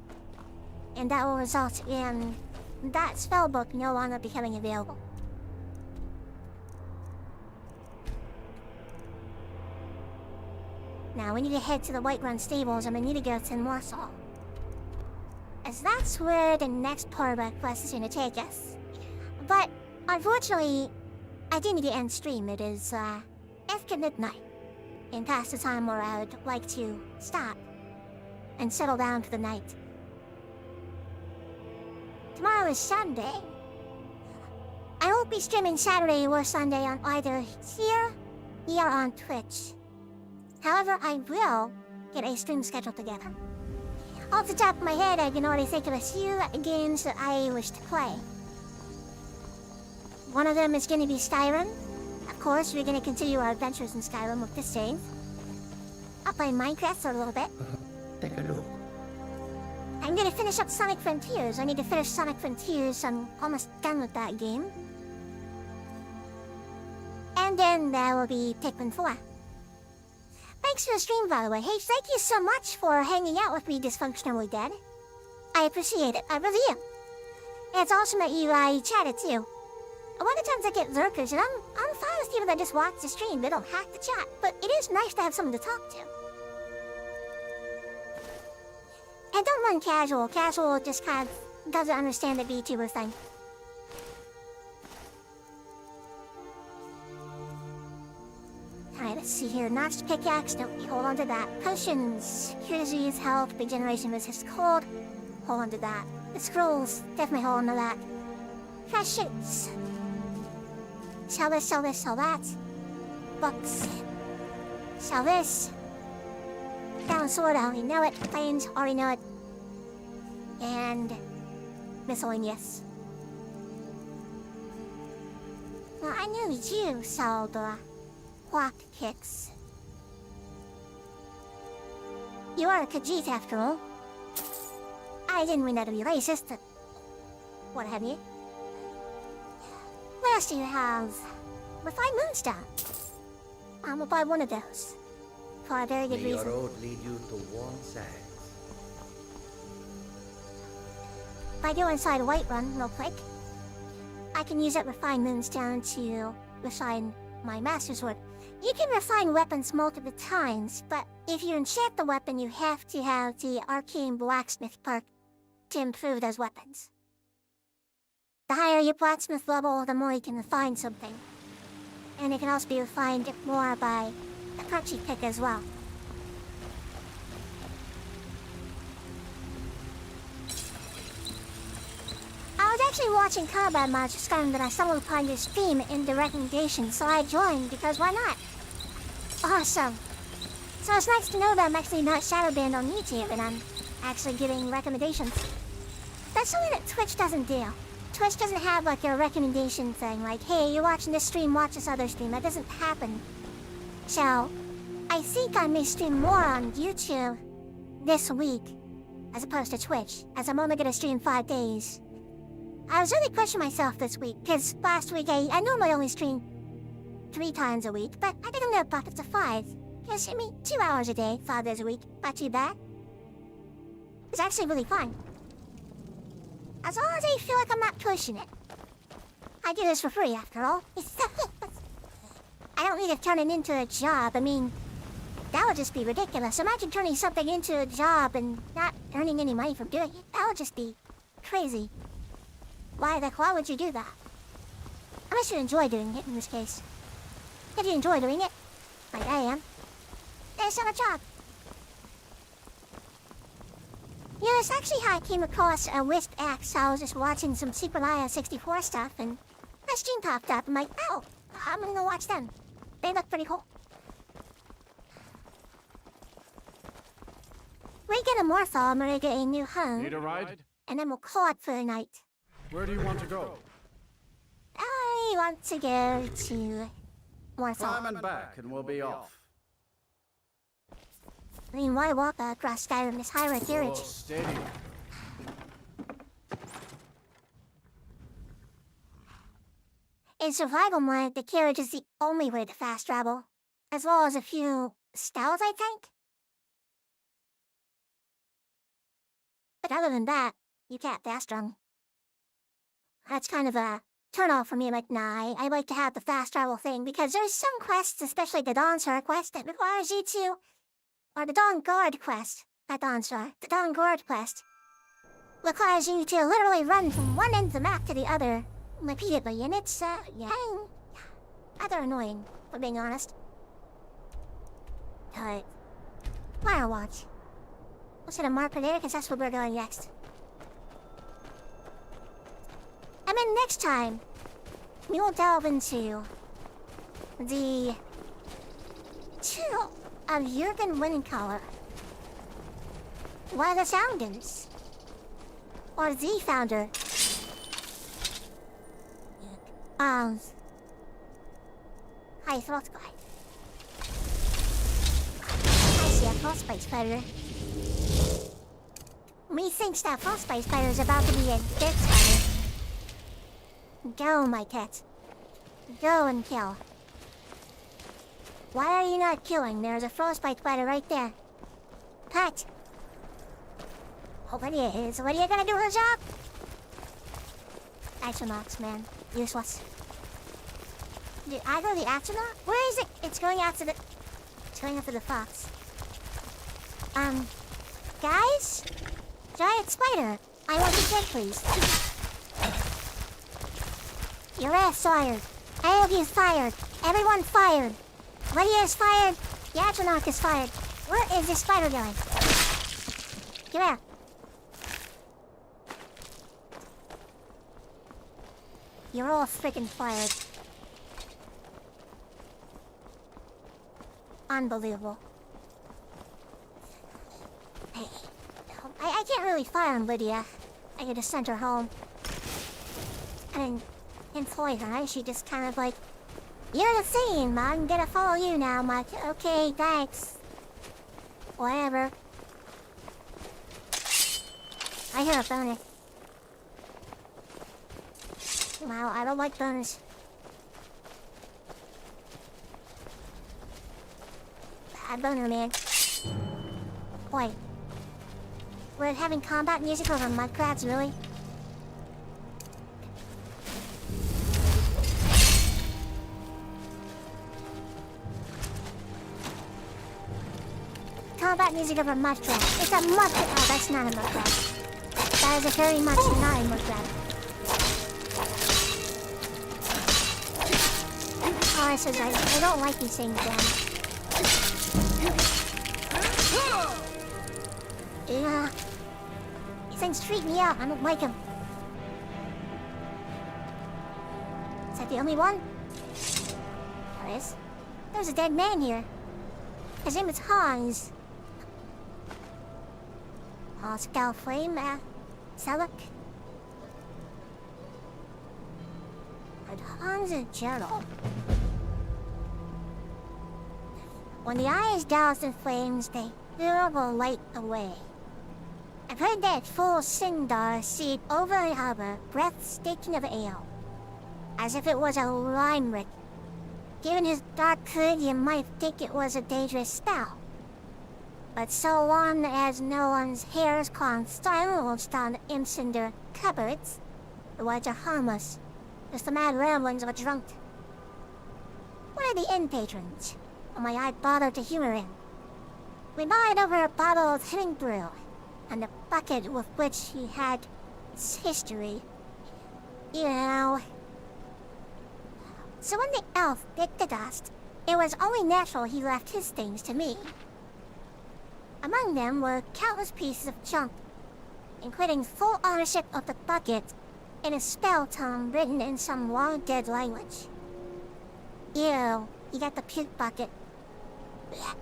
and that will result in that spell book no longer becoming available. Now we need to head to the Whiterun stables and we need to go to Morsal, as that's where the next part of our quest is going to take us. But unfortunately, I do need to end stream. It is after midnight, and past the time where I would like to stop and settle down for the night. Tomorrow is Sunday. I won't be streaming Saturday or Sunday on either here or on Twitch. However, I will get a stream schedule together. Off the top of my head, I can already think of a few games that I wish to play. One of them is going to be Skyrim. Of course, we're going to continue our adventures in Skyrim with this save. I'll play Minecraft for a little bit. Take a look. I'm going to finish up Sonic Frontiers. I need to finish Sonic Frontiers. I'm almost done with that game. And then there will be Pikmin 4. Thanks for the stream, by the way. Hey, thank you so much for hanging out with me, Dysfunctionally Dead. I appreciate it. I really do. And it's awesome that you chatted, too. A lot of times I get lurkers, and I'm fine with people that just watch the stream. They don't hack the chat, but it is nice to have someone to talk to. And don't run casual. Casual just kind of doesn't understand the VTuber thing. Alright, let's see here. Notched pickaxe. Nope, hold on to that. Potions. Cure disease, health, regeneration, resist cold. Hold on to that. The scrolls. Definitely hold on to that. Fresh shoots. Sell this, sell that. Books. Sell this. Down sword, I already know it. Planes, already know it. And miscellaneous. Well, I knew you saw the walk kicks. You are a Khajiit after all. I didn't mean that to be racist, but what have you? What else do you have? Refined moonstone. I will buy one of those. For a very good May your reason. road lead you to warm sands. If I go inside Whiterun real quick, I can use that refined moonstone to refine my master sword. You can refine weapons multiple times, but if you enchant the weapon, you have to have the arcane blacksmith perk to improve those weapons. The higher your blacksmith level, the more you can refine something. And it can also be refined more by the perks you pick as well. I was actually watching combat mods for Skyrim that I stumbled upon your stream in the recommendations, so I joined because why not? Awesome. So it's nice to know that I'm actually not shadow banned on YouTube and I'm actually giving recommendations. That's something that Twitch doesn't do. Twitch doesn't have like a recommendation thing like, hey, you're watching this stream, watch this other stream. That doesn't happen. So, I think I may stream more on YouTube this week as opposed to Twitch, as I'm only gonna stream 5 days. I was really pushing myself this week, because last week I normally only stream 3 times a week, but I think I'm gonna buck it to 5. Because, I mean, 2 hours a day, 5 days a week, not too bad. It's actually really fun. As long as I feel like I'm not pushing it. I do this for free, after all. I don't need to turn it into a job. I mean, that would just be ridiculous. Imagine turning something into a job and not earning any money from doing it. That would just be crazy. Why would you do that? Unless you enjoy doing it, in this case. If you enjoy doing it, like I am, then it's not a job. You know, it's actually how I came across a Wisp axe. I was just watching some Super Mario 64 stuff, and my stream popped up. I'm like, oh, I'm gonna go watch them. They look pretty cool. We get a Morphle, I'm gonna get a new home. Need a ride? And then we'll call it for the night. Where do you want to go? I want to go to Morphle. Climb and back, and we'll be off. I mean, why walk across Skyrim this high road carriage? Oh, steady. In survival mode, the carriage is the only way to fast travel, as well as a few styles, I think. But other than that, you can't fast run. That's kind of a turn-off for me. I'm like, nah, I like to have the fast travel thing, because there's some quests, especially the Dawnstar quest, that requires you to... Or the Dawn Guard quest, not Dawnstar. The Dawn Guard quest requires you to literally run from one end of the map to the other repeatedly, and it's, yeah, rather annoying, for being honest. Alright. Fire watch. We'll set a marker there, because that's where we're going next. And then next time, we will delve into the Tomb of Jürgen Windcaller. One of the founders. Or the founder. High Hrothgar. I see a frostbite spider. Methinks that frostbite spider is about to be a dead spider. Go, my cat. Go and kill. Why are you not killing? There's a frostbite spider right there. Cut. Oh, what is? What are you gonna do her job? Axonauts, man. Useless. Did I go the Axonaut? Where is it? It's going after the... It's going after the fox. Guys? Giant spider. I want you dead, please. Your ass fired. All of you fired. Everyone fired. Lidya is fired. The Axonaut is fired. Where is this spider going? Come here. You're all freaking fired. Unbelievable. I can't really fire on Lidya. I could just send her home. I didn't employ her. She just kind of like, you're the theme. I'm gonna follow you now. I'm like, okay, thanks. Whatever. I hear a boner. Wow, I don't like boners. Bad boner, man. Wait. We're having combat music over mudcrabs, really? Combat music over mudcrab. It's a mudcrab. Oh, that's not a mudcrab. That is a very much not a mudcrab. Oh, I says I don't like these things, then. Yeah. These things freak me out. I don't like them. Is that the only one? There is. There's a dead man here. His name is Hans. Skull Flame, Selleck. And Hans and Jarl. When the eye is doused in flames, they lure the light away. I've heard that full Sindar seed over and over, breathtaking of ale, as if it was a limerick. Given his dark hood, you might think it was a dangerous spell. But so long as no one's hair is silenced on Imcinder cupboards, the words are harmless, just the mad ramblings of a drunk. One of the inn patrons, whom I bothered to humor him. We lied over a bottle of Henning brew, and the bucket with which he had its history. You know. So when the elf picked the dust, it was only natural he left his things to me. Among them were countless pieces of junk, including full ownership of the bucket and a spell tome written in some long-dead language. Ew, you got the puke bucket. Blech.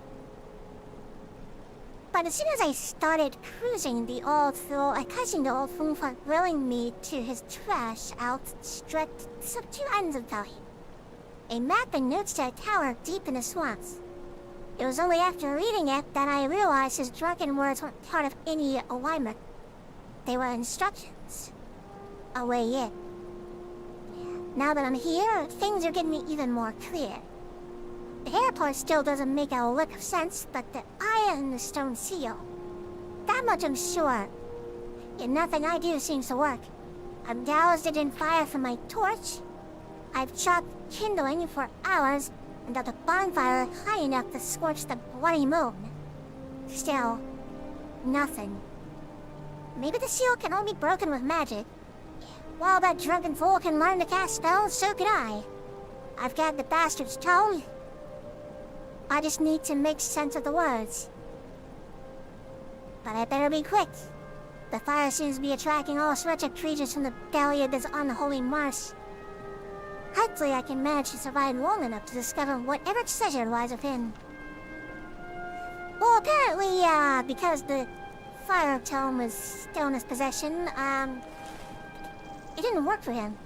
But as soon as I started cruising the old fool, I cussing the old fool for willing me to his trash outstretched some 2 items of value. A map and notes to a tower deep in the swamps. It was only after reading it that I realized his drunken words weren't part of any alignment. They were instructions. A way in. Now that I'm here, things are getting even more clear. The hair part still doesn't make a lick of sense, but the eye and the stone seal. That much I'm sure. Yet nothing I do seems to work. I've doused it in fire from my torch. I've chopped kindling for hours, and built a bonfire high enough to scorch the bloody moon. Still, nothing. Maybe the seal can only be broken with magic. While that drunken fool can learn to cast spells, so can I. I've got the bastard's tome. I just need to make sense of the words. But I better be quick. The fire seems to be attracting all sorts of creatures from the belly of this unholy marsh. Hopefully I can manage to survive long enough to discover whatever treasure lies within. Well, apparently, because the fire tome was still in his possession, it didn't work for him.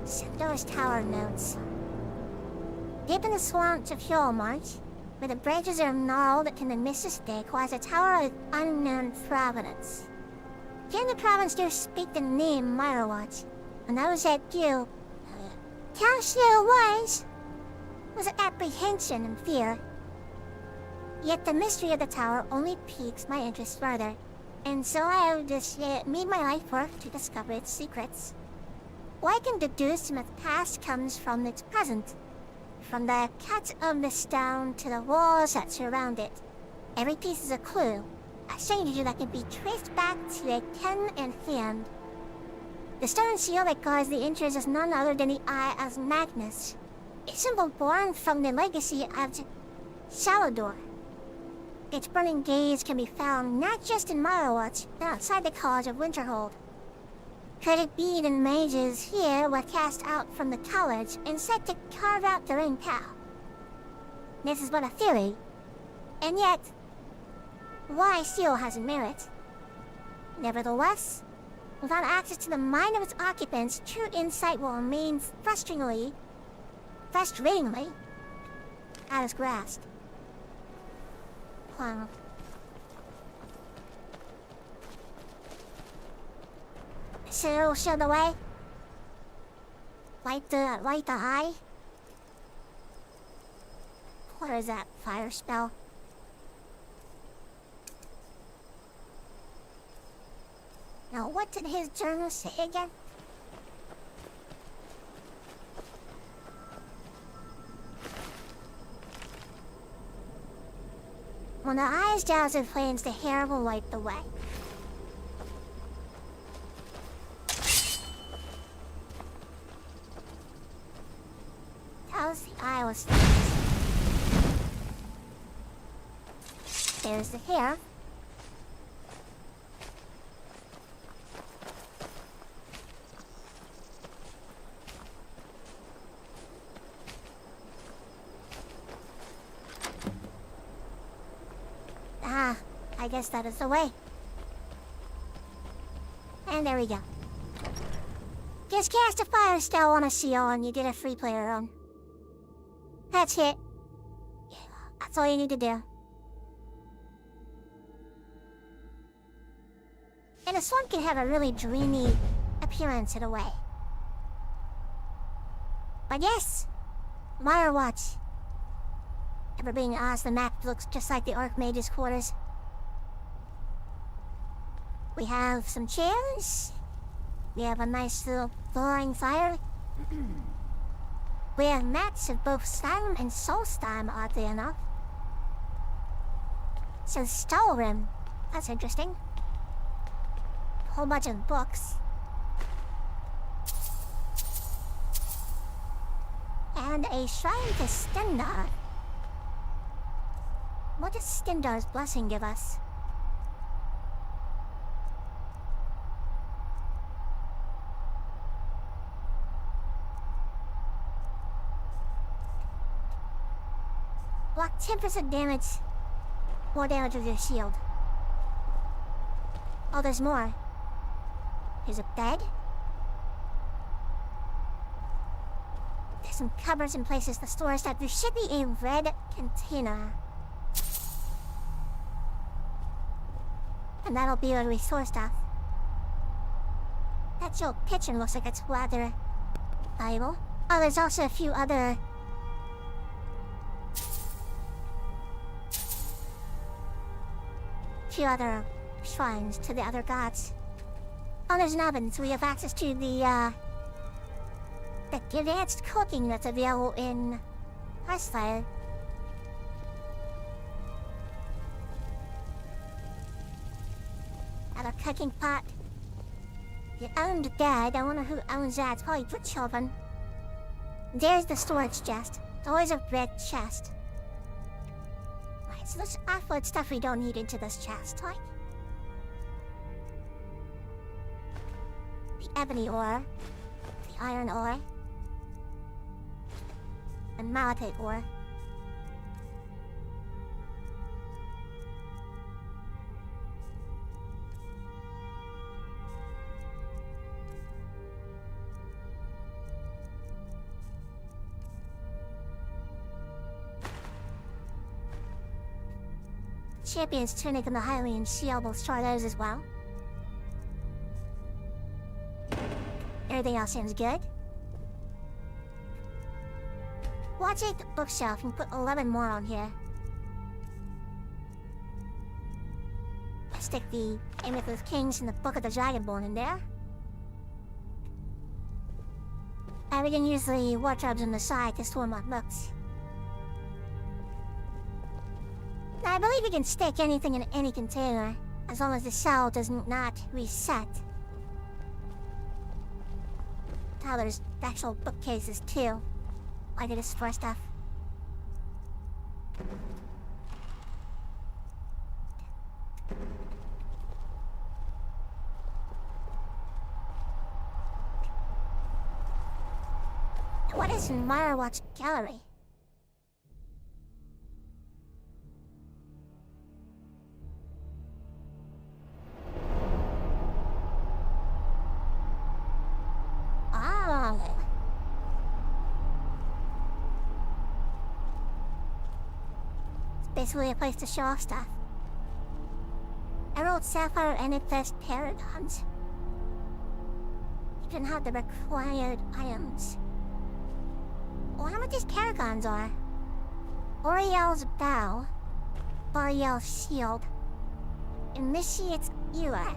Sindor's Tower notes. Deep in the swamps of Hjolmarch, where the branches are gnarled and the mist is thick, lies a tower of unknown provenance. Here in the province do speak the name Myrewatch, and those that do cast their ways with apprehension and fear. Yet the mystery of the tower only piques my interest further, and so I have just made my life work to discover its secrets. What I can deduce from its past comes from its present. From the cut of the stone to the walls that surround it. Every piece is a clue, a signature that can be traced back to a pen and hand. The stone seal that guards the entrance is none other than the Eye of Magnus, a symbol born from the legacy of Salador. Its burning gaze can be found not just in Morrowind, but outside the College of Winterhold. Could it be the mages here were cast out from the college and set to carve out their own path? This is but a theory, and yet, why still hasn't merit? Nevertheless, without access to the mind of its occupants, true insight will remain frustratingly at its grasp. Wow. So, show the way. Light the eye. What is that fire spell? Now, what did his journal say again? When the eyes douse in flames, the hair will light the way. How's the eye was There's the hair. I guess that is the way. And there we go. Just cast a fire spell on a seal and you get a free player run. That's it. That's all you need to do. And the swamp can have a really dreamy appearance in a way. But yes, Morrowind. Ever being honest, the map looks just like the Archmage's quarters. We have some chairs. We have a nice little roaring fire. We have mats of both Skyrim and Solstheim, oddly enough. So Skyrim, that's interesting. A whole bunch of books. And a shrine to Stendar. What does Stendar's blessing give us? Block 10% damage. More damage with your shield. Oh, there's more. Here's a bed. There's some cupboards and places to store stuff. There should be a red container. And that'll be where we store stuff. That old kitchen looks like it's rather valuable. Oh, there's also a few other shrines to the other gods. Oh, there's an oven, so we have access to the advanced cooking that's available in Hearthfire. Another cooking pot. The owned dad, I wonder who owns that. It's probably your children. There's the storage chest. It's always a red chest. Right, so let's offload stuff we don't need into this chest, like the ebony ore, the iron ore, and malachite ore. Champion's tunic and the Hylian shield will store those as well. Everything else seems good. We'll take the bookshelf and put 11 more on here. I'll stick the Emanating Kings and the Book of the Dragonborn in there. And we can use the wardrobes on the side to store more books. Now, I believe we can stick anything in any container, as long as the cell does not reset. Oh, there's actual bookcases too. Why did it store stuff? was in Meyerwatt's gallery. Oh. It's basically a place to show off stuff. Emerald, sapphire, amethyst, paragons. You can have the required items. I wonder what these paragons are. Oriel's bow, Bariel's shield, initiates era.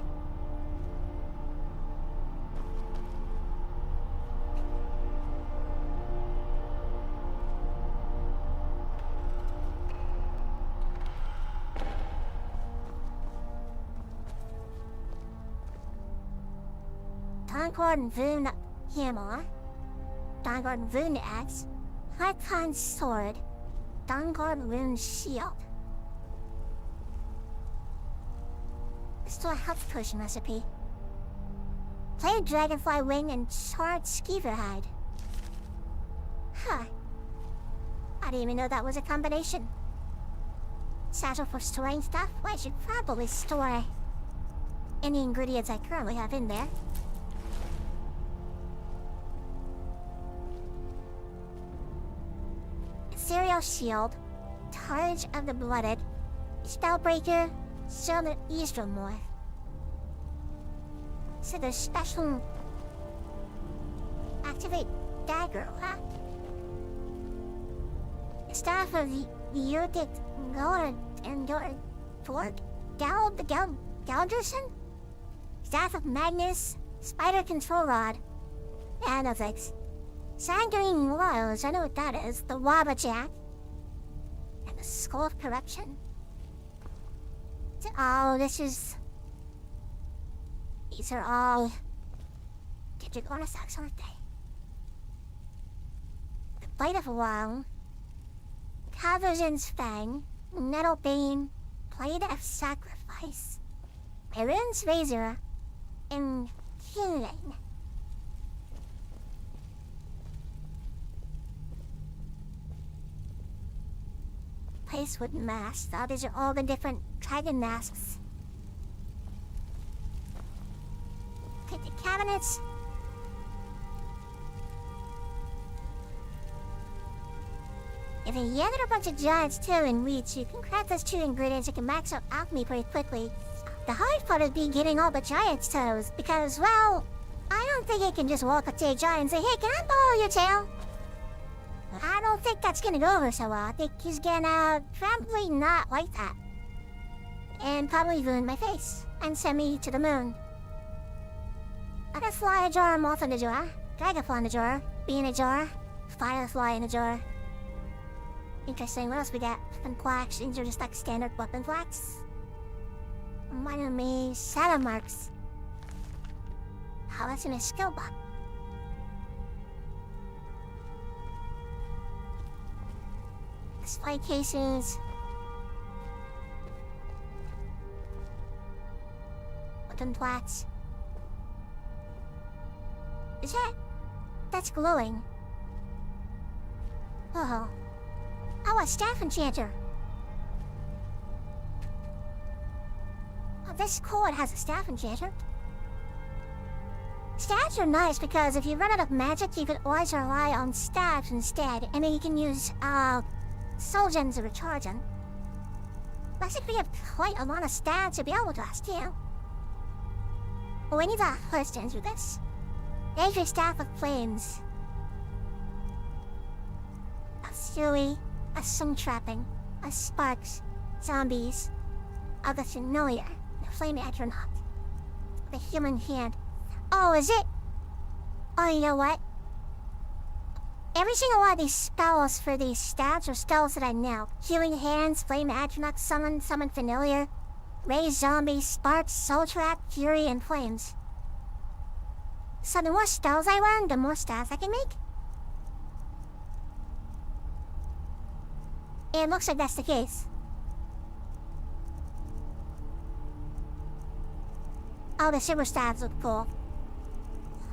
Dawnguard Rune Hammer, Dawnguard Rune Axe, Harkon's Sword, Dawnguard Rune Shield. Still a health potion recipe. Plain dragonfly wing and charred skeever hide. Huh. I didn't even know that was a combination. Satchel for storing stuff? Well, I should probably store any ingredients I currently have in there. Serial Shield, Targe of the Blooded, Spellbreaker, Southern Eastermore. So there's special... Activate Dagger, huh? Staff of the Yurdic Gord and Fort Galderson? Staff of Magnus, Spider Control Rod, Anothics. Sanguine Wiles, I know what that is. The Wabbajack. And the Skull of Corruption. Oh, this is... These are all... Digit artifacts, aren't they? The Bite of Wong. Caverzin's Fang. Nettlebane. Blade of Sacrifice. Erin's Razor. And Healing. Placewood masks. Oh, these are all the different dragon masks. Take the cabinets. If you gather a bunch of giants too and wheats, you can craft those 2 ingredients that can max out alchemy pretty quickly. The hard part is getting all the giants' toes, because, well, I don't think you can just walk up to a giant and say, hey, can I borrow your tail? I don't think that's gonna go over so well. I think he's gonna probably not like that. And probably ruin my face and send me to the moon. Butterfly in a jar, moth in a jar, dragonfly in a jar, bee in a jar, firefly in a jar. Interesting, what else we got? Weapon quacks, these are just like standard weapon quacks. Minor me, shadow marks. Oh, that's in a skill book. Display cases. Button plats. Is that? That's glowing. Oh. Oh, a staff enchanter. Oh, this cord has a staff enchanter. Staffs are nice because if you run out of magic, you can always rely on staffs instead, and then you can use, soul gems to recharge them. Looks like we have quite a lot of stats to be able to last too. But we need to first enter this. There's your staff of flames. A Stewie, a sun trapping, a sparks, zombies, of the familiar, the flame astronaut, the human hand. Oh, is it? Oh, you know what? Every single one of these spells for these stats are spells that I know. Healing Hands, Flame Atronach, Summon Familiar, Raise Zombies, Sparks, Soul Trap, Fury, and Flames. So the more spells I learn, the more stats I can make. It looks like that's the case. Oh, the silver stats look cool.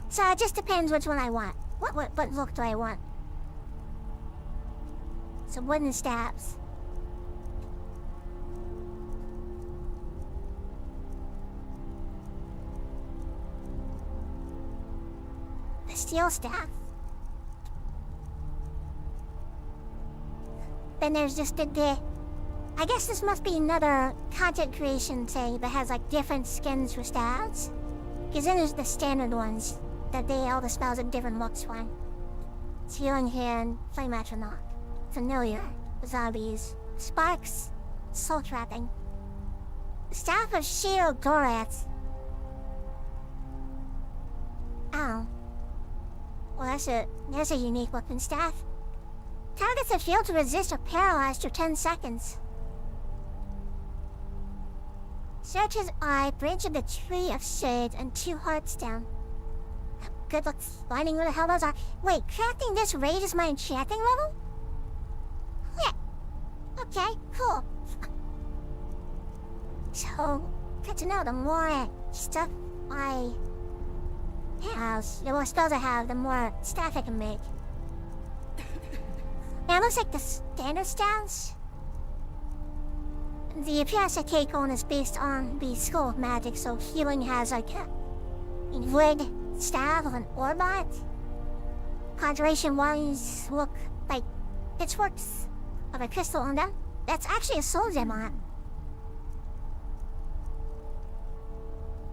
So it just depends which one I want. What look do I want? some wooden staves. The steel staff. Then there's just the I guess this must be another content creation thing that has like different skins for staves. Because then there's the standard ones that all the spells have different looks for. Healing Hand, Flame Atronach, Familiar, Zombies, Sparks, Soul Trapping, Staff of Shield Gorath. Oh. Well, there's a unique weapon staff. Targets are failed to resist or paralyzed for 10 seconds. Searches Eye, Branch of the Tree of Shades, and 2 hearts down. Good luck finding where the hell those are. Wait, crafting this raises my enchanting level? Yeah. Okay, cool. So, good to know, the more stuff I have, the more spells I have, the more staff I can make. Now it looks like the standard staves. The appearance I take on is based on the School of Magic, so healing has like a wood staff of an orbot. Conjuration ones look like pitchforks of a crystal on them. That's actually a soul gem on it.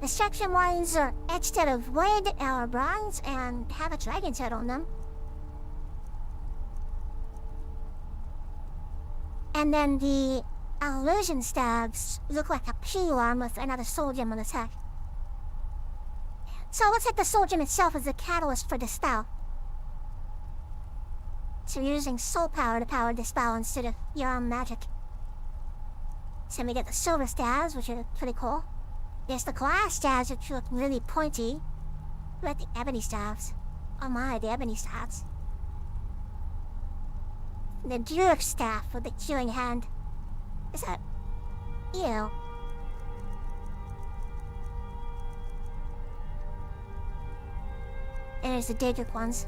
Destruction ones are etched out of wood or bronze and have a dragon's head on them. And then the illusion staves look like a P-worm with another soul gem on the top. So it looks like the soul gem itself is the catalyst for the spell. So you're using soul power to power the spell instead of your own magic. So we get the silver staves, which are pretty cool. There's the glass staves, which look really pointy. We got the ebony staves. Oh my, the ebony staves. The Druid staff with the Healing Hand. Is that... Ew. And there's the Daedric ones.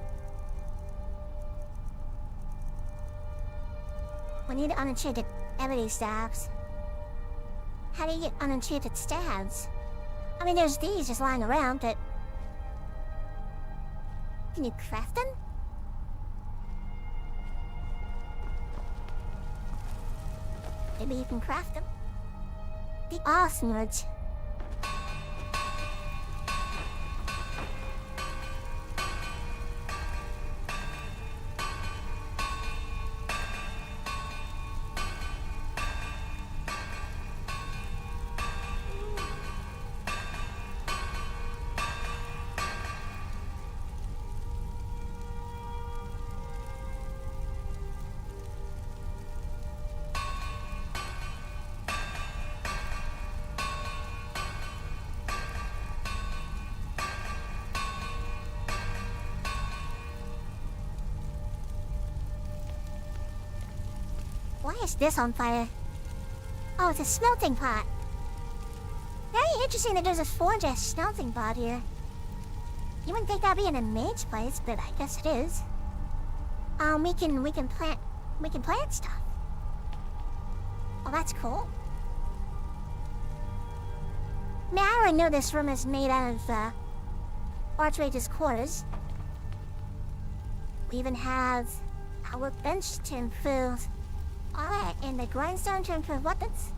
We need unenchanted ebony staves. How do you get unenchanted staves? I mean, there's these just lying around, but... Can you craft them? Maybe you can craft them. The Arsenage. Why is this on fire? Oh, it's a smelting pot. Very interesting that there's a forge smelting pot here. You wouldn't think that'd be in a mage place, but I guess it is. We can plant stuff. Oh, that's cool. Now I already know this room is made out of Archmage's quarters. We even have a workbench to improve. Alright, and the grindstone to improve weapons.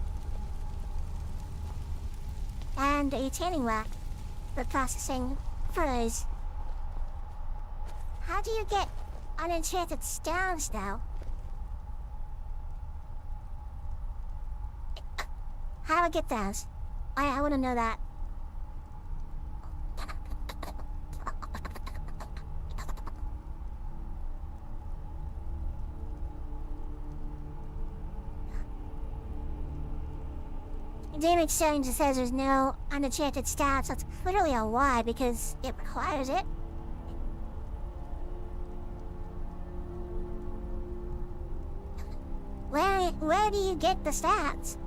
And a tanning rack for processing furrows. How do you get unenchanted stones, though? How do I get those? I want to know that. Damage settings it says there's no unenchanted staff, so it's clearly a lie because it requires it. Where do you get the stats?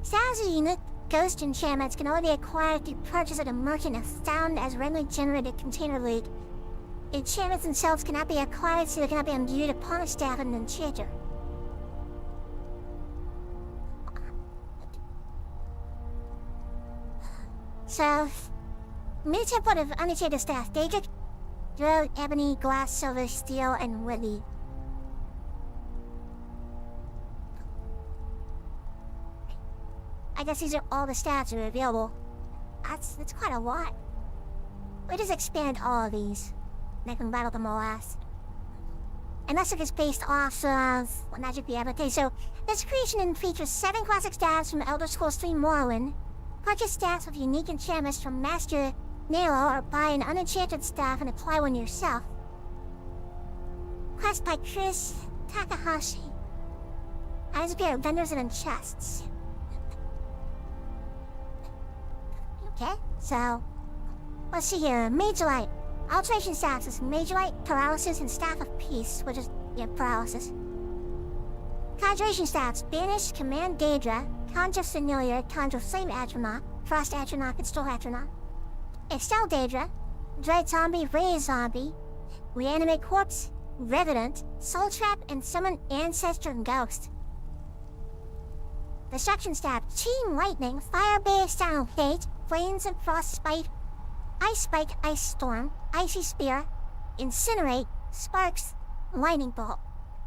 Stats of unique ghost enchantments can only be acquired through purchase at a merchant as found as randomly generated container loot. Enchantments themselves cannot be acquired, so they cannot be imbued upon a staff of an enchanter. So, many template of unenchanted staff: Daedric, Drill, Ebony, Glass, Silver, Steel, and Woody. I guess these are all the stats that are available. That's quite a lot. We just expand all of these. And I can battle them all last. Unless it is based off of what magic we have. Okay, so this creation features 7 classic stats from Elder Scrolls 3 Morrowind. Purchase stats with unique enchantments from Master Nero, or buy an unenchanted staff and apply one yourself. Quest by Chris Takahashi. Items appear at vendors and in chests. Okay, so let's see here. Mage Light. Alteration stats is Mage Light, Paralysis, and Staff of Peace, which is Paralysis. Conjuration stats: Banish, Command Daedra, Conjure Familiar, Conjure Flame Atronach, Frost Atronach, and Storm Atronach. Estelle Daedra, Dread Zombie, Raise Zombie, Reanimate Corpse, Revenant, Soul Trap, and Summon Ancestor and Ghost. Destruction stat: Chain Lightning, Fire-based Sound Hate, Flames and Frost Spike, Ice Spike, Ice Storm, Icy Spear, Incinerate, Sparks, Lightning Bolt.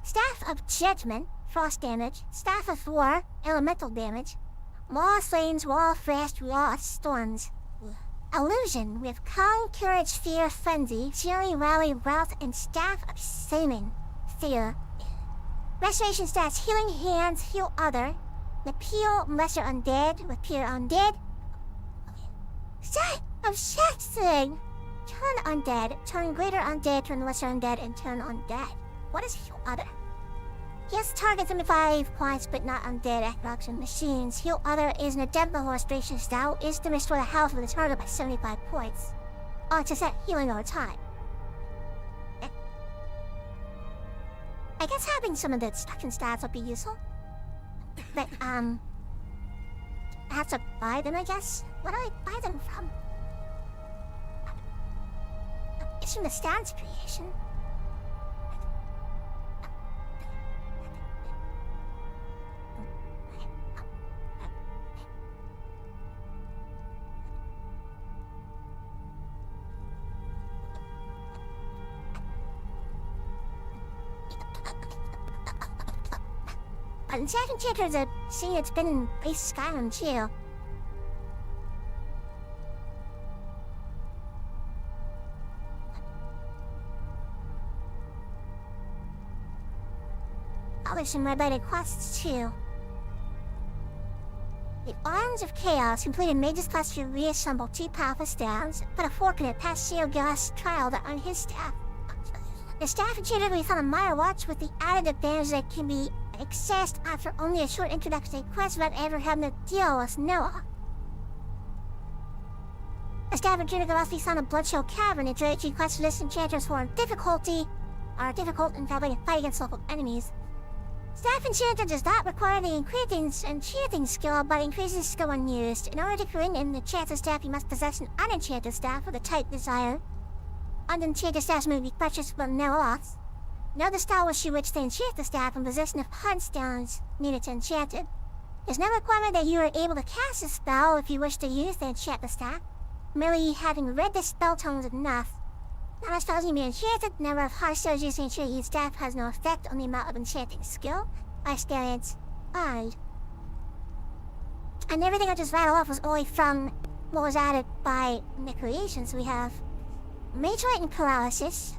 Staff of Judgment, Frost Damage, Staff of War, Elemental Damage, Wall of Flames, Wall of Frost, Wall of Storms. Illusion with Calm, Courage, Fear, Frenzy, Fury, Rally, Wrath, and Staff of Summoning, Fear. Restoration stats: Healing Hands, Heal Other, Appeal, Lesser Undead, with Pure Undead. Stat of Shaxing! Turn Undead, Turn Greater Undead, Turn Lesser Undead, and Turn Undead. What is Heal Other? Yes, target 75 points, but not undead, acrobats, and machines. Heal Other is an adept level restoration style, is to restore the health of the target by 75 points. Or to set healing over time. I guess having some of the destruction stats would be useful. But, I have to buy them, I guess? Where do I buy them from? It's from the stats creation. Second chapter is a scene that's been in base Skyrim too. Oh, there's some red-lighted quests too. The Arms of Chaos completed Mage's quest to reassemble 2 powerful staffs, put a fork in it past Seogas' trial that on his staff. The staff enchanted will be found on Mire Watch with the added advantage that can be accessed after only a short introductory quest without ever having to deal with Noah. The staff enchanted can also be found in Bloodshell Cavern. Introductory quests for this enchanter's form difficulty are difficult and probably to fight against local enemies. Staff Enchanter does not require the enchanting skill, but increases skill when used. In order to create an enchanted staff, you must possess an unenchanted staff with a type desired. Unenchanted staffs may be purchased with no loss. Know the style with which to enchant the staff and possession of hunt stones needed to enchant it. There's no requirement that you are able to cast a spell if you wish to use the enchant the staff. Merely having read the spell tone is enough. Not all spells can be enchanted. The number of hard stones used to enchant each staff has no effect on the amount of enchanting skill. By experience, and everything I just rattled off was only from what was added by the creations. We have Mage Light and Paralysis,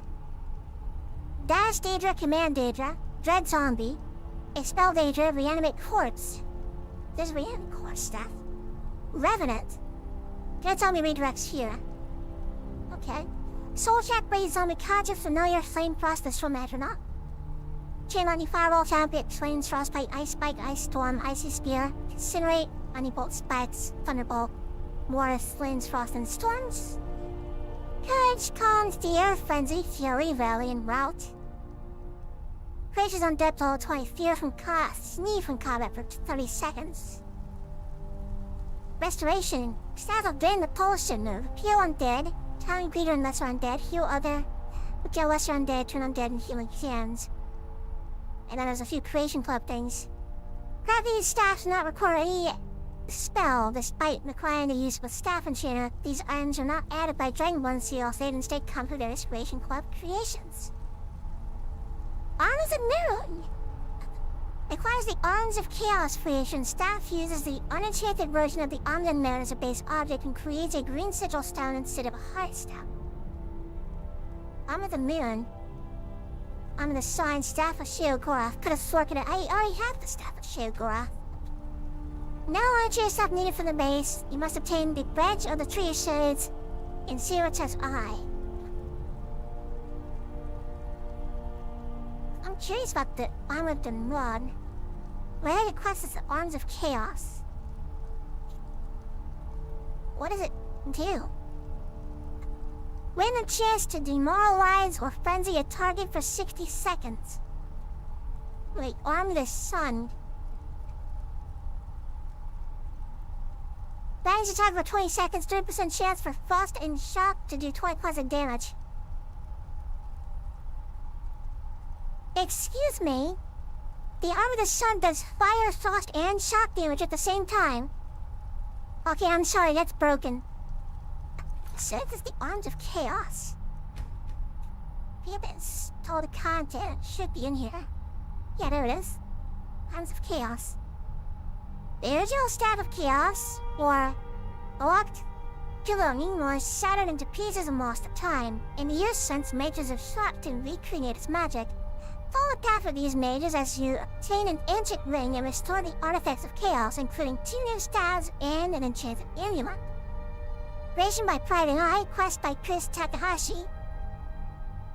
Dash Daedra, Command Daedra, Dread Zombie, Expel Daedra, Reanimate Corpse. There's Reanimate Corpse staff. Revenant. Dread Zombie redirects here. Okay. Soul Trap, Raise Zombie, Conjure Familiar, Flame Frost, the Storm Atronach. Chain Lightning, Fireball, Champion, Flames, Frostbite, Ice Spike, Ice Storm, Icy Spear, Incinerate, Lightning Bolt, Spikes, Thunderbolt, Morris, Flames, Frost, and Storms. Courage, Calm, Fear, Frenzy, Fury, Rally, and Rout. Creatures on dead level 20, Fear from Sneeze from combat for 30 seconds. Restoration, staff of Drain the Potion of Heal Undead, Time Greater and Lesser Undead, Heal Other, would kill lesser undead, turn undead, and healing hands. And then there's a few creation club things. Grab these staffs do not require any spell, despite requiring the use of a staff enchanter. These items are not added by Dragonborn seals, they instead come from various creation club creations. Arms of Mirror requires the Arms of Chaos creation. Staff uses the unenchanted version of the Arms of Mirror as a base object and creates a green sigil stone instead of a heart stone. Arm of the Mirror. Arm of the Sign, Staff of Sheogorath. Could have sworn it. I already have the Staff of Sheogorath. No archery stuff needed for the base. You must obtain the branch of the tree shades in Sirita's eye. I'm curious about the Arm of the Mud. Where it requests the Arms of Chaos. What does it do? Win a chance to demoralize or frenzy a target for 60 seconds. Wait, Arm of the Sun. Banish the target for 20 seconds, 30% chance for frost and shock to do 20 points of damage. Excuse me? The Arm of the Sun does fire, frost, and shock damage at the same time. Okay, I'm sorry, that's broken. So this is the Arms of Chaos. If you haven't told the content, it should be in here. Yeah, there it is. Arms of Chaos. The original Staff of Chaos, or locked, belonging, was shattered into pieces most of the time. In the years since, mages have sought to recreate its magic. Follow the path of these mages as you obtain an ancient ring and restore the artifacts of chaos, including 2 new staves and an enchanted amulet. Creation by Pride and Eye, quest by Chris Takahashi.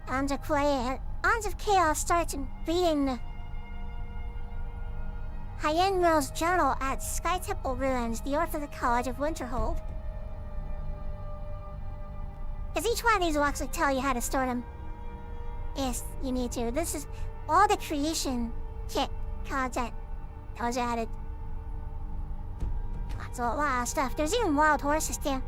Arms of Chaos starts in reading Hyenro's journal at Sky Temple Ruins, the Orphan of the College of Winterhold. Because each one of these will actually tell you how to store them. Yes, you need to. This is all the creation kit content that was added. That's a lot of stuff. There's even wild horses there.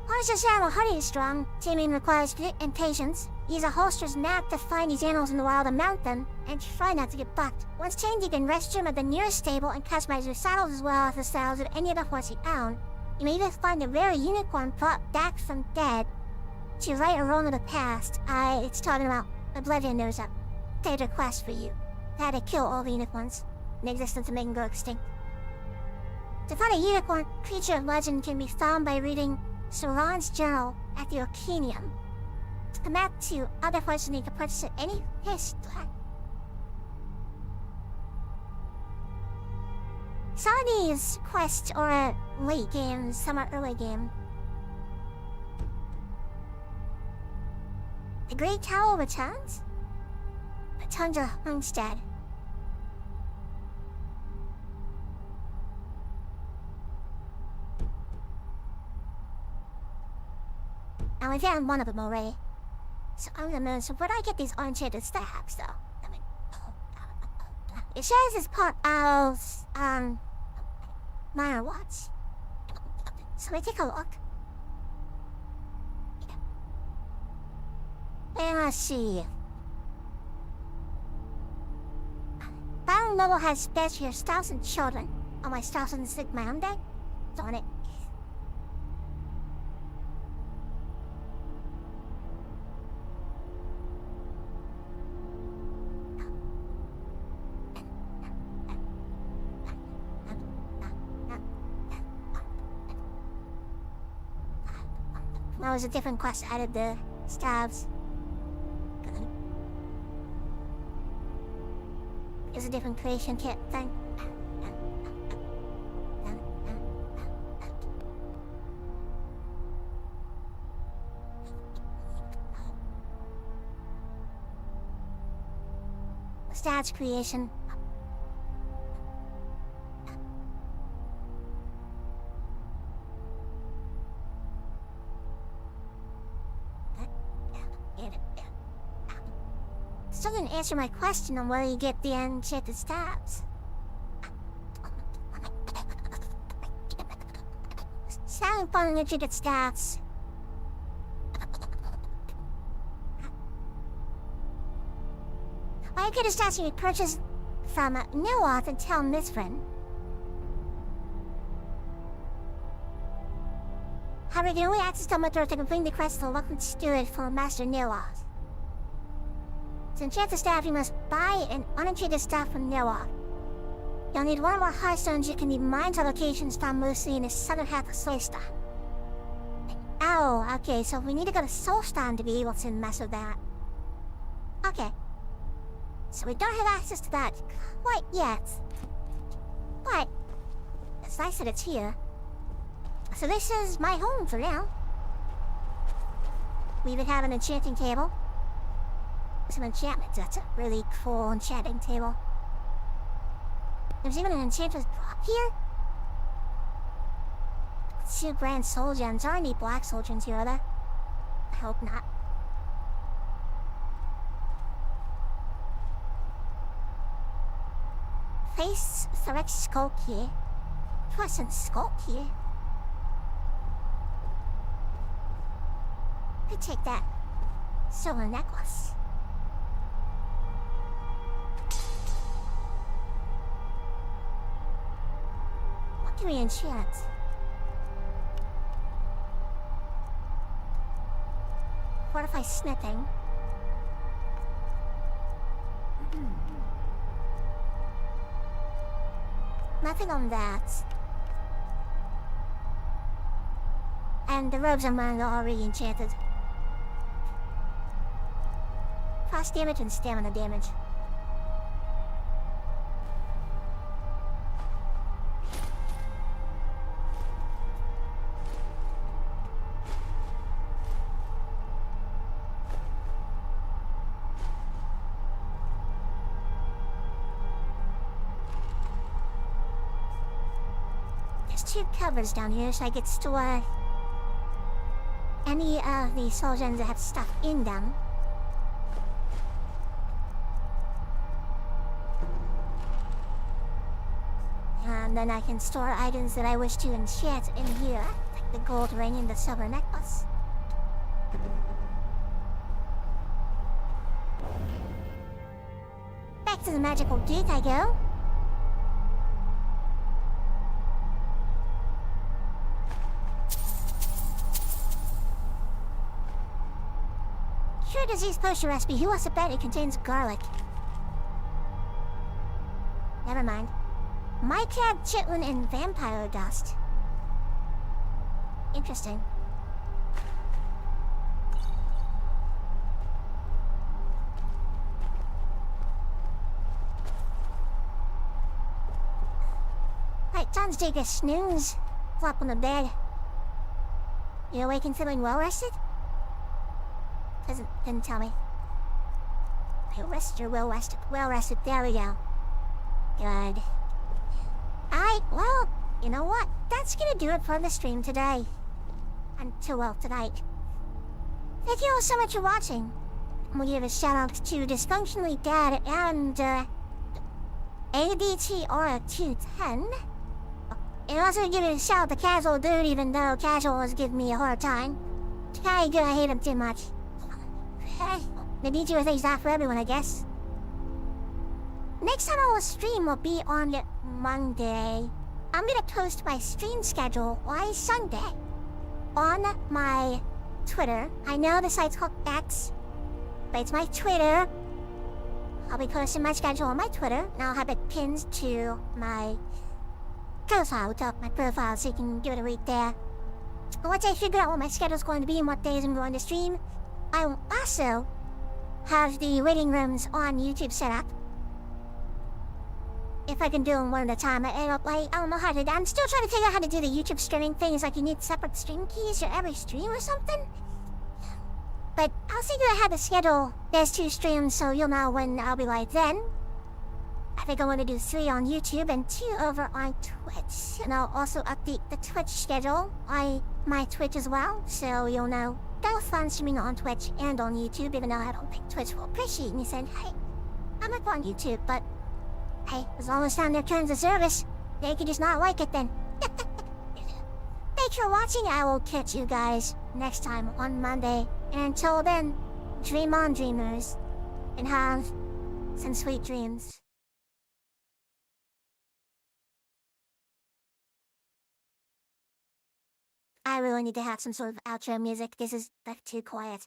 Horses animal hardy is strong. Taming requires grit and patience. Use a holster's knack to find these animals in the wild and mount them, and try not to get bucked. Once tamed, you can rest them at the nearest stable and customize your saddles as well as the saddles of any other horse you own. You may even find a rare unicorn brought back from dead to right a wrong of the past. It's talking about Oblivion knows that. They had a quest for you. They had to kill all the unicorns in existence to make them go extinct. To find a unicorn creature of legend can be found by reading Sauron's journal at the Arcanium. To map to other horses need to purchase at any history. Some of these quests are late games, some are early game. The Great Tower returns? The Tundra Homestead. Now we found one of them already. So I'm gonna so where do I get these enchanted staffs though? I mean, it says it's part of Minor Watch. So let me take a look. And let's see. Battle Noble has special your spouse and children. On my spouse and sick my own day? Darn it. That was a different quest. I added the stabs. It's a different creation kit thing. Stats creation. Still didn't answer my question on where you get the enchanted stabs. Sound fun enchanted stabs. I could just ask you to purchase from Neoth and tell Mithrin. However, the only access to Matur to complete the quest to look and steward for Master Neoth. To enchant the staff, you must buy an unenchanted staff from Neoth. You'll need one or more Hearthstones you can be mined to locations found mostly in the southern half of Solstar. Oh, okay, so we need to go to Solstar to be able to mess with that. Okay. So we don't have access to that quite yet. But it's nice that it's here. So this is my home for now. We even have an enchanting table. Some enchantments. That's a really cool enchanting table. There's even an enchantress drop here. 2 grand soul gems. Are any black soul gems here, are there? I hope not. Face Thorax Skull here. Person Skull here. Could take that silver necklace. What can we enchant? Fortify smithing. Nothing on that. And the robes I'm wearing are already enchanted. Frost damage and stamina damage. There's 2 cupboards down here, so I could store any of the soul gems that have stuff in them. And then I can store items that I wish to enchant in here, like the gold ring and the silver necklace. Back to the magical gate I go. Cure disease potion recipe. Who wants to bet it contains garlic? Never mind. My cat, chitlin, and vampire dust. Interesting. Right, time to take a snooze. Flop on the bed. You awake and feeling well rested? Didn't tell me. I rested, you're well rested. Well rested, there we go. Good. Alright, well, you know what? That's gonna do it for the stream today. Until, well, tonight. Thank you all so much for watching. I'm gonna give a shout out to Dysfunctionally Dad and, ADTR210. And also give a shout out to Casual Dude, even though Casual was giving me a hard time. I hate him too much. The DTR thing's not for everyone, I guess. Next time I will stream will be on Monday. I'm gonna post my stream schedule on Sunday on my Twitter. I know the site's called X, but it's my Twitter. I'll be posting my schedule on my Twitter, and I'll have it pinned to my profile, to my profile, so you can give it a read there. Once I figure out what my schedule's going to be and what days I'm going to stream, I will also have the waiting rooms on YouTube set up. If I can do them one at a time, I don't know how to. I'm still trying to figure out how to do the YouTube streaming thing. It's like you need separate stream keys for every stream or something. But I'll figure out how to schedule. There's 2 streams, so you'll know when I'll be live then. I think I want to do 3 on YouTube and 2 over on Twitch. And I'll also update the Twitch schedule on my Twitch as well, so you'll know. Both on streaming on Twitch and on YouTube, even though I don't think Twitch will appreciate me saying, hey, I'm up on YouTube, but hey, as long as it's on their terms of service, they can just not like it then. Thanks for watching. I will catch you guys next time on Monday. And until then, dream on, dreamers, and have and sweet dreams. I really need to have some sort of outro music. This is like too quiet.